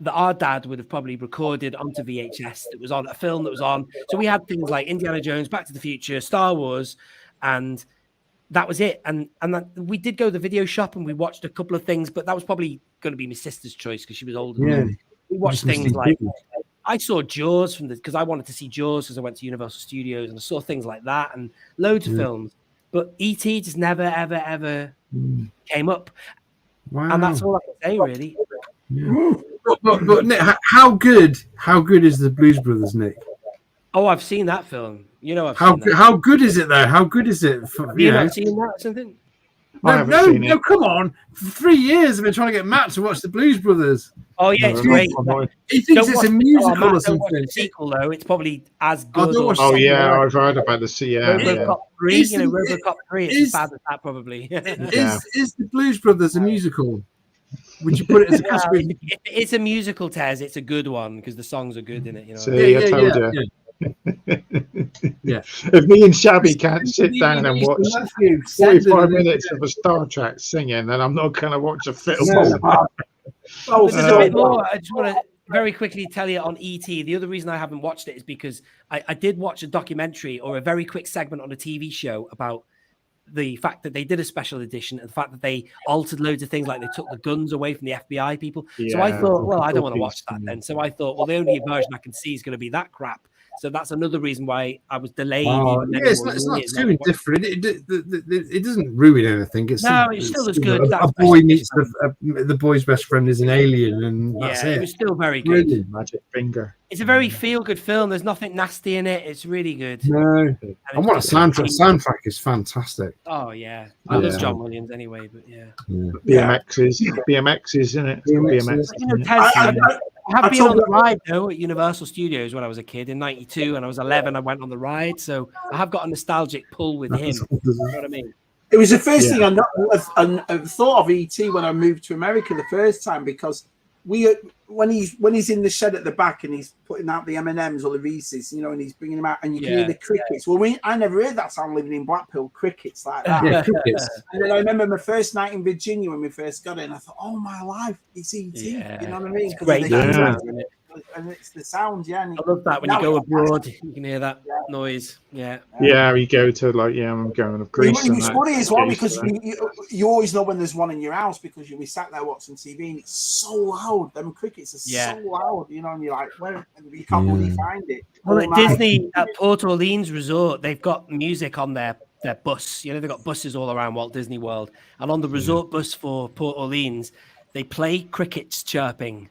our dad would have probably recorded onto VHS. That was on a film that was on. So we had things like Indiana Jones, Back to the Future, Star Wars, and that was it. And we did go to the video shop and we watched a couple of things, but that was probably going to be my sister's choice because she was older. Yeah. We watched things like. I saw Jaws because I wanted to see Jaws because I went to Universal Studios and I saw things like that and loads of films. But E.T. just never, ever, ever came up. Wow. And that's all I can say, really. Yeah. But Nick, how good is the Blues Brothers, Nick? Oh, I've seen that film. You know, how good is it though? How good is it? Have you not seen that or something? No, come on. For 3 years I've been trying to get Matt to watch the Blues Brothers. Oh yeah, it's great. He thinks it's a musical or something. Watch the sequel though, it's probably as good. I've heard about the RoboCop 3, RoboCop 3 is as bad as that probably. Is the Blues Brothers a musical? Would you put it as a category? If it's a musical, Tez, it's a good one because the songs are good in it. You know. See, I told you. Yeah. If me and Shabby can't sit down and watch 45 minutes of a Star Trek singing, then I'm not going to watch a film. There's a bit more. I just want to very quickly tell you on ET. The other reason I haven't watched it is because I did watch a documentary or a very quick segment on a TV show about the fact that they did a special edition and the fact that they altered loads of things, like they took the guns away from the FBI people. So I thought, well, I don't want to watch that then. So I thought, well, the only version I can see is going to be that crap. So that's another reason why I was delayed. It's not too indifferent. It doesn't ruin anything. It's still as good. A boy meets the boy's best friend is an alien, and that's it. It was still very good. Really? Magic finger. It's a very feel-good film. There's nothing nasty in it. It's really good. No, and what a soundtrack! Soundtrack is fantastic. Oh yeah, I love John Williams anyway. But BMX is in it. BMX. I have been on the ride though at Universal Studios when I was a kid in '92, and I was 11. I went on the ride, so I have got a nostalgic pull with him. You know what I mean? It was the first thing I thought of ET when I moved to America the first time, because when he's in the shed at the back and he's putting out the M&Ms or the Reese's, and he's bringing them out, and you can hear the crickets. Well, I never heard that sound living in Blackpool, crickets like that. Yeah, crickets. And then I remember my first night in Virginia when we first got in. I thought, oh my life, it's ET. You know what I mean? Great. and it's the sound, yeah. And I love that when you go abroad, you can hear that noise. Yeah. Yeah, you go to like I'm going to Greece. It's funny as well because you always know when there's one in your house because you'll be sat there watching TV and it's so loud. Them crickets are so loud, you know, and you're like, where? And you can't really find it. Well, at Disney at Port Orleans Resort, they've got music on their bus. You know, they've got buses all around Walt Disney World, and on the resort bus for Port Orleans, they play crickets chirping,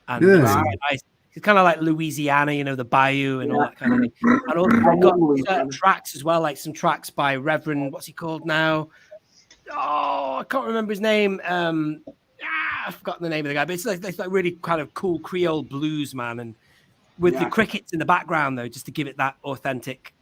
and it's kind of like Louisiana, you know, the bayou and all that kind of thing. And also they've got certain tracks as well, like some tracks by Reverend, what's he called now? Oh, I can't remember his name. I've forgotten the name of the guy, but it's like really kind of cool Creole blues, man, and with the crickets in the background though, just to give it that authentic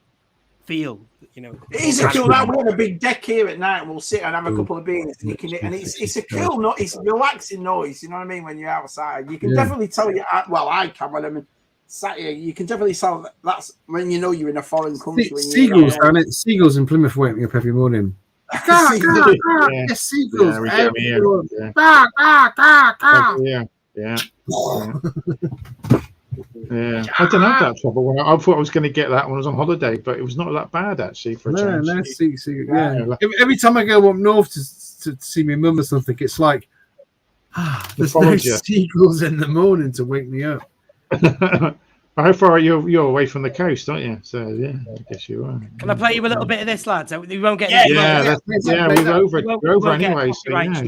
feel, you know. It is a cool night. We have a big deck here at night and we'll sit and have a couple of beers and it's a cool noise, it's relaxing noise, you know what I mean, when you're outside. You can definitely tell I can when I'm sat here, you can definitely tell that's when you know you're in a foreign country. Seagulls, damn it. Seagulls in Plymouth wake me up every morning. Seagulls. Yeah, I don't have that trouble. I thought I was going to get that when I was on holiday, but it was not that bad actually. For a change. Every time I go up north to see my mum or something, it's like there's no seagulls in the morning to wake me up. How far are you? You're away from the coast, aren't you? So yeah, I guess you are. Can I play you a little bit of this, lads? We won't get. We're over anyway. So Let's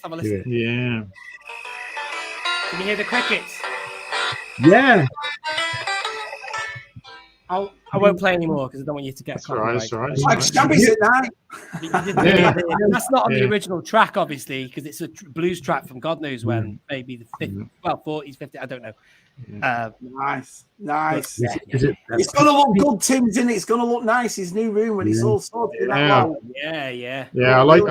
have a listen. Yeah. Can you hear the crickets? Yeah. I won't play anymore because I don't want you to get copyright. That's right. Like Shabby's at night. That's not on the original track, obviously, because it's a blues track from God knows when, maybe the 50s, 40s, 50s, I don't know. Nice. It's going to look good, Tim's in it. It's going to look nice. His new room when it's all sorted. Yeah. I like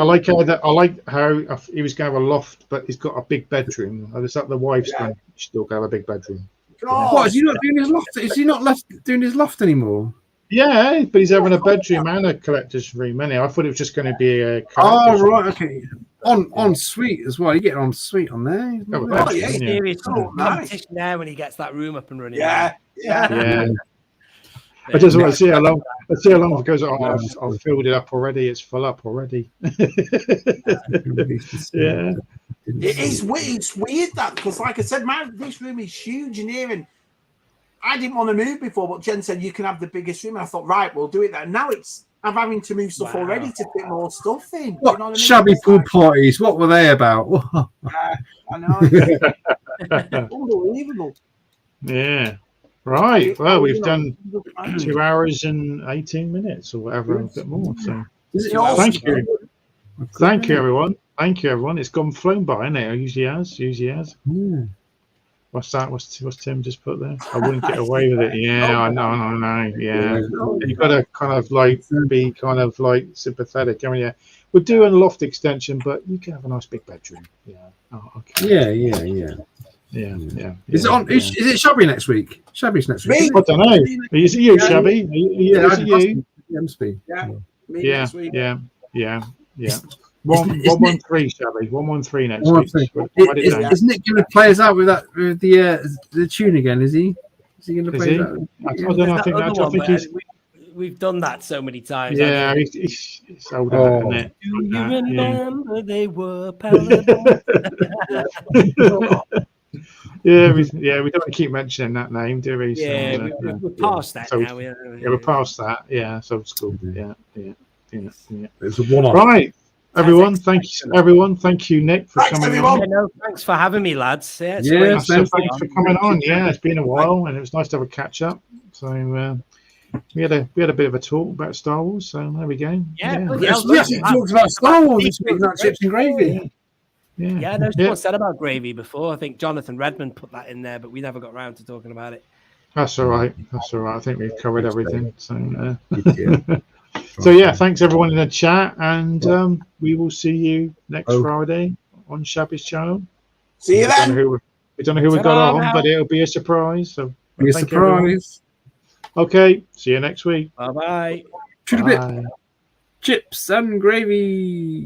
how he was going to have a loft, but he's got a big bedroom. It's up the wife's going to still have a big bedroom. What, is he not doing his loft? Is he not doing his loft anymore? Yeah, but he's having a bedroom and a collector's room, isn't he? I thought it was just going to be a right, okay. On suite as well. You're getting on suite on there. Serious competition there when he gets that room up and running. Yeah. I just want to see how long it goes on. I've filled it up already. It's full up already. Yeah. It's weird that, because like I said, this room is huge in here, and I didn't want to move before, but Jen said you can have the biggest room, and I thought, right, we'll do it then. Now I'm having to move stuff already to fit more stuff in. What, you know what I mean? Shabby pool parties? What were they about? Yeah, I know. Unbelievable. Yeah. Right. Well, we've done 2 hours and 18 minutes or whatever, a bit more. So thank you. Thank you, everyone. It's flown by, isn't it? It usually has. Yeah. What's that? What's Tim just put there? I wouldn't get away with it. Yeah, I know. Yeah. You've got to kind of be kind of sympathetic. I mean, yeah, we're doing a loft extension, but you can have a nice big bedroom. Yeah. Oh, okay. Yeah. Is it on? Is it Shabby next week? Shabby's next week. I don't know. Is it you, Shabby? Is it you? Yeah. 113, Shabby. 113 next week. Is Nick going to play us out with the tune again? Is he? Is he going to play that? I don't know. I think he's. We've done that so many times. Yeah, he's older than it. Do you remember they were paladins? we don't keep mentioning that name, do we? Yeah, we're past that now. We're past that. Yeah, so it's cool. Yeah. It's a one-off. Right. Everyone, thank you, Nick, for coming on. Thanks for having me, lads. Thanks for coming on. Yeah, it's been a while, and it was nice to have a catch up. So we had a bit of a talk about Star Wars. So there we go. We talked about Star Wars this week, not chips and gravy. Yeah, no one said about gravy before. I think Jonathan Redmond put that in there, but we never got around to talking about it. That's all right. I think we've covered everything. So. So thanks everyone in the chat, and we will see you next Friday on Shabby's channel. See you then. We don't know who we got on, but it'll be a surprise. So be a surprise. Okay, see you next week. Bye. Chips and gravy.